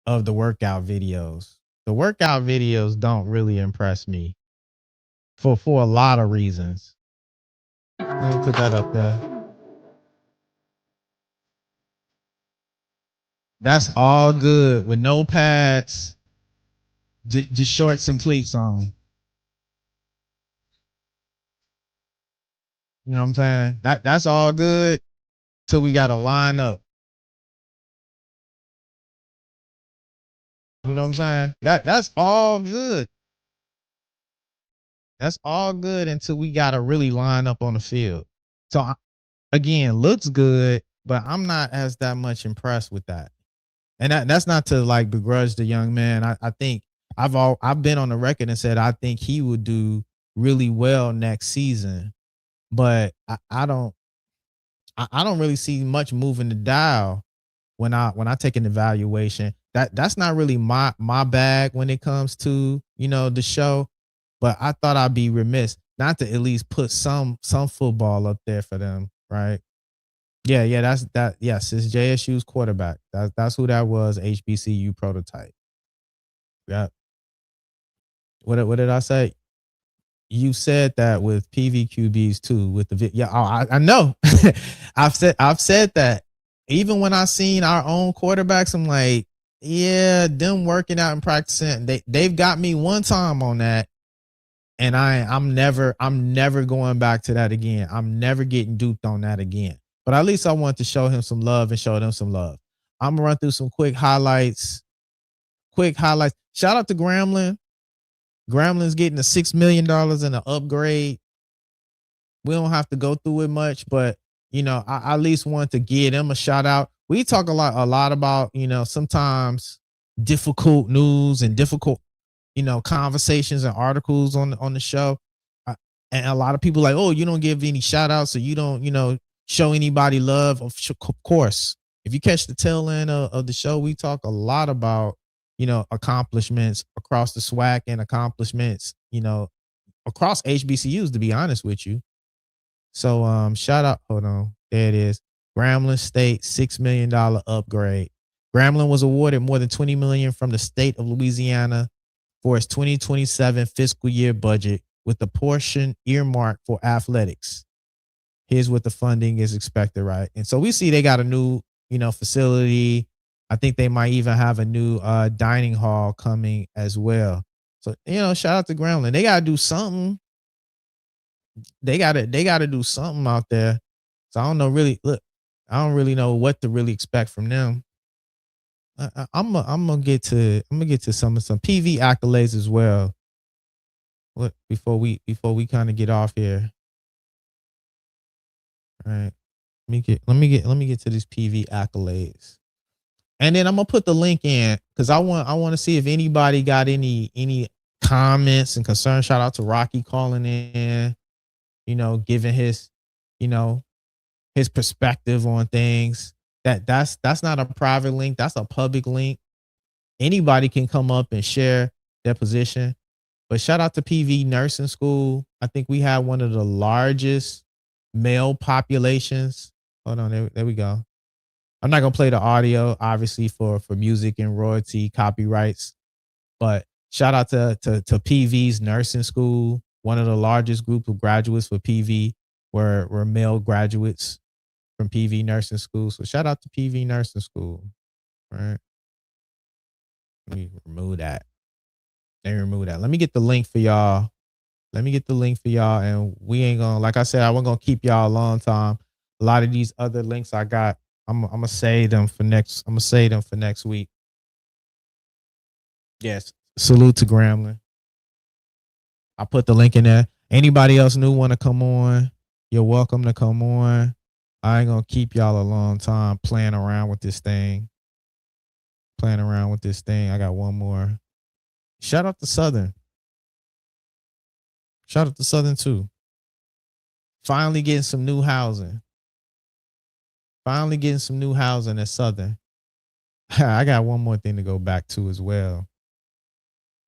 of the workout videos. The workout videos don't really impress me for a lot of reasons. Let me put that up there. That's all good with no pads, just shorts and cleats on. You know what I'm saying? That's all good till we got to line up. You know what I'm saying? That's all good. That's all good until we got to really line up on the field. So again, looks good, but I'm not as that much impressed with that. And that's not to like begrudge the young man. I think I've been on the record and said I think he would do really well next season, but I don't really see much moving the dial when I take an evaluation. That's not really my bag when it comes to, you know, the show, but I thought I'd be remiss not to at least put some football up there for them, right? Yeah, that's that. Yes, it's JSU's quarterback. That's who that was. HBCU prototype. Yeah. What did I say? You said that with PVQBs too. With the yeah, I know. I've said that. Even when I seen our own quarterbacks, I'm like, yeah, them working out and practicing. They've got me one time on that, and I'm never going back to that again. I'm never getting duped on that again. But at least I want to show him some love and show them some love. I'm gonna run through some quick highlights. Shout out to Gremlin. Gremlin's getting a $6 million in an upgrade. We don't have to go through it much, but you know, I at least want to give them a shout out. We talk a lot about, you know, sometimes difficult news and difficult, you know, conversations and articles on the show. And a lot of people like, oh, you don't give any shout outs, so you don't, you know, show anybody love. Of course, if you catch the tail end of the show, we talk a lot about, you know, accomplishments across the SWAC and accomplishments, you know, across HBCUs, to be honest with you. So shout out, hold on, there it is. Grambling State $6 million upgrade. Grambling was awarded more than $20 million from the state of Louisiana for its 2027 fiscal year budget, with a portion earmarked for athletics. Here's what the funding is expected, right? And so we see they got a new, you know, facility. I think they might even have a new dining hall coming as well. So, you know, shout out to Grambling. They gotta do something. They gotta do something out there. So I don't know really. Look, I don't really know what to really expect from them. I'm gonna get to some PV accolades as well. What before we kind of get off here. All right. Let me get to these PV accolades. And then I'm gonna put the link in because I want to see if anybody got any comments and concerns. Shout out to Rocky calling in, you know, giving his, you know, his perspective on things. That's not a private link. That's a public link. Anybody can come up and share their position. But shout out to PV Nursing School. I think we have one of the largest male populations. Hold on, there we go. I'm not gonna play the audio, obviously, for music and royalty copyrights. But shout out to PV's Nursing School. One of the largest group of graduates for PV were male graduates from PV Nursing School. So shout out to PV Nursing School. All right. Let me remove that. Let me get the link for y'all. And we ain't gonna, like I said, I wasn't gonna keep y'all a long time. A lot of these other links I got, I'm gonna save them for next. Week. Yes. Salute to Grambling. I put the link in there. Anybody else new want to come on? You're welcome to come on. I ain't gonna keep y'all a long time playing around with this thing. I got one more. Shout out to Southern. Shout out to Southern too. Finally getting some new housing. At Southern. I got one more thing to go back to as well.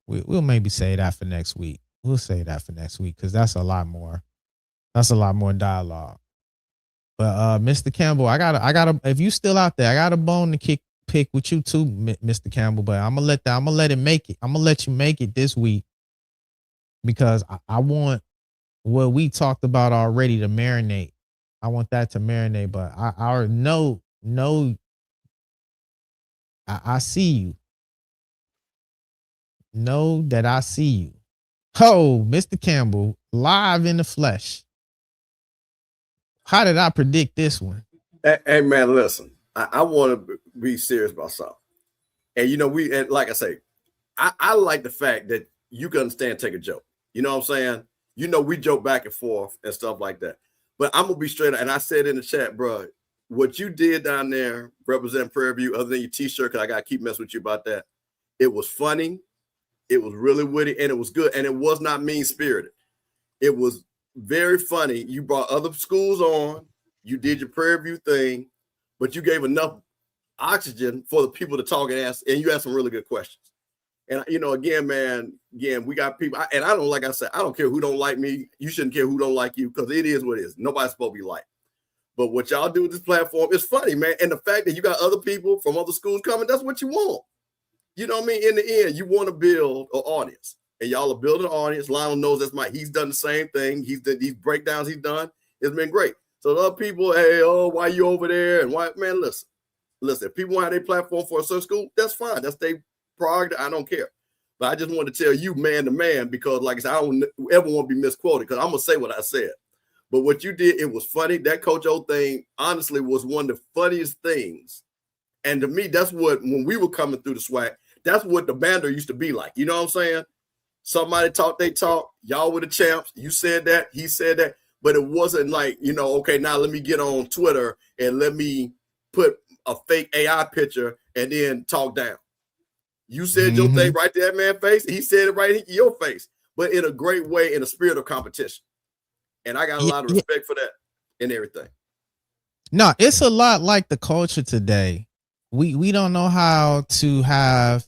We'll maybe say that for next week. Because that's a lot more. Dialogue. But Mr. Campbell, I gotta. If you still out there, I got a bone to pick with you too, Mr. Campbell. But I'm gonna let it make it. I'm gonna let you make it this week because I want what we talked about already to marinate. I want that to marinate, but I know I see you. Know that I see you. Oh, Mr. Campbell, live in the flesh. How did I predict this one? Hey man, listen. I want to be serious about something. And and like I say, I like the fact that you can understand, take a joke. You know what I'm saying? We joke back and forth and stuff like that. But I'm gonna be straight up, and I said in the chat, bro, what you did down there representing Prairie View, other than your t-shirt, because I gotta keep messing with you about that. It was funny, it was really witty, and it was good, and it was not mean-spirited. It was very funny. You brought other schools on, you did your Prairie View thing, but you gave enough oxygen for the people to talk and ask, and you asked some really good questions. And again, we got people, and I don't, like I said, I don't care who don't like me. You shouldn't care who don't like you, because it is what it is. Nobody's supposed to be liked. But what y'all do with this platform is funny, man. And the fact that you got other people from other schools coming, that's what you want. You know what I mean? In the end, you want to build an audience, and y'all are building an audience. Lionel knows he's done the same thing. These breakdowns he's done, it's been great. So the other people, hey, why you over there? And why, man, listen, if people want to have their platform for a certain school, that's fine. That's their prerogative. I don't care. But I just want to tell you man to man, because like I said, I don't ever want to be misquoted, because I'm going to say what I said. But what you did, it was funny. That Coach O thing, honestly, was one of the funniest things. And to me, that's what, when we were coming through the SWAC, that's what the banter used to be like. You know what I'm saying? Somebody talk, they talk. Y'all were the champs. You said that. He said that. But it wasn't like, okay, now let me get on Twitter and let me put a fake AI picture and then talk down. You said your thing right to that man's face. He said it right in your face, but in a great way, in a spirit of competition. And I got a lot of respect for that and everything. No, it's a lot like the culture today. We don't know how to have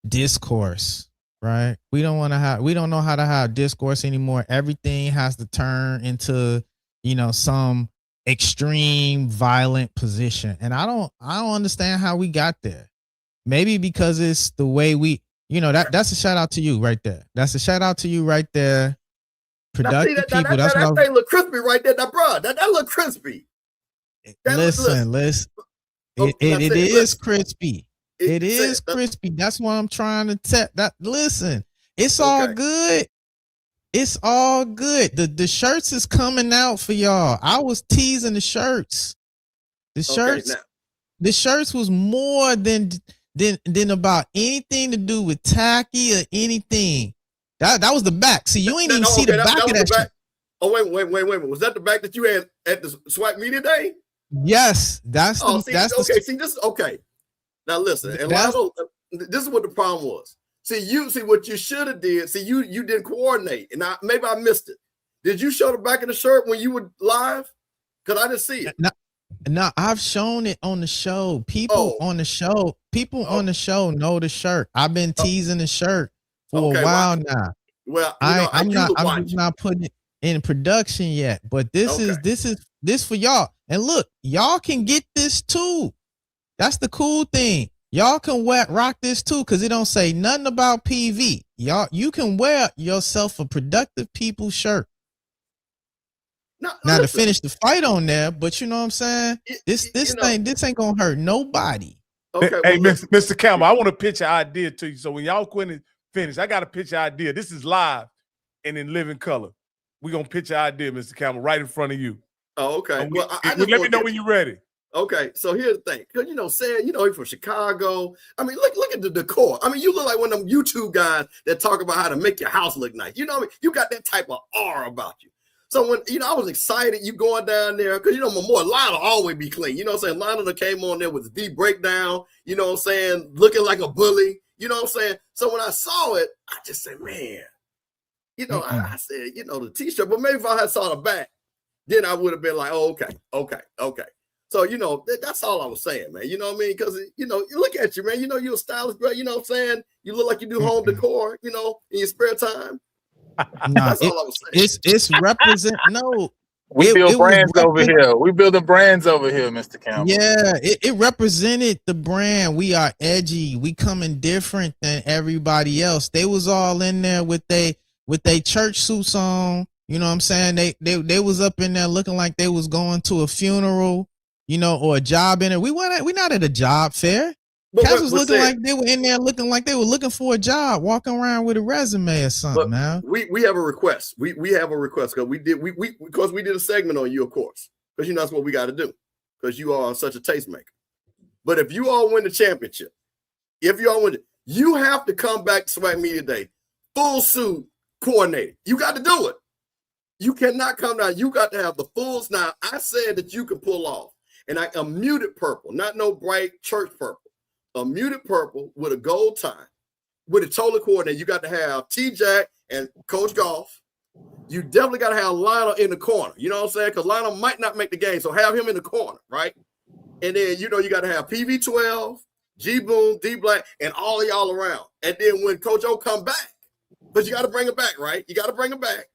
discourse, right? We don't know how to have discourse anymore. Everything has to turn into, some extreme violent position. And I don't understand how we got there. Maybe because it's the way that's a shout out to you right there. That's a shout out to you right there. Productive people. That thing look crispy right there, bro. That look crispy. Listen. It is crispy. It is crispy. That's what I'm trying to tell. Listen, it's all good. It's all good. The shirts is coming out for y'all. I was teasing the shirts. The shirts was more than about anything to do with tacky or anything. That was the back. See, you ain't even see the back of that shit. Oh, wait. Was that the back that you had at the SWAC Media Day? Yes, that's okay. Now listen, and this is what the problem was. See what you should have did. See, you didn't coordinate, and maybe I missed it. Did you show the back of the shirt when you were live? Because I didn't see it. No, I've shown it on the show. People on the show know the shirt. I've been teasing the shirt for a while now. Well, I'm not putting it in production yet, but this is for y'all. And look, y'all can get this too. That's the cool thing. Y'all can rock this too, because it don't say nothing about PV. You can wear yourself a productive people shirt. Now to finish the fight on there, but you know what I'm saying? This ain't gonna hurt nobody. Okay, hey, Mr. Campbell, I want to pitch an idea to you. So when y'all finish, I got to pitch an idea. This is live and in living color. We're gonna pitch an idea, Mr. Campbell, right in front of you. Oh, okay. Well, let me know when you're ready. Okay, so here's the thing, because Sed, he's from Chicago. I mean, look at the decor. I mean, you look like one of them YouTube guys that talk about how to make your house look nice. You know what I mean? You got that type of aura about you. So when I was excited, you going down there, because more Lionel always be clean. You know what I'm saying? Lionel that came on there with the deep breakdown. You know what I'm saying? Looking like a bully. You know what I'm saying? So when I saw it, I just said, man, I said, the t-shirt. But maybe if I had saw the back, then I would have been like, oh, okay. So, that's all I was saying, man. You know what I mean? Because, you look at you, man. You're a stylish, bro. You know what I'm saying? You look like you do home decor, in your spare time. That's all I was saying. It's represent. No. We build brands over here. We building brands over here, Mr. Campbell. Yeah, it represented the brand. We are edgy. We coming different than everybody else. They was all in there with they church suits on. You know what I'm saying? They was up in there looking like they was going to a funeral, you know, or a job in it. We not at a job fair. Cats was looking like they were in there looking like they were looking for a job, walking around with a resume or something, man. We have a request. We have a request because we did a segment on you, of course, because you know that's what we got to do because you are such a tastemaker. But if you all win the championship, you have to come back to Swag Media Day, full suit, coordinated. You got to do it. You cannot come down. You got to have the fulls. Now, I said that you can pull off, and a muted purple, not no bright church purple, a muted purple with a gold tie, with a total coordinator. You got to have T-Jack and Coach Golf. You definitely got to have Lionel in the corner. You know what I'm saying? Because Lionel might not make the game, so have him in the corner, right? And then, you know, you got to have PV12, G-Boom, D-Black, and all of y'all around. And then when Coach O come back, but you got to bring it back, right? You got to bring it back.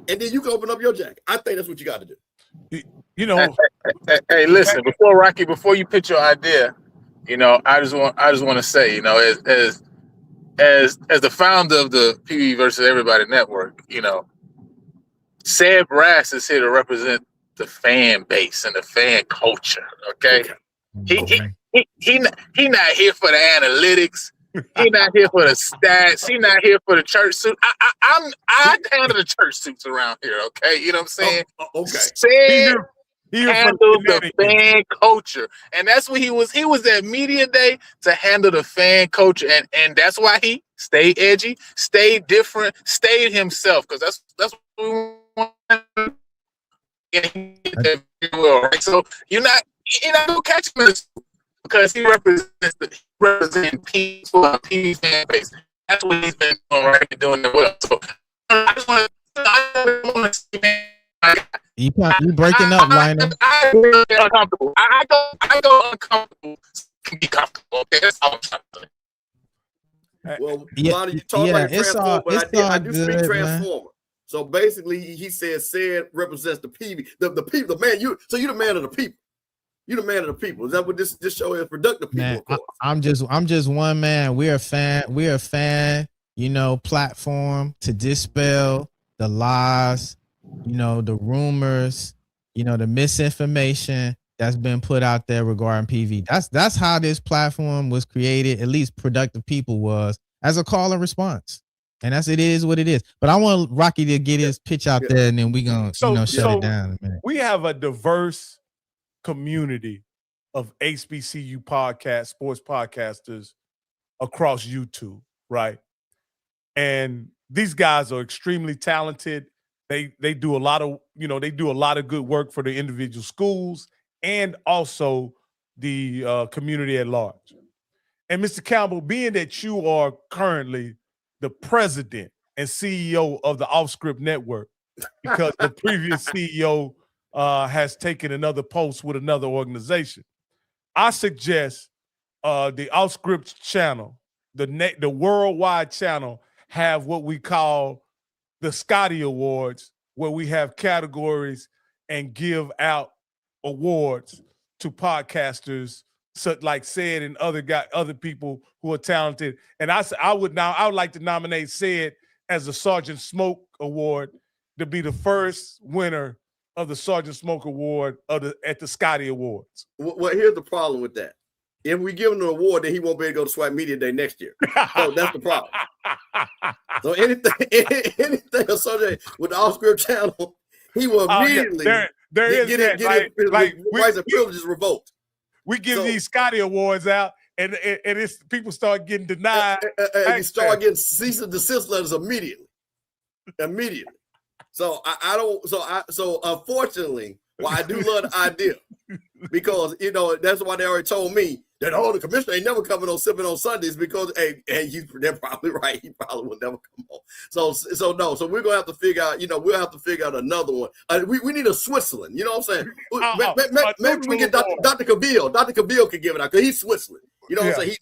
And then you can open up your jacket. I think that's what you got to do. You know. Hey, listen, before you pitch your idea, you know, I just want to say, you know, as the founder of the PV versus Everybody Network, you know, Sed Brass is here to represent the fan base and the fan culture. Okay, he not here for the analytics. He not here for the stats. He not here for the church suit. I handle the church suits around here. Okay, you know what I'm saying? Okay. Sed handle the fan culture, and that's what he was. He was at media day to handle the fan culture, and that's why he stayed edgy, stayed different, stayed himself, because that's what we want. Right? So you're not gonna catch him because he represents people, PV fan base. That's what he's been doing, right? Doing it well. So I just want to see, man. You breaking up, Lionel. I go uncomfortable. I go uncomfortable. Can be comfortable. Okay, that's all I'm trying to say. Well, Lonnie, you talk like a transformer, but I do speak transformer. Man. So basically, he says Sed represents the PV, the people, the man. So you're the man of the people. You're the man of the people. Is that what this show is? Productive people, man, of course. I'm just one man. We're a fan. You know, platform to dispel the lies. You know, the rumors, you know, the misinformation that's been put out there regarding PV. That's how this platform was created, at least Productive People was, as a call and response. And it is what it is. But I want Rocky to get his pitch out there, and then we gonna shut it down in a minute. We have a diverse community of HBCU sports podcasters across YouTube, right? And these guys are extremely talented. They do a lot of, good work for the individual schools and also the community at large. And Mr. Campbell, being that you are currently the president and CEO of the Off Script Network, because the previous CEO has taken another post with another organization, I suggest the Off Script channel, the worldwide channel, have what we call the Scotty Awards, where we have categories and give out awards to podcasters, like Sed and other people who are talented. And I would like to nominate Sed as the Sergeant Smoke Award to be the first winner of the Sergeant Smoke Award at the Scotty Awards. Well, here's the problem with that. If we give him an award, then he won't be able to go to Swag Media Day next year. So that's the problem. So anything associated with the Off Script channel, he will immediately get rights and privileges revoked. We give these Scotty Awards out, and it's people start getting denied. And you start getting cease and desist letters immediately. So So unfortunately, well, I do love the idea because that's why they already told me that the commissioner ain't never coming on sipping on Sundays because they're probably right. He probably will never come on. So we're gonna have to figure out. We'll have to figure out another one. We need a Switzerland. You know what I'm saying? Maybe we get Dr. Cavill. Dr. Cavill can give it out because he's Switzerland. You know what I'm saying?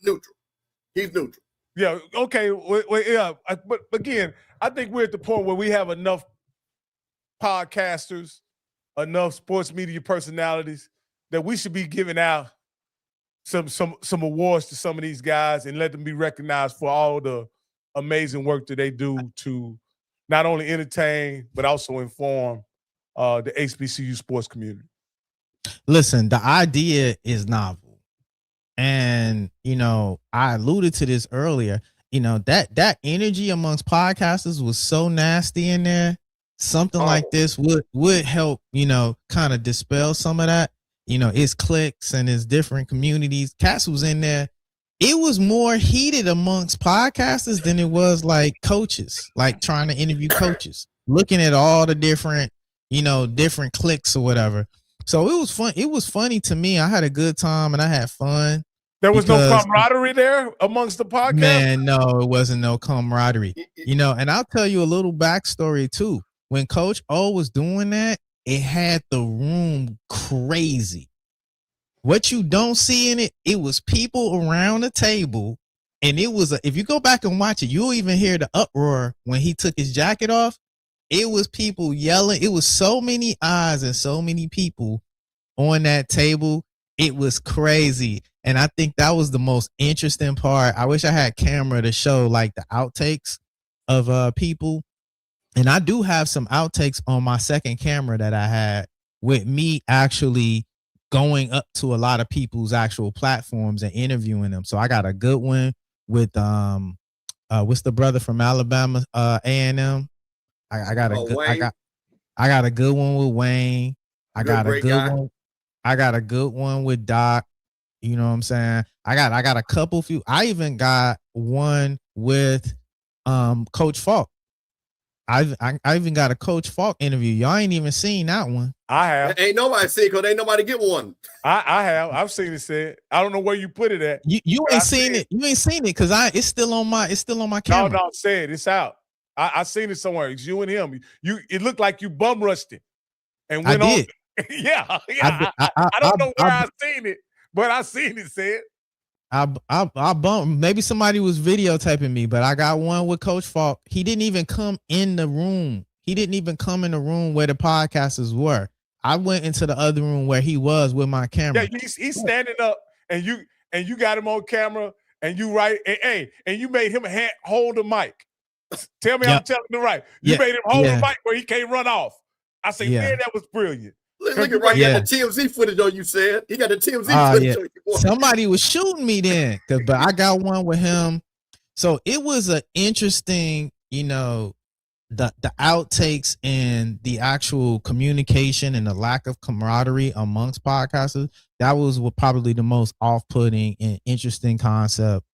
He's neutral. Yeah. Okay. Yeah. But again, I think we're at the point where we have enough podcasters, enough sports media personalities that we should be giving out some awards to some of these guys and let them be recognized for all the amazing work that they do to not only entertain, but also inform the HBCU sports community? Listen, the idea is novel. And, I alluded to this earlier. That energy amongst podcasters was so nasty in there. Something like this would help, kind of dispel some of that. It's cliques and it's different communities. Cass was in there. It was more heated amongst podcasters than it was like coaches, like trying to interview coaches, looking at all the different, different cliques or whatever. So it was fun. It was funny to me. I had a good time and I had fun. There was no camaraderie there amongst the podcast? Man, no, it wasn't no camaraderie. And I'll tell you a little backstory too. When Coach O was doing that, it had the room crazy. What you don't see in it, it was people around the table. And it was, if you go back and watch it, you'll even hear the uproar when he took his jacket off. It was people yelling. It was so many eyes and so many people on that table. It was crazy. And I think that was the most interesting part. I wish I had camera to show like the outtakes of people. And I do have some outtakes on my second camera that I had with me actually going up to a lot of people's actual platforms and interviewing them. So I got a good one with what's the brother from Alabama, A&M. I got a good I got a good one with Wayne. I got a good one with Doc. You know what I'm saying? I got a couple few. I even got one with Coach Falk. I even got a Coach Falk interview. Y'all ain't even seen that one. I have. Ain't nobody seen it because ain't nobody get one. I have. I've seen it said. I don't know where you put it at. You ain't seen it. You ain't seen it because it's still on my camera. No, say it. It's out. I seen it somewhere. It's you and him. It looked like you bum rushed it. And went I did. On. yeah. I don't know where I seen it, but I seen it said. I bumped. Maybe somebody was videotaping me, but I got one with Coach Falk. He didn't even come in the room. He didn't even come in the room where the podcasters were. I went into the other room where he was with my camera. Yeah, he's standing up, and you got him on camera, and you and you made him hold the mic. Tell me I'm telling you right. You made him hold the mic where he can't run off. I say, man, that was brilliant. Look at right here, the TMZ footage on you said. He got the TMZ footage on you. Somebody was shooting me then, but I got one with him. So it was an interesting, the outtakes and the actual communication and the lack of camaraderie amongst podcasters. That was probably the most off-putting and interesting concept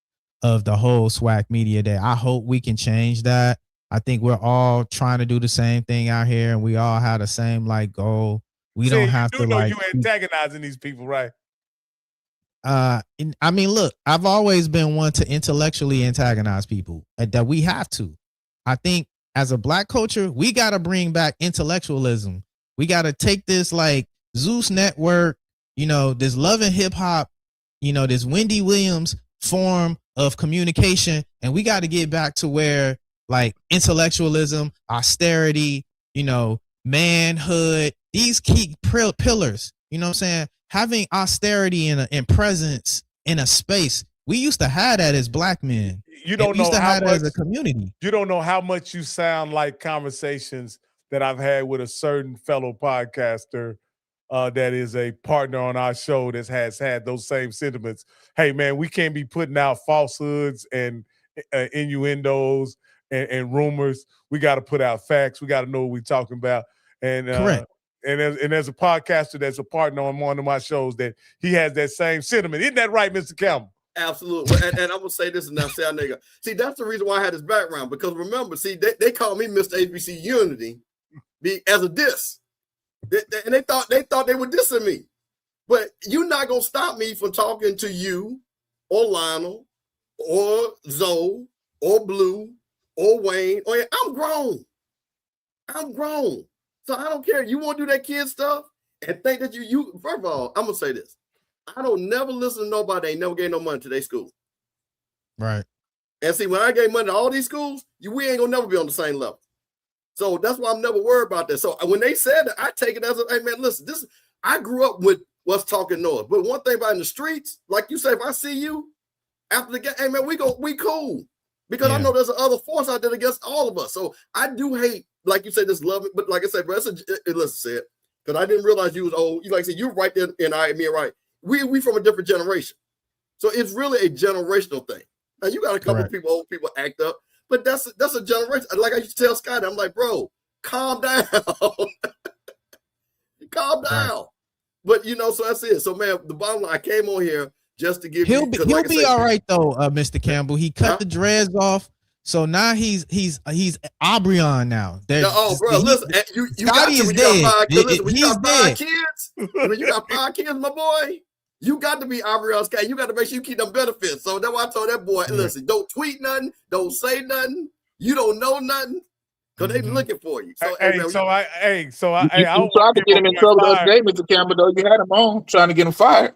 of the whole SWAC Media Day. I hope we can change that. I think we're all trying to do the same thing out here, and we all have the same goal. We don't have to you antagonizing these people, right? I mean, look, I've always been one to intellectually antagonize people, that we have to. I think as a Black culture, we got to bring back intellectualism. We got to take this Zeus Network, this Love and Hip Hop, this Wendy Williams form of communication, and we got to get back to where intellectualism, austerity, manhood, these key pillars, you know what I'm saying? Having austerity and presence in a space. We used to have that as Black men. You don't know how much, as a community. You don't know how much you sound like conversations that I've had with a certain fellow podcaster that is a partner on our show that has had those same sentiments. Hey, man, we can't be putting out falsehoods and innuendos and rumors. We got to put out facts. We got to know what we're talking about. And correct. And as a podcaster that's a partner on one of my shows, that he has that same sentiment. Isn't that right, Mr. Campbell? Absolutely. And I'm going to say this and now say, nigga. See, that's the reason why I had this background. Because remember, see, they call me Mr. HBC Unity as a diss. And they thought they were dissing me. But you're not going to stop me from talking to you or Lionel or Zoe or Blue or Wayne. I'm grown. So I don't care. You want to do that kid stuff and think that you first of all, I'm going to say this. I don't never listen to nobody that ain't never gave no money to their school. Right. And see, when I gave money to all these schools, we ain't going to never be on the same level. So that's why I'm never worried about that. So when they said that, I take it as hey, man, listen, I grew up with what's talking noise. But one thing about in the streets, like you say, if I see you after the game, hey, man, we cool. because I know there's another force out there against all of us. So I do hate, like you said, this love it. But like I said, bro, listen, Sid, because I didn't realize you was old. You like I said, you're right there, and I mean, right. We from a different generation, so it's really a generational thing. Now you got a couple of people, old people act up, but that's a generation. Like I used to tell Scott, I'm like, bro, calm down, calm down. But so that's it. So man, the bottom line, I came on here just to give he'll be all right though, Mr. Campbell. He cut the dreads off, so now he's Aubryon now. Bro, listen, you got to, when you got 5 kids, when you got 5 kids, when you got 5 kids, my boy, you got to be Aubryon Scott. You got to make sure you keep them benefits. So that's why I told that boy, listen, don't tweet nothing, don't say nothing, you don't know nothing, because they looking for you. So, you tried to get him in trouble the other day, Mr. Campbell, though. You had him on trying to get him fired.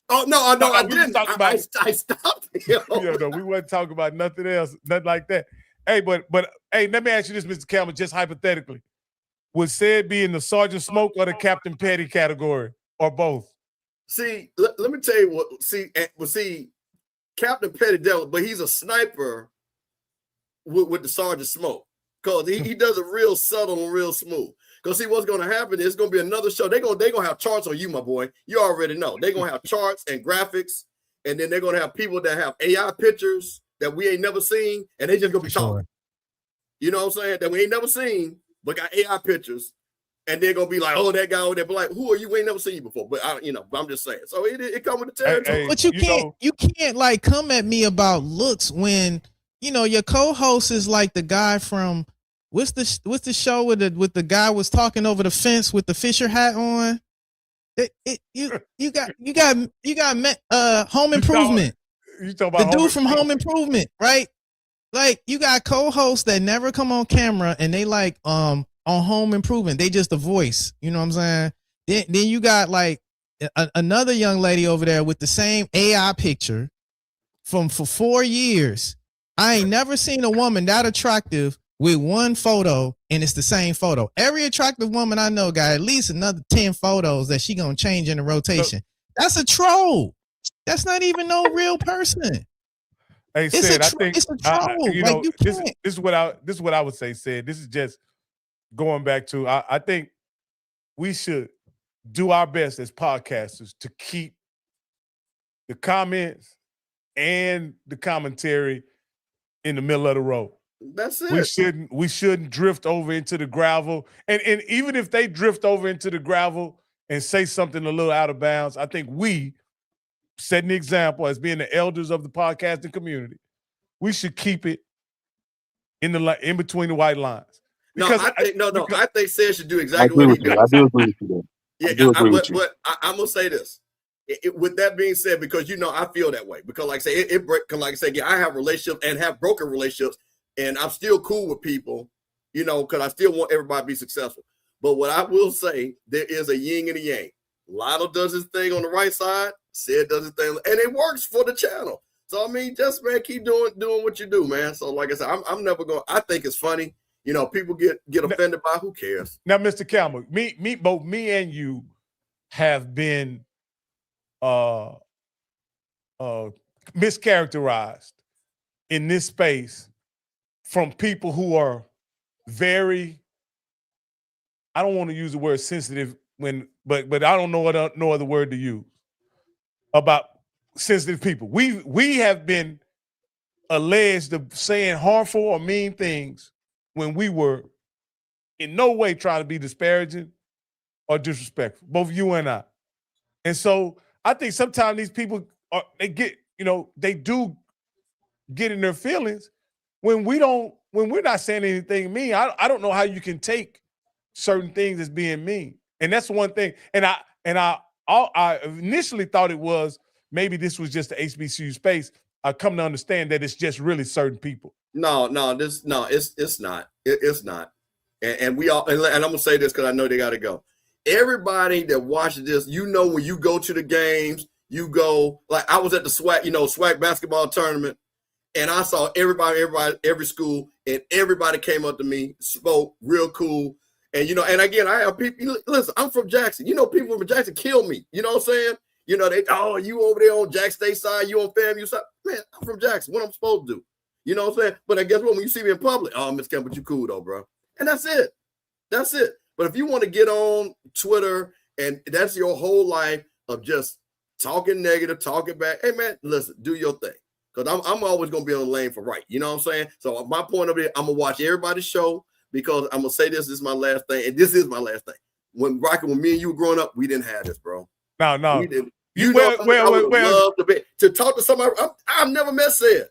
Oh no, I didn't. I stopped him. No, we wasn't talking about nothing else, nothing like that. Hey, but hey, let me ask you this, Mr. Campbell, just hypothetically. Would Sed be in the Sergeant Smoke or the Captain Petty category, or both? See, let me tell you what. See, Captain Petty devil, but he's a sniper with the Sergeant Smoke, because he does it real subtle and real smooth. Because see, what's going to happen is it's going to be another show. They're going to have charts on you, my boy. You already know. They're going to have charts and graphics, and then they're going to have people that have AI pictures that we ain't never seen, and they just going to be talking. You know what I'm saying? That we ain't never seen, but got AI pictures, and they're going to be like, oh, that guy over there. But like, who are you? We ain't never seen you before. But I'm just saying. So it comes with the territory. But you can't like come at me about looks when your co-host is like the guy from. What's the show with the guy was talking over the fence with the Fisher hat on? You got Home Improvement. You talking about the dude from Home Improvement, right? Like you got co-hosts that never come on camera and they like on Home Improvement. They just a voice. You know what I'm saying? Then you got like another young lady over there with the same AI picture for 4 years. I ain't never seen a woman that attractive with one photo, and it's the same photo. Every attractive woman I know got at least another 10 photos that she gonna change in the rotation. That's a troll. That's not even no real person. Hey, Sed, I think it's a troll. This is what I would say, Sed. This is just going back to I think we should do our best as podcasters to keep the comments and the commentary in the middle of the road. That's it. We shouldn't drift over into the gravel. And even if they drift over into the gravel and say something a little out of bounds, I think we, setting the example as being the elders of the podcasting community, we should keep it in between the white lines. Because I think Sed should do exactly what he does. I do agree with you. But I'm gonna say this. With that being said, because I feel that way. Because like I say, I have relationships and have broken relationships. And I'm still cool with people, because I still want everybody to be successful. But what I will say, there is a yin and a yang. Lotto does his thing on the right side. Sed does his thing, and it works for the channel. So I mean, just man, keep doing what you do, man. So like I said, I'm never going. I think it's funny. People get offended by. Who cares? Now, Mr. Campbell, both me and you have been mischaracterized in this space from people who are very, I don't want to use the word sensitive but I don't know no other word to use about sensitive people. We have been alleged of saying harmful or mean things when we were in no way trying to be disparaging or disrespectful, both you and I. And so I think sometimes these people they do get in their feelings when we're not saying anything mean. I don't know how you can take certain things as being mean. And that's one thing. And I initially thought it was maybe this was just the HBCU space. I come to understand that it's just really certain people. No, it's not. It's not. And we all, and I'm gonna say this because I know they gotta go. Everybody that watches this, when you go to the games, you go, like I was at the SWAC basketball tournament, and I saw every school, and everybody came up to me, spoke real cool. And and again, I have people. Listen, I'm from Jackson. People from Jackson kill me. You know what I'm saying? You over there on Jackson State side, you on FAMU side. Man, I'm from Jackson. What I'm supposed to do? You know what I'm saying? But I guess what, when you see me in public, oh, Miss Campbell, you cool though, bro. And that's it. That's it. But if you want to get on Twitter and that's your whole life of just talking negative, talking back, hey man, listen, do your thing. Because I'm always gonna be on the lane for right. You know what I'm saying? So my point of it, I'm gonna watch everybody's show because I'm gonna say this is my last thing, and this is my last thing. When me and you were growing up, we didn't have this, bro. No. We didn't. I would love to talk to somebody. I've never met Sed,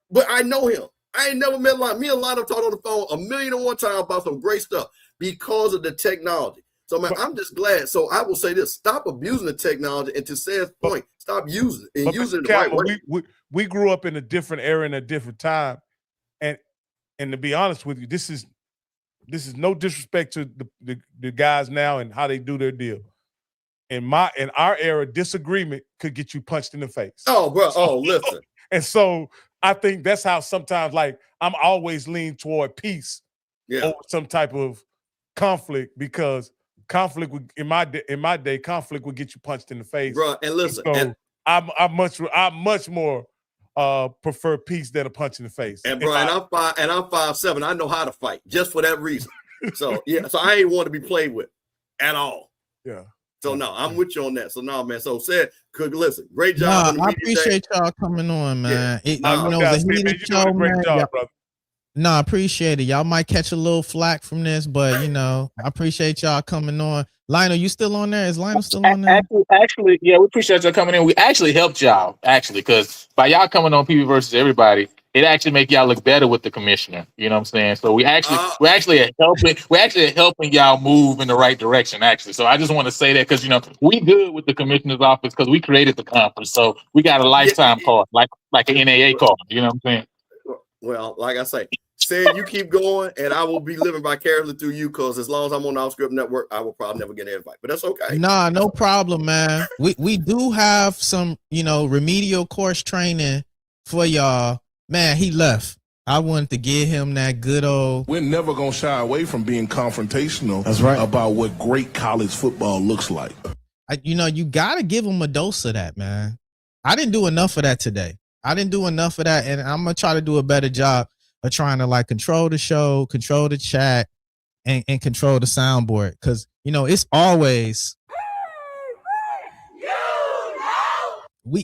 but I know him. I ain't never met me and Lionel talked on the phone 1,000,001 times about some great stuff because of the technology. So man, I'm just glad. So I will say this: stop abusing the technology, and to Sed's point, stop using it and using it the right way. We grew up in a different era and a different time, and to be honest with you, this is no disrespect to the guys now and how they do their deal. In our era, disagreement could get you punched in the face. Oh, bro. Oh, listen. And so I think that's how sometimes, like, I'm always lean toward peace over some type of conflict, because conflict would, in my day, conflict would get you punched in the face. Bro, and listen, so I much more prefer peace than a punch in the face. And bro, I'm 5'7". I know how to fight just for that reason. So yeah, so I ain't want to be played with at all. Yeah. So no, I'm with you on that. So no, man. So Sed, listen, great job. I appreciate y'all coming on, man. Yeah. It was a heated show, man. Brother. No, I appreciate it. Y'all might catch a little flack from this, but I appreciate y'all coming on. Lionel, you still on there? Is Lionel still on there? Actually, yeah, we appreciate y'all coming in. We actually helped y'all, because by y'all coming on PV versus everybody, it actually make y'all look better with the commissioner. You know what I'm saying? So we're actually helping y'all move in the right direction, actually. So I just want to say that because we good with the commissioner's office because we created the conference. So we got a lifetime card, like an NAA card. You know what I'm saying? Well, like I say, Sed, you keep going, and I will be living vicariously through you, because as long as I'm on the Off Script Network, I will probably never get an invite. But that's okay. Nah, no problem, man. We do have some, remedial course training for y'all. Man, he left. I wanted to give him that good old. We're never gonna shy away from being confrontational. That's right. About what great college football looks like. You gotta give him a dose of that, man. I didn't do enough of that today. And I'm gonna try to do a better job of trying to control the show, control the chat, and control the soundboard, because it's always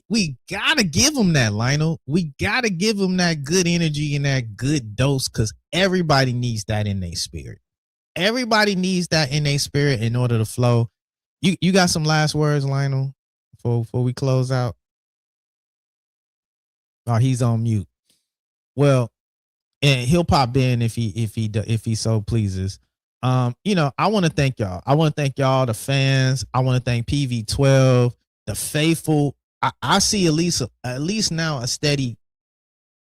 we gotta give them that, Lionel. We gotta give them that good energy and that good dose, because everybody needs that in their spirit. Everybody needs that in their spirit in order to flow. You got some last words, Lionel, before we close out? Oh, he's on mute. Well, and he'll pop in if he so pleases. I want to thank y'all. I want to thank y'all, the fans. I want to thank PV12, the faithful. I see at least now a steady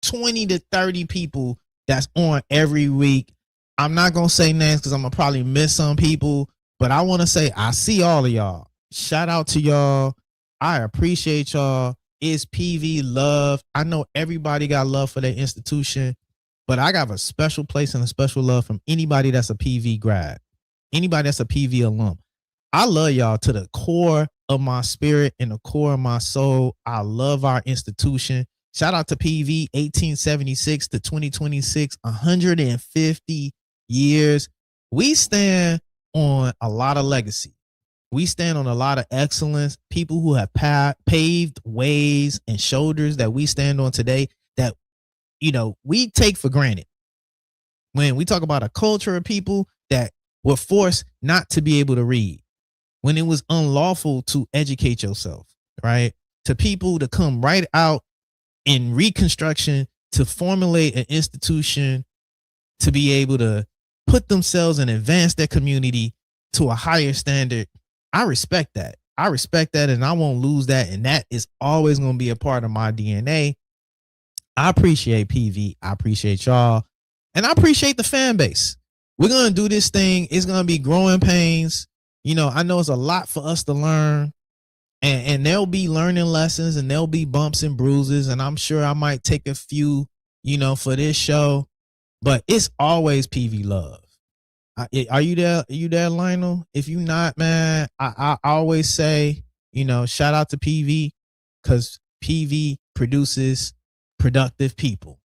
20 to 30 people that's on every week. I'm not gonna say names because I'm gonna probably miss some people, but I want to say I see all of y'all. Shout out to y'all. I appreciate y'all. It's PV love. I know everybody got love for their institution, but I got a special place and a special love from anybody that's a PV grad, anybody that's a PV alum. I love y'all to the core of my spirit and the core of my soul. I love our institution. Shout out to PV 1876 to 2026, 150 years. We stand on a lot of legacy. We stand on a lot of excellence, people who have paved ways and shoulders that we stand on today that, we take for granted. When we talk about a culture of people that were forced not to be able to read, when it was unlawful to educate yourself, right? To people to come right out in Reconstruction to formulate an institution to be able to put themselves and advance their community to a higher standard. I respect that. And I won't lose that. And that is always going to be a part of my DNA. I appreciate PV. I appreciate y'all. And I appreciate the fan base. We're going to do this thing. It's going to be growing pains. I know it's a lot for us to learn. And there'll be learning lessons and there'll be bumps and bruises. And I'm sure I might take a few, for this show. But it's always PV love. Are you there? Are you there, Lionel? If you not, man, I always say, shout out to PV, because PV produces productive people.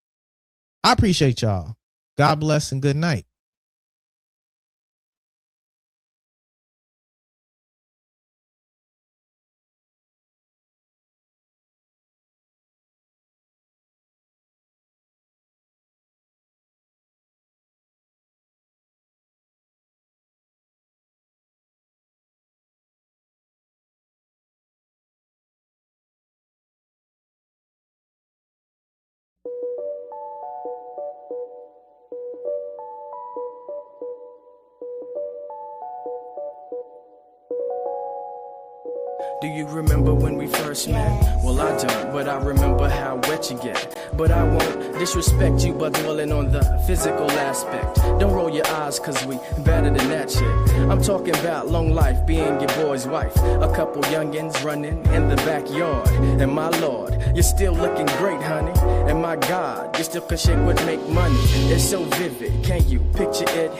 I appreciate y'all. God bless and good night. Do you remember when we first met? Well, I don't, but I remember how wet you get. But I won't disrespect you by dwelling on the physical aspect. Don't roll your eyes, cause we better than that shit. I'm talking about long life, being your boy's wife. A couple youngins running in the backyard. And my lord, you're still looking great, honey. And my God, you still can shake what make money. It's so vivid, can you picture it?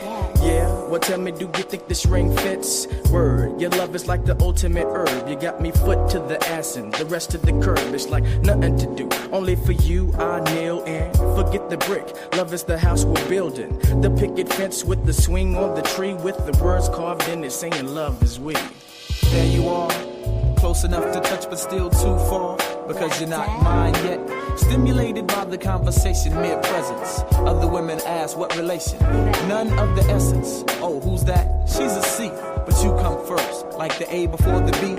Yeah, well tell me, do you think this ring fits? Word, your love is like the ultimate herb. You got me foot to the ass and the rest to the curb. It's like nothing to do, only for you I kneel and forget the brick. Love is the house we're building, the picket fence with the swing on the tree with the words carved in it saying love is we. There you are, close enough to touch but still too far, because you're not mine yet. Stimulated by the conversation, mere presence. Other women ask what relation, none of the essence. Oh, who's that? She's a C, but you come first, like the A before the B.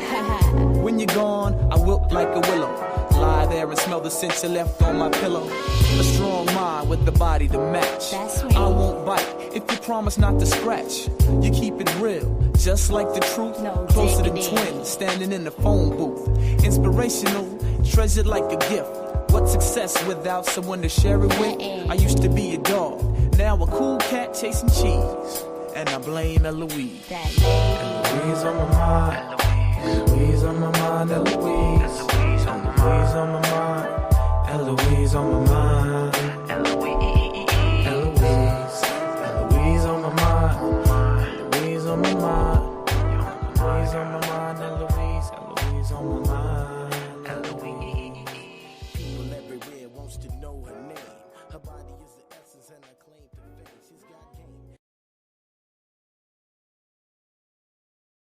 When you're gone, I wilt like a willow. Lie there and smell the scent you left on my pillow. A strong mind with the body to match. I won't bite if you promise not to scratch. You keep it real, just like the truth. Closer than twins, standing in the phone booth. Inspirational, treasured like a gift. What's success without someone to share it with? I used to be a dog, now a cool cat chasing cheese. And I blame Eloise. Eloise on my mind. Eloise on my mind. Eloise on my mind. Eloise on my mind.